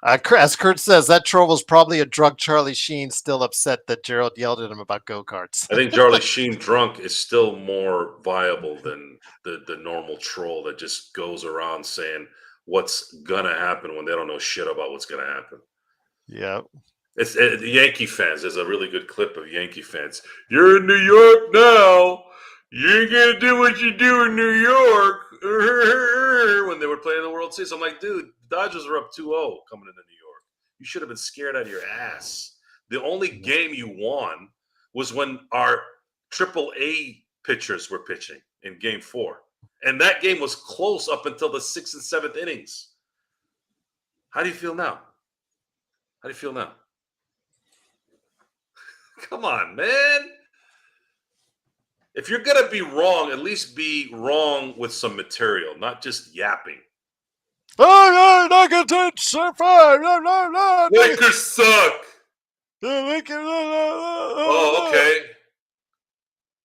As Kurt says, that troll was probably a drunk Charlie Sheen, still upset that Gerald yelled at him about go karts. I think Charlie Sheen drunk is still more viable than the normal troll that just goes around saying what's gonna happen when they don't know shit about what's gonna happen. Yeah. It's the Yankee fans. There's a really good clip of Yankee fans. You're in New York now. You ain't gonna do what you do in New York. When they were playing the World Series, I'm like, dude, the Dodgers are up 2-0 coming into New York. You should have been scared out of your ass. The only game you won was when our Triple A pitchers were pitching in Game 4, and that game was close up until the 6th and 7th innings. How do you feel now? How do you feel now? Come on, man. If you're gonna be wrong, at least be wrong with some material, not just yapping. Oh, no, Nuggets, so far. No, no, no. Lakers suck. Oh, Okay. okay.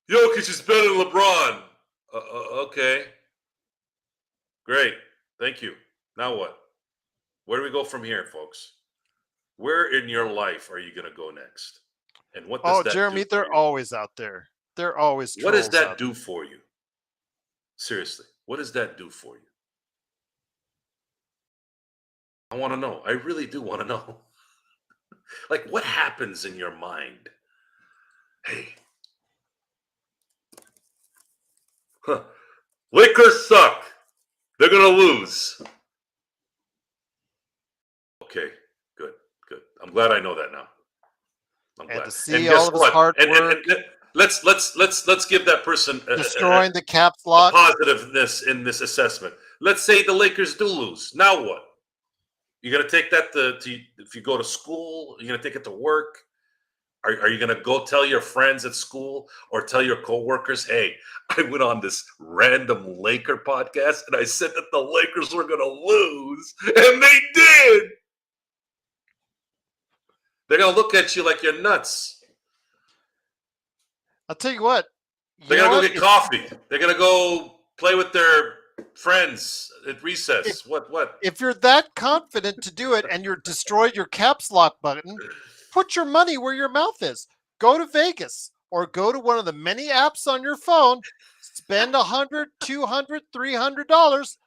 Jokic is better than LeBron. Okay, great. Thank you. Now what? Where do we go from here, folks? Where in your life are you gonna go next? And what does Oh, that do Jeremy, for they're you? always out there. They're always What does trolls that out do for you? Seriously, what does that do for you? I want to know. I really do want to know. Like, what happens in your mind? Hey, huh, Lakers suck. They're gonna lose. Okay, good, good. I'm glad I know that now. I'm there. And glad. to And see all guess of his what? hard And work, let's give that person destroying the caps a lock. positiveness in this assessment. Let's say the Lakers do lose. Now what? You're gonna take that to if you go to school. You're gonna take it to work. Are you going to go tell your friends at school or tell your coworkers, hey, I went on this random Laker podcast and I said that the Lakers were going to lose, and they did? They're going to look at you like you're nuts. I'll tell you what. They're You know going to what? go get coffee. They're going to go play with their friends at If recess. What? if you're that confident to do it and you're destroyed your caps lock button, put your money where your mouth is. Go to Vegas or go to one of the many apps on your phone, spend $100, $200, $300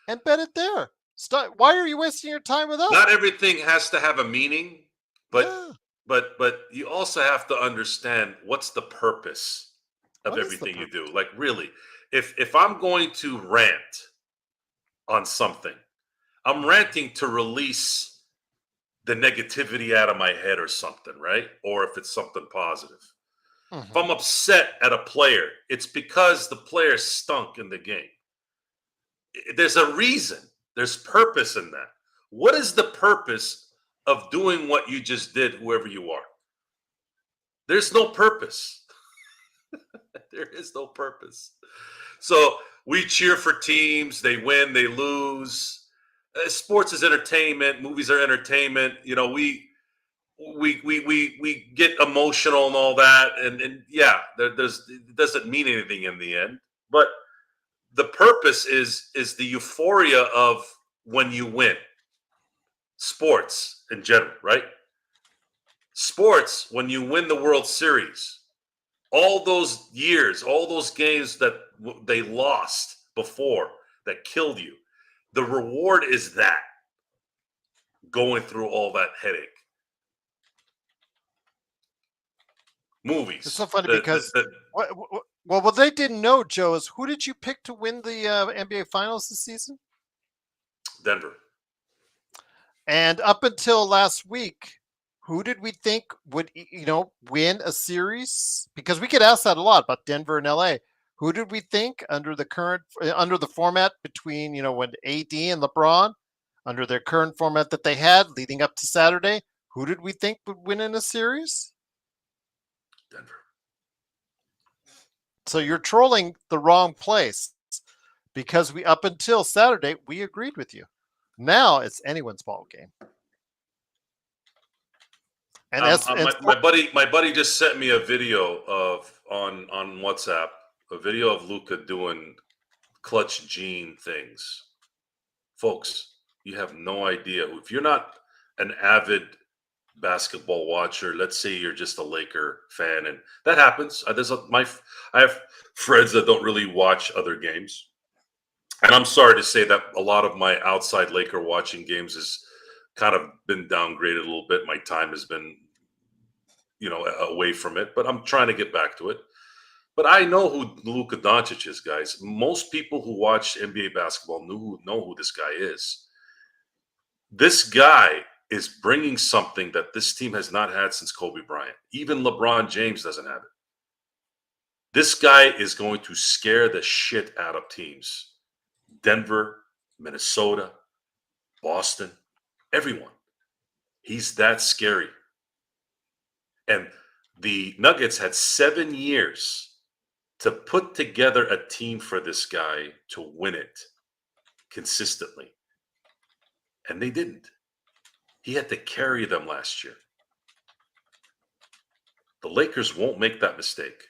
and bet it there. Why are you wasting your time with us? Not everything has to have a meaning, but Yeah. but you also have to understand what's the purpose of What is the everything you purpose? do. Like, really, if I'm going to rant on something, I'm ranting to release the negativity out of my head or something, right? Or if it's something positive. If Mm-hmm. I'm upset at a player, it's because the player stunk in the game. There's a reason. There's purpose in that. What is the purpose of doing what you just did, whoever you are? There's no purpose. There is no purpose. So we cheer for teams. They win, they lose. Sports is entertainment. Movies are entertainment. You know, we get emotional and all that, and yeah, there's it doesn't mean anything in the end. But the purpose is the euphoria of when you win. sports in general, right? Sports, when you win the World Series, all those years, all those games that they lost before that killed you, the reward is that going through all that headache. Movies. It's so funny because what they didn't know, Joe, is who did you pick to win the NBA Finals this season? Denver. And up until last week, who did we think would win a series? Because we get asked that a lot about Denver and LA. Who did we think under the format between when AD and LeBron, under their current format that they had leading up to Saturday, who did we think would win in a series? Denver. So you're trolling the wrong place, because up until Saturday we agreed with you. Now it's anyone's ball game. And my buddy just sent me a video on WhatsApp, a video of Luka doing clutch gene things. Folks, you have no idea. If you're not an avid basketball watcher, let's say you're just a Laker fan, and that happens. I have friends that don't really watch other games, and I'm sorry to say that a lot of my outside Laker watching games has kind of been downgraded a little bit. My time has been, away from it, but I'm trying to get back to it. But I know who Luka Doncic is, guys. Most people who watch NBA basketball know who this guy is. This guy is bringing something that this team has not had since Kobe Bryant. Even LeBron James doesn't have it. This guy is going to scare the shit out of teams. Denver, Minnesota, Boston, everyone. He's that scary. And the Nuggets had 7 years to put together a team for this guy to win it consistently. And they didn't. He had to carry them last year. The Lakers won't make that mistake.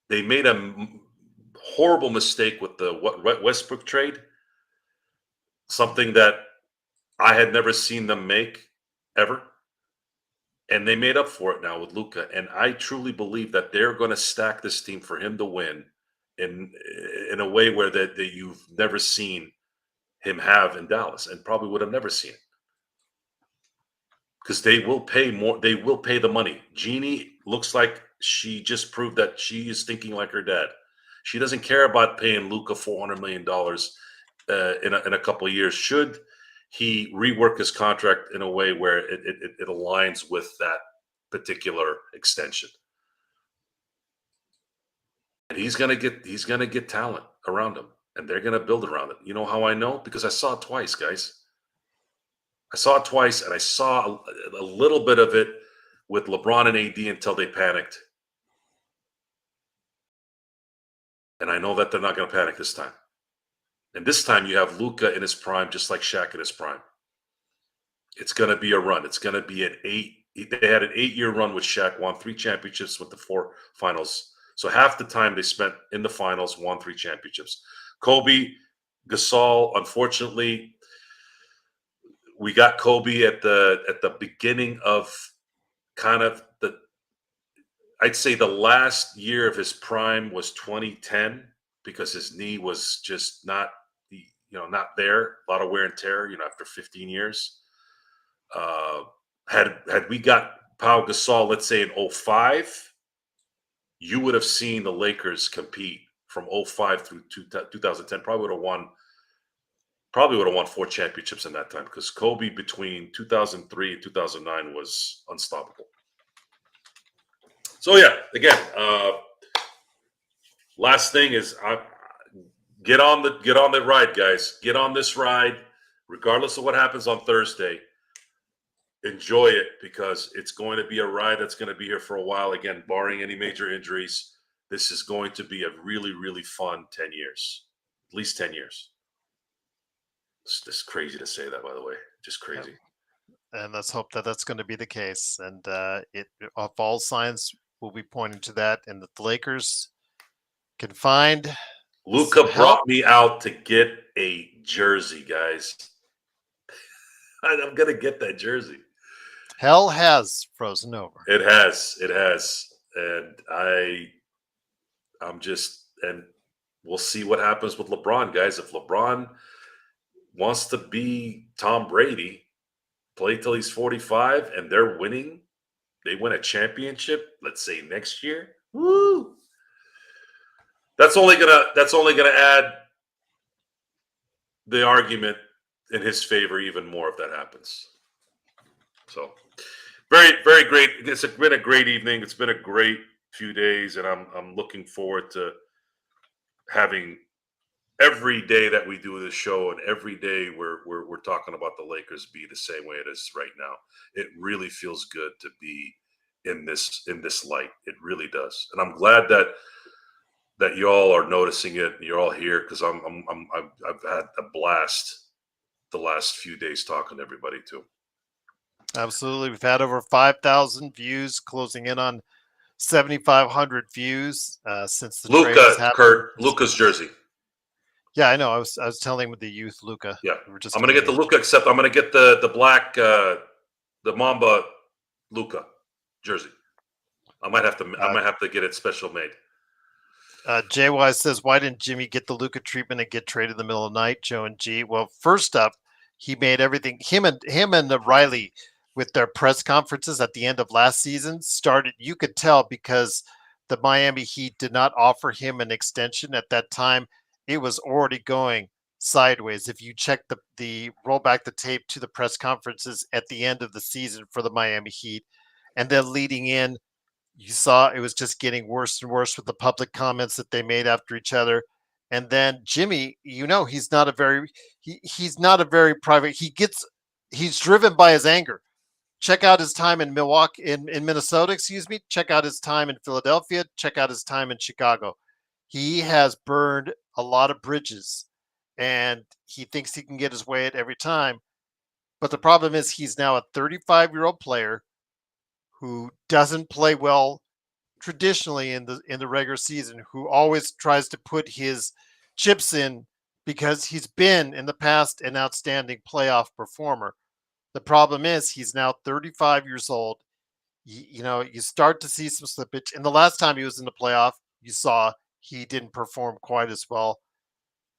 They made a horrible mistake with the Westbrook trade, something that I had never seen them make ever. And they made up for it now with Luka. And I truly believe that they're going to stack this team for him to win in a way where that you've never seen him have in Dallas, and probably would have never seen it. Because they will pay more. They will pay the money. Jeannie looks like she just proved that she is thinking like her dad. She doesn't care about paying Luka $400 million in a couple of years. Should he rework his contract in a way where it aligns with that particular extension? And he's gonna get talent around him, and they're gonna build around it. You know how I know? Because I saw it twice, guys. I saw it twice, and I saw a little bit of it with LeBron and AD until they panicked. And I know that they're not going to panic this time. And this time you have Luka in his prime, just like Shaq in his prime. It's going to be a run. It's going to be they had an 8-year run with Shaq, won 3 championships with the 4 finals. So half the time they spent in the finals, won 3 championships. Kobe, Gasol, unfortunately, we got Kobe at the beginning of kind of I'd say the last year of his prime was 2010, because his knee was just not there. A lot of wear and tear, after 15 years. Had we got Pau Gasol, let's say in 05, you would have seen the Lakers compete from 05 through 2010. Probably would have won 4 championships in that time, because Kobe between 2003 and 2009 was unstoppable. So yeah, again, last thing is get on the ride, guys. Get on this ride, regardless of what happens on Thursday. Enjoy it, because it's going to be a ride that's going to be here for a while. Again, barring any major injuries, this is going to be a really, really fun 10 years, at least 10 years. It's just crazy to say that, by the way, just crazy. Yep. And let's hope that that's going to be the case. And all signs will be pointing to that, and that the Lakers can find. Luka brought me out to get a jersey, guys. I'm gonna get that jersey. Hell has frozen over. It has, and and we'll see what happens with LeBron, guys. If LeBron wants to be Tom Brady, play till he's 45, and they're winning, they win a championship. Let's say next year. Woo! That's only gonna add the argument in his favor even more if that happens. So very, very great. It's been a great evening. It's been a great few days, and I'm looking forward to having every day that we do this show and every day we're talking about the Lakers be the same way it is right now. It really feels good to be in this light. It really does, and I'm glad that y'all are noticing it. And you're all here because I've had a blast the last few days talking to everybody too. Absolutely. We've had over 5,000 views, closing in on 7,500 views since the trade has happened. Luka's jersey. Yeah, I know. I was telling with the youth Luka. Yeah, We were just I'm gonna get the debating. Luka. Except I'm gonna get the black the Mamba Luka jersey. I might have to get it special made. JY says, "Why didn't Jimmy get the Luka treatment and get traded in the middle of the night?" Joe and G. Well, first up, he made everything. Him and Riley with their press conferences at the end of last season started. You could tell because the Miami Heat did not offer him an extension at that time. It was already going sideways. If you check the roll back the tape to the press conferences at the end of the season for the Miami Heat, and then leading in, you saw it was just getting worse and worse with the public comments that they made after each other. And then Jimmy, he's not a very private. He's driven by his anger. Check out his time in Milwaukee in Minnesota, excuse me. Check out his time in Philadelphia. Check out his time in Chicago. He has burned a lot of bridges and he thinks he can get his way at every time. But the problem is he's now a 35-year-old player who doesn't play well traditionally in the regular season, who always tries to put his chips in because he's been in the past an outstanding playoff performer. The problem is he's now 35 years old. You start to see some slippage. And the last time he was in the playoff, you saw he didn't perform quite as well.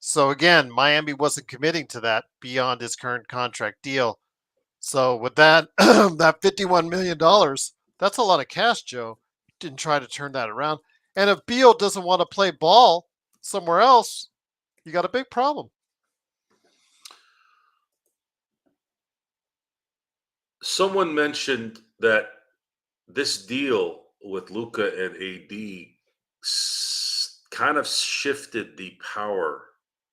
So again, Miami wasn't committing to that beyond his current contract deal. So with that, that $51 million, that's a lot of cash, Joe. Didn't try to turn that around. And if Beal doesn't want to play ball somewhere else, you got a big problem. Someone mentioned that this deal with Luka and AD kind of shifted the power.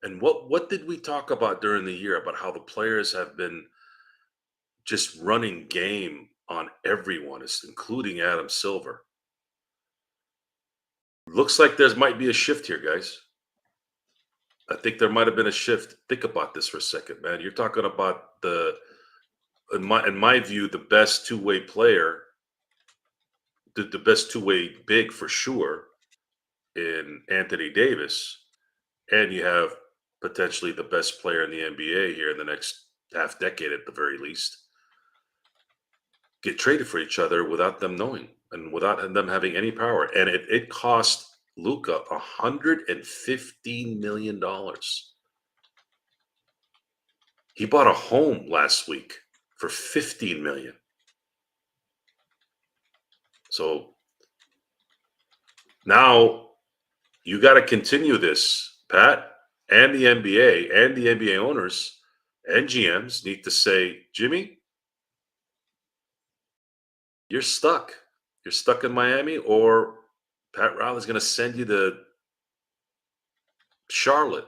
And what did we talk about during the year about how the players have been just running game on everyone, including Adam Silver? Looks like there might be a shift here, guys. I think there might have been a shift. Think about this for a second, man. You're talking about in my view, the best two-way player, the best two-way big for sure in Anthony Davis, and you have potentially the best player in the NBA here in the next half decade at the very least, get traded for each other without them knowing and without them having any power. And it cost Luka $115 million. He bought a home last week for $15 million. So now you got to continue this, Pat, and the NBA owners and GMs need to say, Jimmy, you're stuck. You're stuck in Miami, or Pat Riley's going to send you to Charlotte.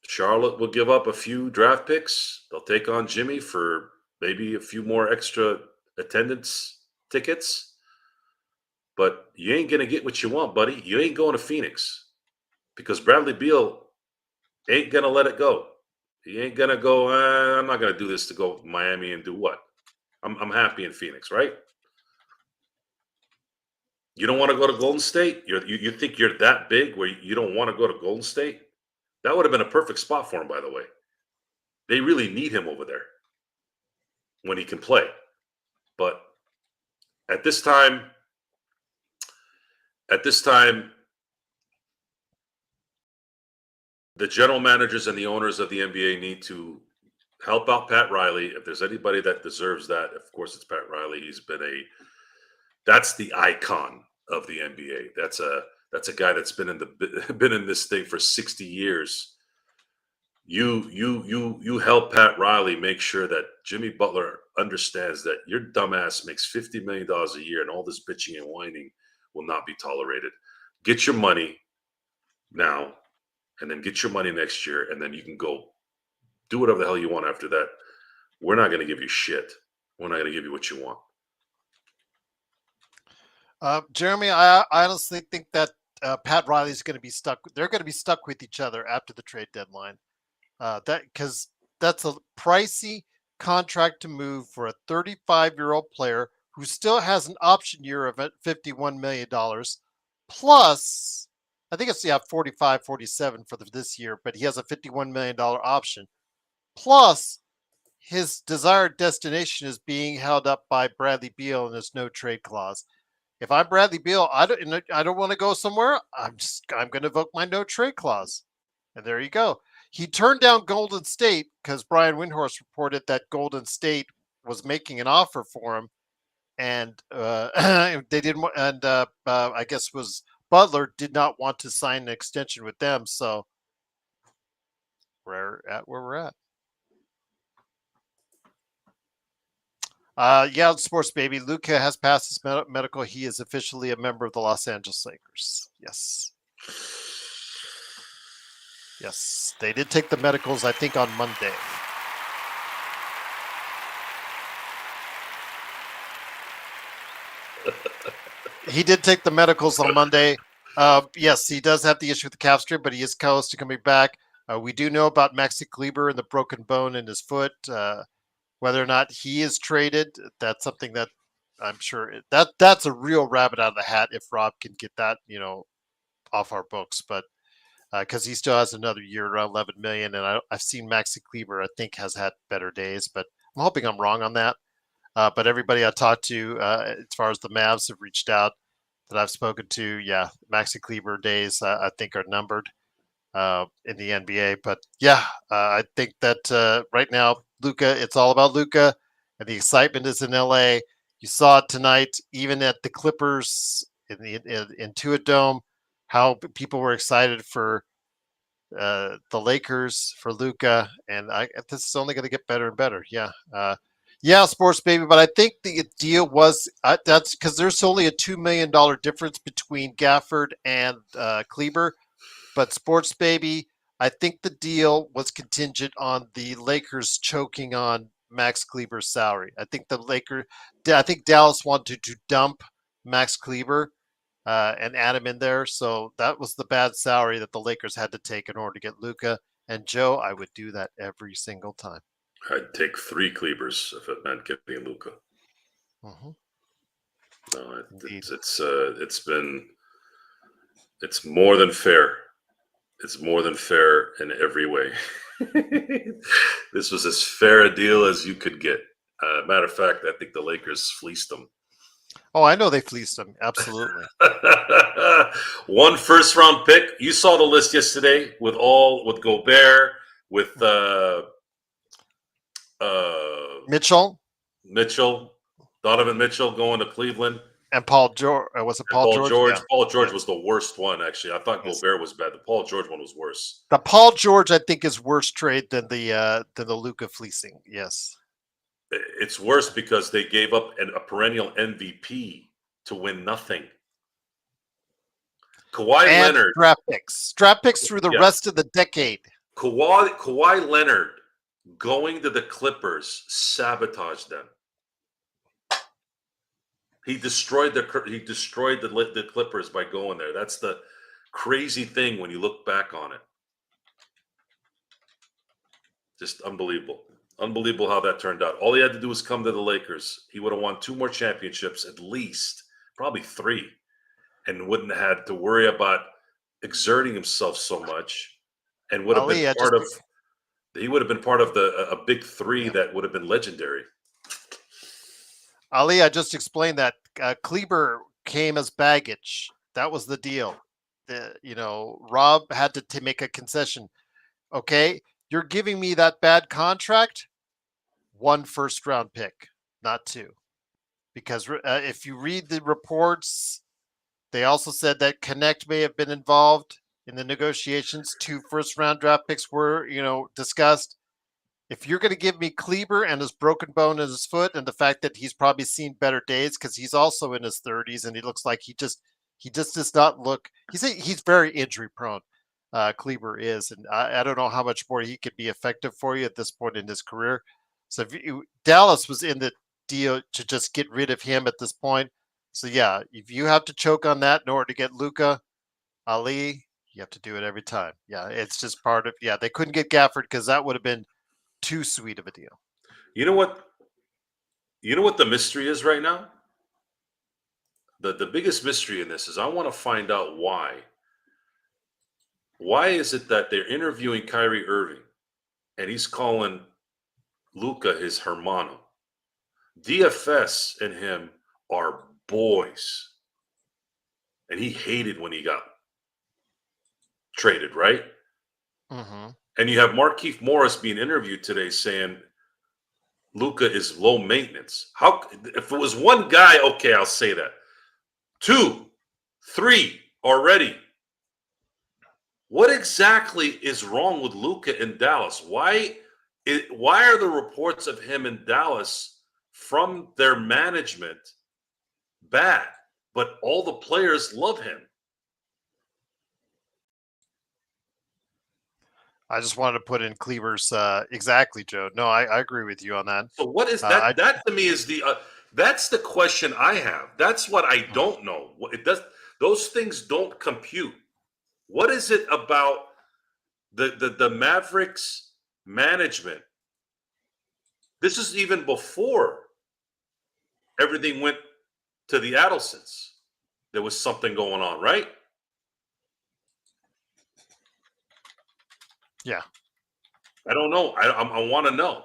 Charlotte will give up a few draft picks. They'll take on Jimmy for maybe a few more extra attendance tickets. But you ain't going to get what you want, buddy. You ain't going to Phoenix because Bradley Beal ain't going to let it go. He ain't going to go, I'm not going to do this to go to Miami and do what? I'm happy in Phoenix, right? You don't want to go to Golden State? You think you're that big where you don't want to go to Golden State? That would have been a perfect spot for him, by the way. They really need him over there when he can play. But at this time, the general managers and the owners of the NBA need to help out Pat Riley. If there's anybody that deserves that, of course it's Pat Riley. That's the icon of the NBA. That's a guy that's been in this thing for 60 years. You help Pat Riley make sure that Jimmy Butler understands that your dumbass makes $50 million a year and all this bitching and whining will not be tolerated. Get your money now and then get your money next year, and then you can go do whatever the hell you want after that. We're not going to give you shit. We're not going to give you what you want. Jeremy, I honestly think that Pat Riley's going to be stuck. They're going to be stuck with each other after the trade deadline. Because that's a pricey contract to move for a 35-year-old player who still has an option year of $51 million. Plus, I think it's 45, 47 for this year, but he has a $51 million option. Plus, his desired destination is being held up by Bradley Beal and his no trade clause. If I'm Bradley Beal, I don't want to go somewhere. I'm going to invoke my no trade clause, and there you go. He turned down Golden State because Brian Windhorst reported that Golden State was making an offer for him, and they didn't. And I guess was Butler did not want to sign an extension with them, so we're at where we're at. Yeah, sports baby. Luka has passed his medical. He is officially a member of the Los Angeles Lakers. Yes. Yes, they did take the medicals, I think, on Monday. He did take the medicals on Monday. Yes, he does have the issue with the calf strain, but he is close to coming back. We do know about Maxi Kleber and the broken bone in his foot. Whether or not he is traded, that's something that I'm sure that's a real rabbit out of the hat if Rob can get that, off our books. But because he still has another year around 11 million, and I've seen Maxi Kleber, I think, has had better days, but I'm hoping I'm wrong on that. But everybody I talked to, as far as the Mavs have reached out that I've spoken to, yeah, Maxi Kleber days I think are numbered in the NBA. But yeah, I think that right now, Luka, it's all about Luka, and the excitement is in LA. You saw it tonight, even at the Clippers in the Intuit Dome, how people were excited for the Lakers, for Luka, and this is only going to get better and better. Yeah. Yeah, sports baby, but I think the deal was that's because there's only a $2 million difference between Gafford and Kleber. But sports baby, I think the deal was contingent on the Lakers choking on Max Kleber's salary. I think Dallas wanted to dump Max Kleber and add him in there. So that was the bad salary that the Lakers had to take in order to get Luka. And Joe, I would do that every single time. I'd take 3 Klebers if it meant getting Luka. Mm-hmm. No, it's more than fair. It's more than fair in every way. This was as fair a deal as you could get. Matter of fact, I think the Lakers fleeced them. Oh, I know they fleeced them. Absolutely. 1 first-round pick. You saw the list yesterday with Gobert, with Mitchell, Donovan Mitchell going to Cleveland. And Paul George. Was it Paul George? Yeah. Paul George was the worst one, actually. I thought Gobert was bad. The Paul George one was worse. The Paul George, I think, is worse trade than the Luka fleecing. Yes. It's worse because they gave up a perennial MVP to win nothing. Kawhi Leonard. Draft picks through the rest of the decade. Kawhi Leonard going to the Clippers sabotaged them. He destroyed the Clippers by going there. That's the crazy thing when you look back on it. Just unbelievable. Unbelievable how that turned out. All he had to do was come to the Lakers. He would have won 2 more championships, at least, probably 3, and wouldn't have had to worry about exerting himself so much, and would have been part of He would have been part of a big three that would have been legendary. Ali, I just explained that Kleber came as baggage. That was the deal. Rob had to make a concession. Okay, you're giving me that bad contract, 1 first-round pick, not 2. Because if you read the reports, they also said that Connect may have been involved in the negotiations. 2 first-round draft picks were, discussed. If you're going to give me Kleber and his broken bone in his foot, and the fact that he's probably seen better days because he's also in his 30s and he looks like he just does not look. He's very injury prone. Kleber is, and I don't know how much more he could be effective for you at this point in his career. So Dallas was in the deal to just get rid of him at this point. So yeah, if you have to choke on that in order to get Luka, Ali, you have to do it every time. Yeah, it's just part of. Yeah, they couldn't get Gafford because that would have been too sweet of a deal. You know what? You know what the mystery is right now? The biggest mystery in this is I want to find out why. Why is it that they're interviewing Kyrie Irving and he's calling Luka his hermano? DFS and him are boys. And he hated when he got traded, right? Mm-hmm. And you have Markieff Morris being interviewed today saying Luka is low maintenance. How if it was one guy, okay, I'll say that. 2, 3 already. What exactly is wrong with Luka in Dallas? Why are the reports of him in Dallas from their management bad, but all the players love him? I just wanted to put in Kleber's exactly, Joe. No, I agree with you on that. So what is that? That to me is that's the question I have. That's what I don't know. It does those things don't compute. What is it about the Mavericks management? This is even before everything went to the Adelsons. There was something going on, right? Yeah. I don't know. I want to know.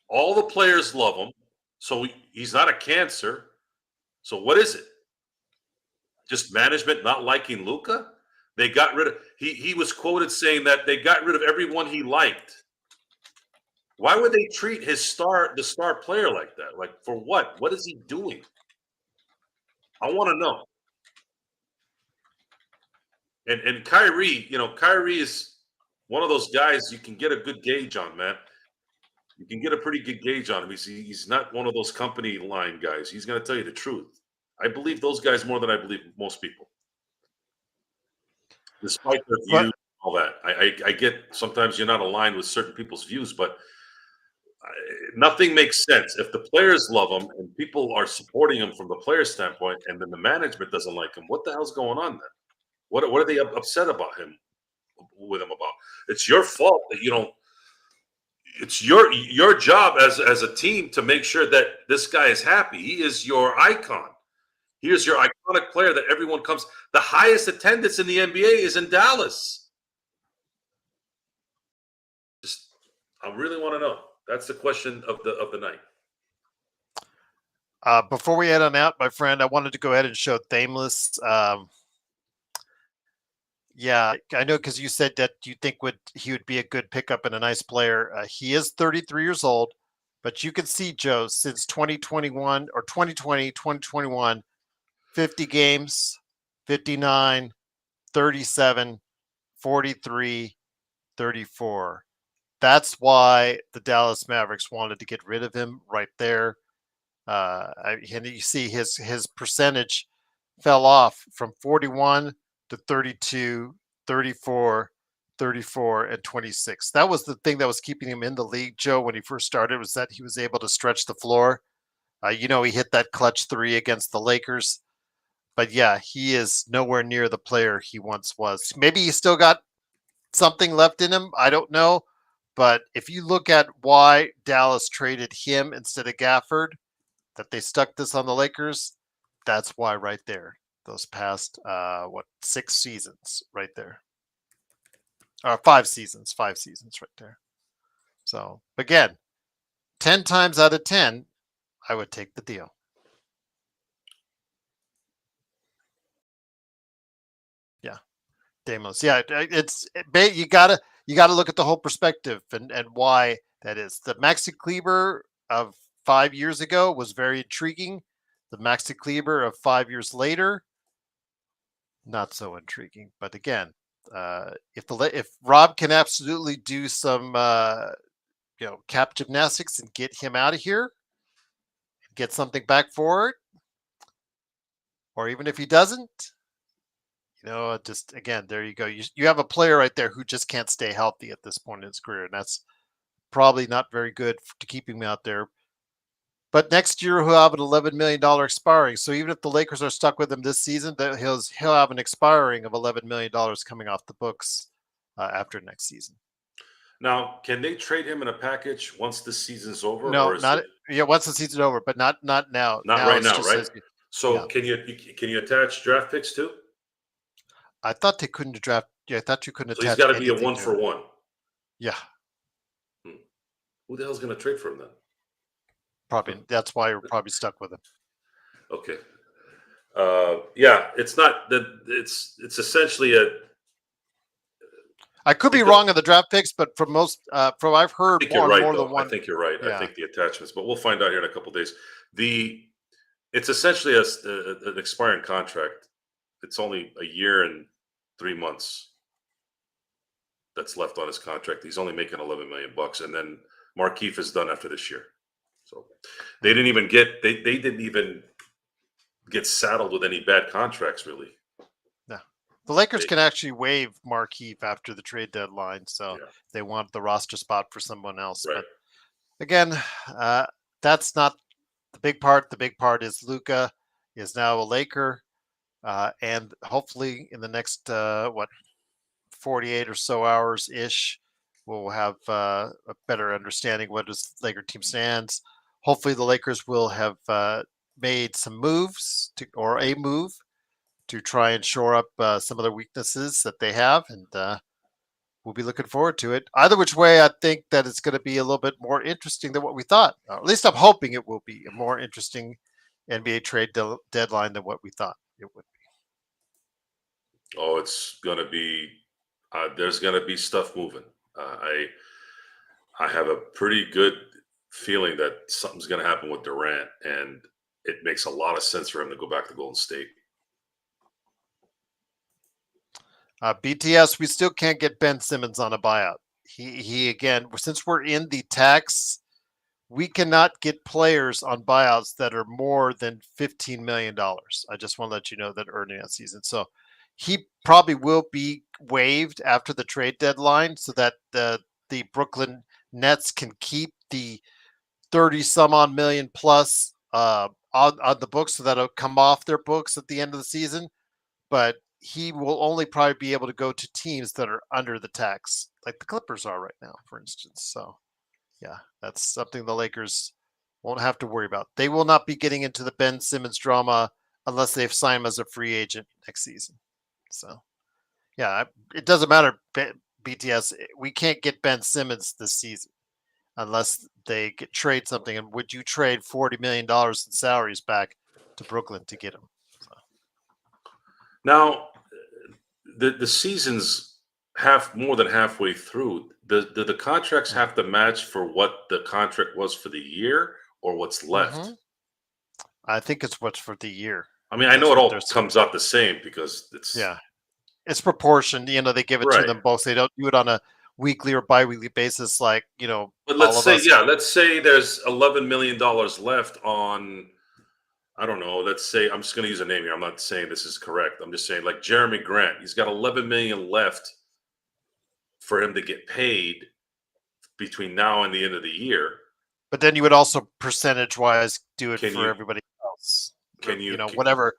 All the players love him, so he's not a cancer. So what is it? Just management not liking Luka? They got rid of he was quoted saying that they got rid of everyone he liked. Why would they treat the star player like that? Like for what? What is he doing? I want to know. And Kyrie, Kyrie is one of those guys you can get a good gauge on, man. You can get a pretty good gauge on him. He's not one of those company line guys. He's going to tell you the truth. I believe those guys more than I believe most people, despite their But views, all that. I get sometimes you're not aligned with certain people's views, but nothing makes sense if the players love him and people are supporting him from the player standpoint, and then the management doesn't like him. What the hell's going on then? What are they upset about him with him about? It's your fault that you don't. It's your job as a team to make sure that this guy is happy. He is your icon. He is your iconic player that everyone comes. The highest attendance in the NBA is in Dallas. Just, I really want to know. That's the question of the night. Before we head on out, my friend, I wanted to go ahead and show Thameless. Yeah, I know because you said that you think he would be a good pickup and a nice player. He is 33 years old, but you can see, Joe, since 2021 or 2020, 2021, 50 games, 59, 37, 43, 34. That's why the Dallas Mavericks wanted to get rid of him right there. And you see his percentage fell off from 41 to 32, 34, 34, and 26. That was the thing that was keeping him in the league, Joe, when he first started, was that he was able to stretch the floor. He hit that clutch 3 against the Lakers. But yeah, he is nowhere near the player he once was. Maybe he still got something left in him. I don't know. But if you look at why Dallas traded him instead of Gafford, that they stuck this on the Lakers, that's why right there. Those past 6 seasons right there. 5 seasons right there. So again, 10 times out of 10, I would take the deal. Yeah, Damos. Yeah, you gotta look at the whole perspective and why that is. The Maxi Kleber of 5 years ago was very intriguing. The Maxi Kleber of 5 years later, not so intriguing. But again, if Rob can absolutely do some cap gymnastics and get him out of here, get something back for it, or even if he doesn't, just again, there you go. You have a player right there who just can't stay healthy at this point in his career, and that's probably not very good to keep him out there. But next year he'll have an $11 million expiring. So even if the Lakers are stuck with him this season, he'll have an expiring of $11 million coming off the books after next season. Now, can they trade him in a package once the season's over, No, or is not it once the season's over, but not now. not Now right it's now? just Right. as So yeah. can you attach draft picks too? I thought they couldn't draft. Yeah, I thought you couldn't So he's attach got to be a anything one to for it. one. Yeah, Who the hell's going to trade for him then? probably that's why you're probably stuck with him. Okay. Yeah, it's not that. It's essentially a. I could be wrong on the draft picks, but from I've I heard think you're on right, more than though. I one. think you're right. I Yeah, think the attachments, but we'll find out here in a couple of days. It's essentially an expiring contract. It's only a year and 3 months that's left on his contract. He's only making $11 million, and then Markeith is done after this year. So they didn't even get saddled with any bad contracts, really. no. The Lakers can actually waive Markeith after the trade deadline, so Yeah. they want the roster spot for someone else. Right. But again, that's not the big part. The big part is Luka is now a Laker, and hopefully in the next 48 or so hours ish, we'll have a better understanding what this Laker team stands. Hopefully, the Lakers will have made some moves or a move to try and shore up some of the weaknesses that they have, and we'll be looking forward to it. Either which way, I think that it's going to be a little bit more interesting than what we thought. At least I'm hoping it will be a more interesting NBA trade deadline than what we thought it would be. Oh, it's going to be. There's going to be stuff moving. I have a pretty good feeling that something's going to happen with Durant, and it makes a lot of sense for him to go back to Golden State. BTS, we still can't get Ben Simmons on a buyout. He again, since we're in the tax, we cannot get players on buyouts that are more than $15 million. I just want to let you know that early that season. So he probably will be waived after the trade deadline so that the Brooklyn Nets can keep the 30 some odd million plus on the books, so that'll come off their books at the end of the season. But he will only probably be able to go to teams that are under the tax, like the Clippers are right now, for instance. So yeah, that's something the Lakers won't have to worry about. They will not be getting into the Ben Simmons drama unless they've signed him as a free agent next season. So yeah, it doesn't matter, BTS. We can't get Ben Simmons this season unless they trade something. And would you trade $40 million in salaries back to Brooklyn to get him? So. Now, the season's more than halfway through. Do the contracts have to match for what the contract was for the year or what's left? Mm-hmm. I think it's what's for the year. I mean, I know it all comes out the same because it's proportioned. They give it to right. them both. They don't do it on a weekly or biweekly basis, like But all of us. let's say there's $11 million left on. I don't know. Let's say I'm just going to use a name here. I'm not saying this is correct. I'm just saying like Jeremy Grant. He's got 11 million left for him to get paid between now and the end of the year. But then you would also percentage-wise do it for everybody else. Can you whatever?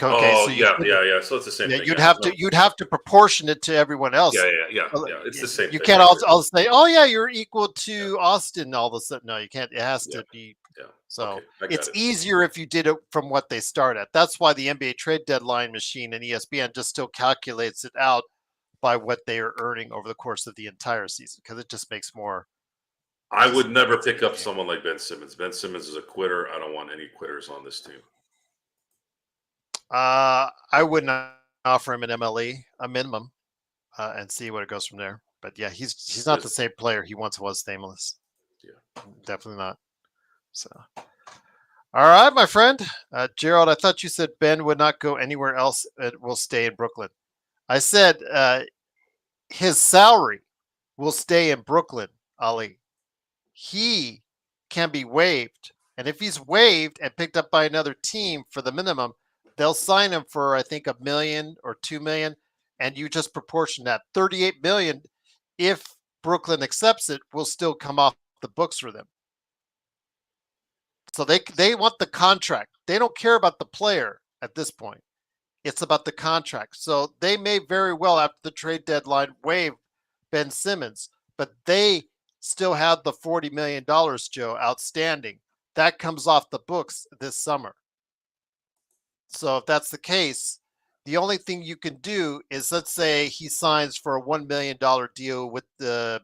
Okay, so yeah. So it's the same thing. You'd have to proportion it to everyone else. Yeah. It's the same. You can't all say, "Oh yeah, you're equal to Austin." All of a sudden, no, you can't. It has to be. Yeah. So it's easier if you did it from what they start at. That's why the NBA trade deadline machine and ESPN just still calculates it out by what they are earning over the course of the entire season, because it just makes more. I would never pick up someone like Ben Simmons. Ben Simmons is a quitter. I don't want any quitters on this team. I wouldn't offer him an MLE, a minimum, and see what it goes from there. But yeah, he's not the same player he once was, Stainless. Yeah, definitely not. So, all right, my friend, Gerald. I thought you said Ben would not go anywhere else. It will stay in Brooklyn. I said his salary will stay in Brooklyn, Ali. He can be waived. And if he's waived and picked up by another team for the minimum, they'll sign him for, I think, $1 million or $2 million. And you just proportion that. $38 million, if Brooklyn accepts it, will still come off the books for them. So they want the contract. They don't care about the player at this point. It's about the contract. So they may very well, after the trade deadline, waive Ben Simmons, but they still have the $40 million, Joe, outstanding. That comes off the books this summer. So if that's the case, the only thing you can do is, let's say he signs for a $1 million deal with the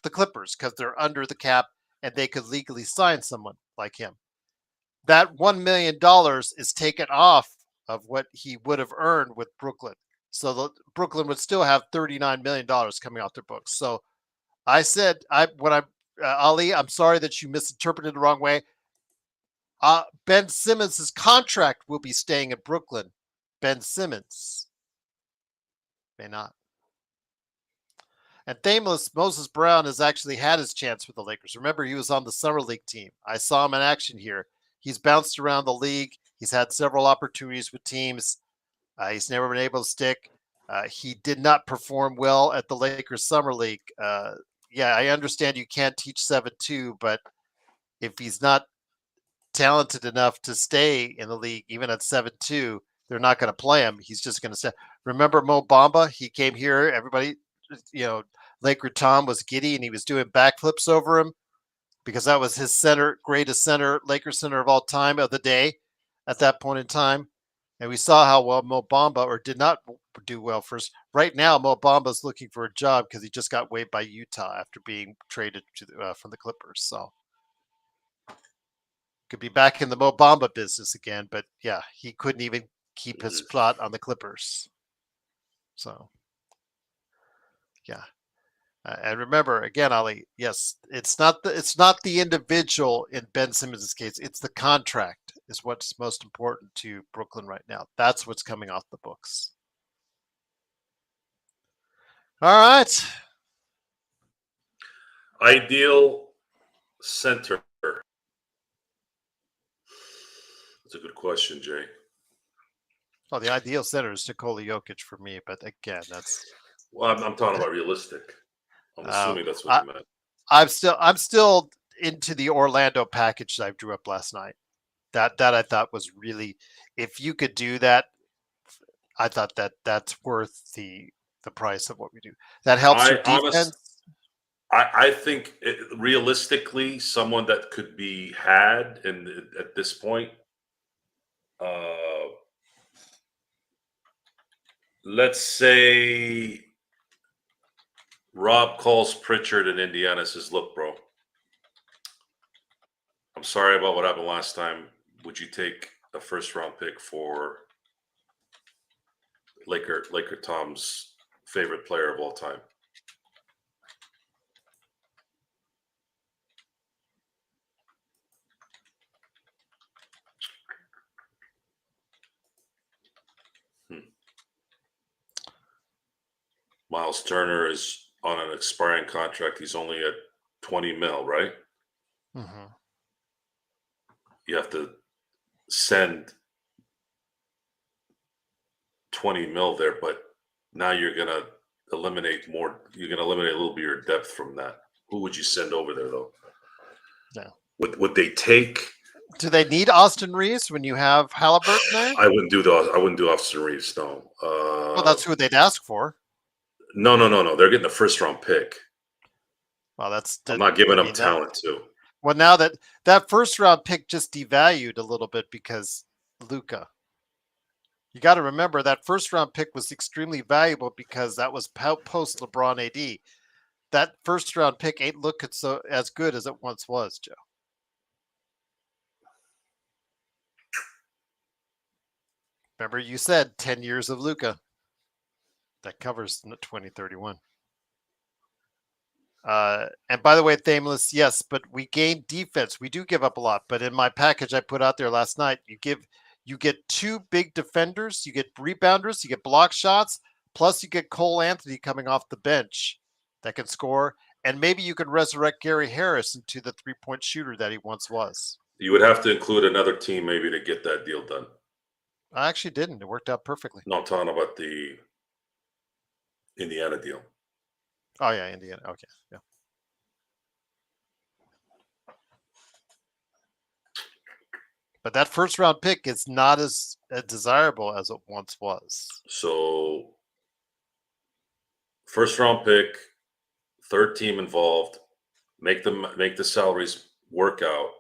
Clippers, because they're under the cap and they could legally sign someone like him. That $1 million is taken off of what he would have earned with Brooklyn. So Brooklyn would still have $39 million coming off their books. So I said, Ali, I'm sorry that you misinterpreted the wrong way. Ben Simmons' contract will be staying in Brooklyn. Ben Simmons may not. And Thameless Moses Brown has actually had his chance with the Lakers. Remember, he was on the Summer League team. I saw him in action here. He's bounced around the league. He's had several opportunities with teams. He's never been able to stick. He did not perform well at the Lakers Summer League. Yeah, I understand you can't teach 7-2, but if he's not talented enough to stay in the league, even at 7-2, they're not going to play him. He's just going to say, remember Mo Bamba? He came here. Everybody, Laker Tom was giddy and he was doing backflips over him, because that was his greatest center, Lakers center of all time, of the day at that point in time. And we saw how well Mo Bamba did not do well first. Right now, Mo Bamba is looking for a job because he just got waived by Utah after being traded from the Clippers. So could be back in the Mo Bamba business again. But yeah, he couldn't even keep his spot on the Clippers. So yeah. And remember, again, Ali, yes, it's not the individual in Ben Simmons' case. It's the contract is what's most important to Brooklyn right now. That's what's coming off the books. All right. Ideal center. That's a good question, Jay. Well, the ideal center is Nikola Jokic for me, but again, that's. Well, I'm talking about realistic. I'm assuming that's what you meant. I'm still into the Orlando package that I drew up last night. That I thought was really, if you could do that, I thought that's worth the price of what we do. That helps your defense. I think realistically, someone that could be had at this point. Let's say Rob calls Pritchard in Indiana and says, "Look, bro, I'm sorry about what happened last time. Would you take a first-round pick for Laker Tom's favorite player of all time?" Miles Turner is on an expiring contract. He's only at 20 mil, right? Mm-hmm. You have to send 20 mil there, but now you're going to eliminate more. You're going to eliminate a little bit of your depth from that. Who would you send over there, though? No. Would they take? Do they need Austin Reeves when you have Halliburton there? I wouldn't do Austin Reeves. No. Well, that's who they'd ask for. No. They're getting a first-round pick. Well, I'm not giving them talent too. Well, now that first-round pick just devalued a little bit because Luka. You got to remember that first round pick was extremely valuable because that was post LeBron AD. That first round pick ain't looking so as good as it once was, Joe. Remember, you said 10 years of Luka. That covers 2031. And by the way, Thameless, yes, but we gain defense. We do give up a lot. But in my package I put out there last night, you get two big defenders, you get rebounders, you get block shots, plus you get Cole Anthony coming off the bench that can score, and maybe you can resurrect Gary Harris into the 3-point shooter that he once was. You would have to include another team maybe to get that deal done. I actually didn't. It worked out perfectly. No, I'm talking about the Indiana deal. Oh yeah, Indiana. Okay, yeah. But that first round pick is not as desirable as it once was. So, first round pick, third team involved, make the salaries work out,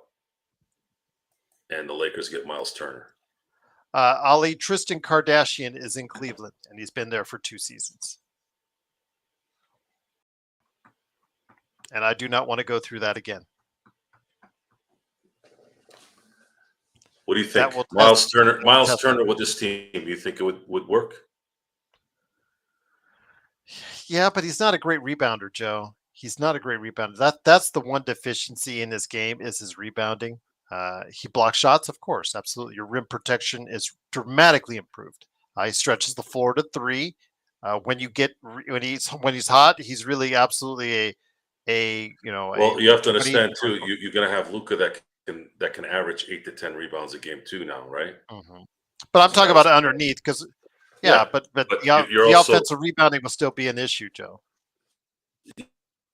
and the Lakers get Miles Turner. Ali Tristan Kardashian is in Cleveland, and he's been there for 2 seasons. And I do not want to go through that again. What do you think, Miles Turner? Miles Turner with this team, do you think it would work? Yeah, but he's not a great rebounder, Joe. He's not a great rebounder. That's the one deficiency in his game is his rebounding. He blocks shots, of course, absolutely. Your rim protection is dramatically improved. He stretches the floor to 3. When he's hot, he's really absolutely Well, you have to understand too. You're going to have Luka that can average 8 to 10 rebounds a game too now, right? Mm-hmm. But I'm talking about underneath because, but the offensive rebounding will still be an issue, Joe.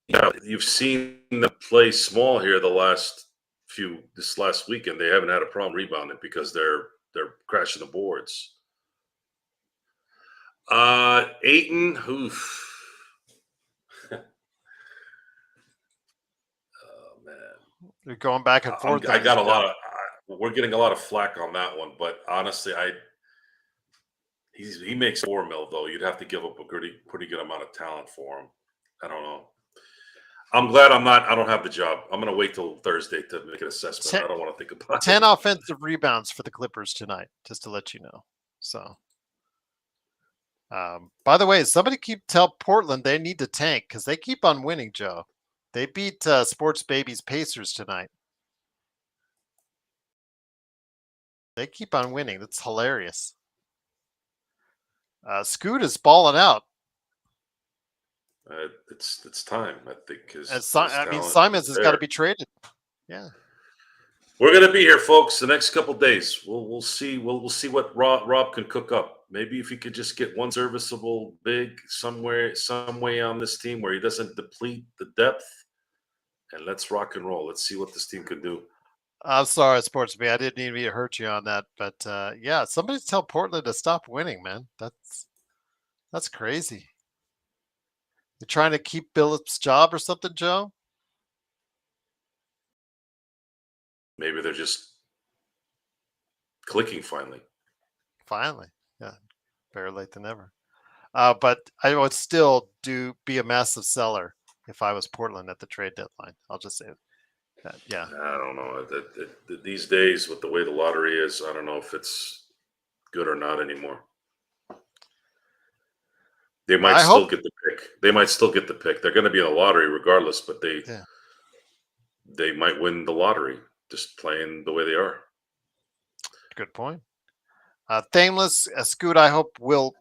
Yeah, you've seen them play small here this last weekend. They haven't had a problem rebounding because they're crashing the boards. Ayton, oof. Oh man, You're going back and forth. I got a lot of. We're getting a lot of flack on that one, but honestly, he makes $4 million though. You'd have to give up a pretty good amount of talent for him. I don't know. I'm glad I don't have the job. I'm going to wait till Thursday to make an assessment. I don't want to think about 10 offensive rebounds for the Clippers tonight, just to let you know. So, by the way, somebody tell Portland they need to tank because they keep on winning, Joe. They beat Sports Babies Pacers tonight. They keep on winning. That's hilarious. Scoot is balling out. It's time, I think. Simons has got to be traded. Yeah, we're gonna be here, folks. The next couple days, we'll see. We'll see what Rob can cook up. Maybe if he could just get one serviceable big some way on this team where he doesn't deplete the depth, and let's rock and roll. Let's see what this team can do. I'm sorry, Sports Me. I didn't mean to hurt you on that, but yeah, somebody tell Portland to stop winning, man. That's crazy. You're trying to keep Billups' job or something, Joe? Maybe they're just clicking finally. Finally, yeah. Better late than never. But I would still be a massive seller if I was Portland at the trade deadline. I'll just say that. Yeah. I don't know. These days, with the way the lottery is, I don't know if it's good or not anymore. They might still get the pick. They might still get the pick. They're going to be in the lottery regardless, but they might win the lottery just playing the way they are. Good point. Thameless Scoot, I hope will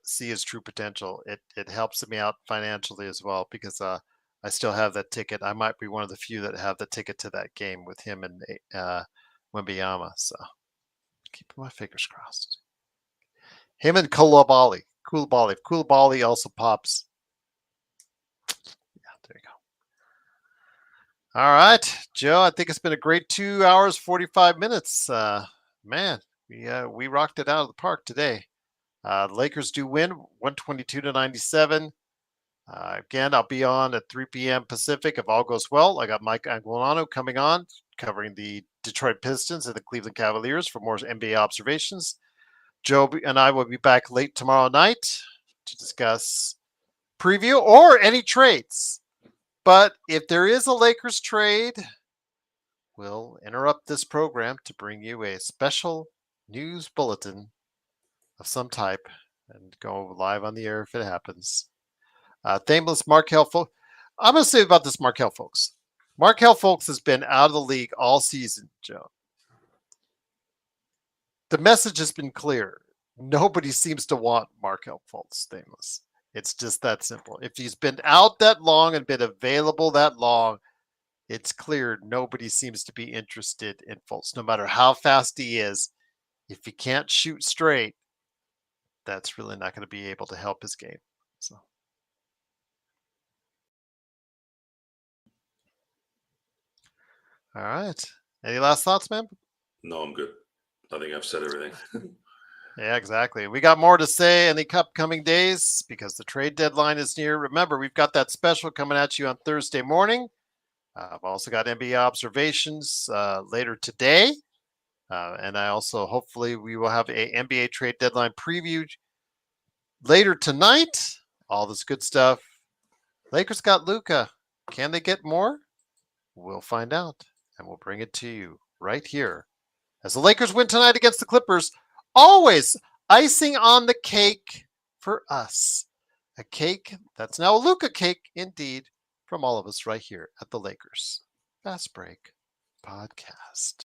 see his true potential. It helps me out financially as well because I still have that ticket. I might be one of the few that have the ticket to that game with him and Wembanyama. So keeping my fingers crossed. Him and Koulibaly. If Koulibaly also pops. Yeah, there you go. All right, Joe, I think it's been a great 2 hours, 45 minutes. Man, we rocked it out of the park today. Lakers do win 122-97. Again, I'll be on at 3 p.m. Pacific if all goes well. I got Mike Anguilano coming on, covering the Detroit Pistons and the Cleveland Cavaliers for more NBA observations. Joe and I will be back late tomorrow night to discuss preview or any trades. But if there is a Lakers trade, we'll interrupt this program to bring you a special news bulletin of some type and go live on the air if it happens. Thameless Markel Fultz. I'm going to say about this Markel Fultz. Markel Fultz has been out of the league all season, Joe. The message has been clear. Nobody seems to want Markel Fultz, Thameless. It's just that simple. If he's been out that long and been available that long, it's clear nobody seems to be interested in Fultz. No matter how fast he is, if he can't shoot straight, that's really not going to be able to help his game. So. All right. Any last thoughts, man? No, I'm good. I think I've said everything. Yeah, exactly. We got more to say in the upcoming days because the trade deadline is near. Remember, we've got that special coming at you on Thursday morning. I've also got NBA observations later today. And I also, hopefully, we will have a NBA trade deadline preview later tonight. All this good stuff. Lakers got Luka. Can they get more? We'll find out, and we'll bring it to you right here. As the Lakers win tonight against the Clippers, always icing on the cake for us. A cake that's now a Luka cake, indeed, from all of us right here at the Lakers Fast Break Podcast.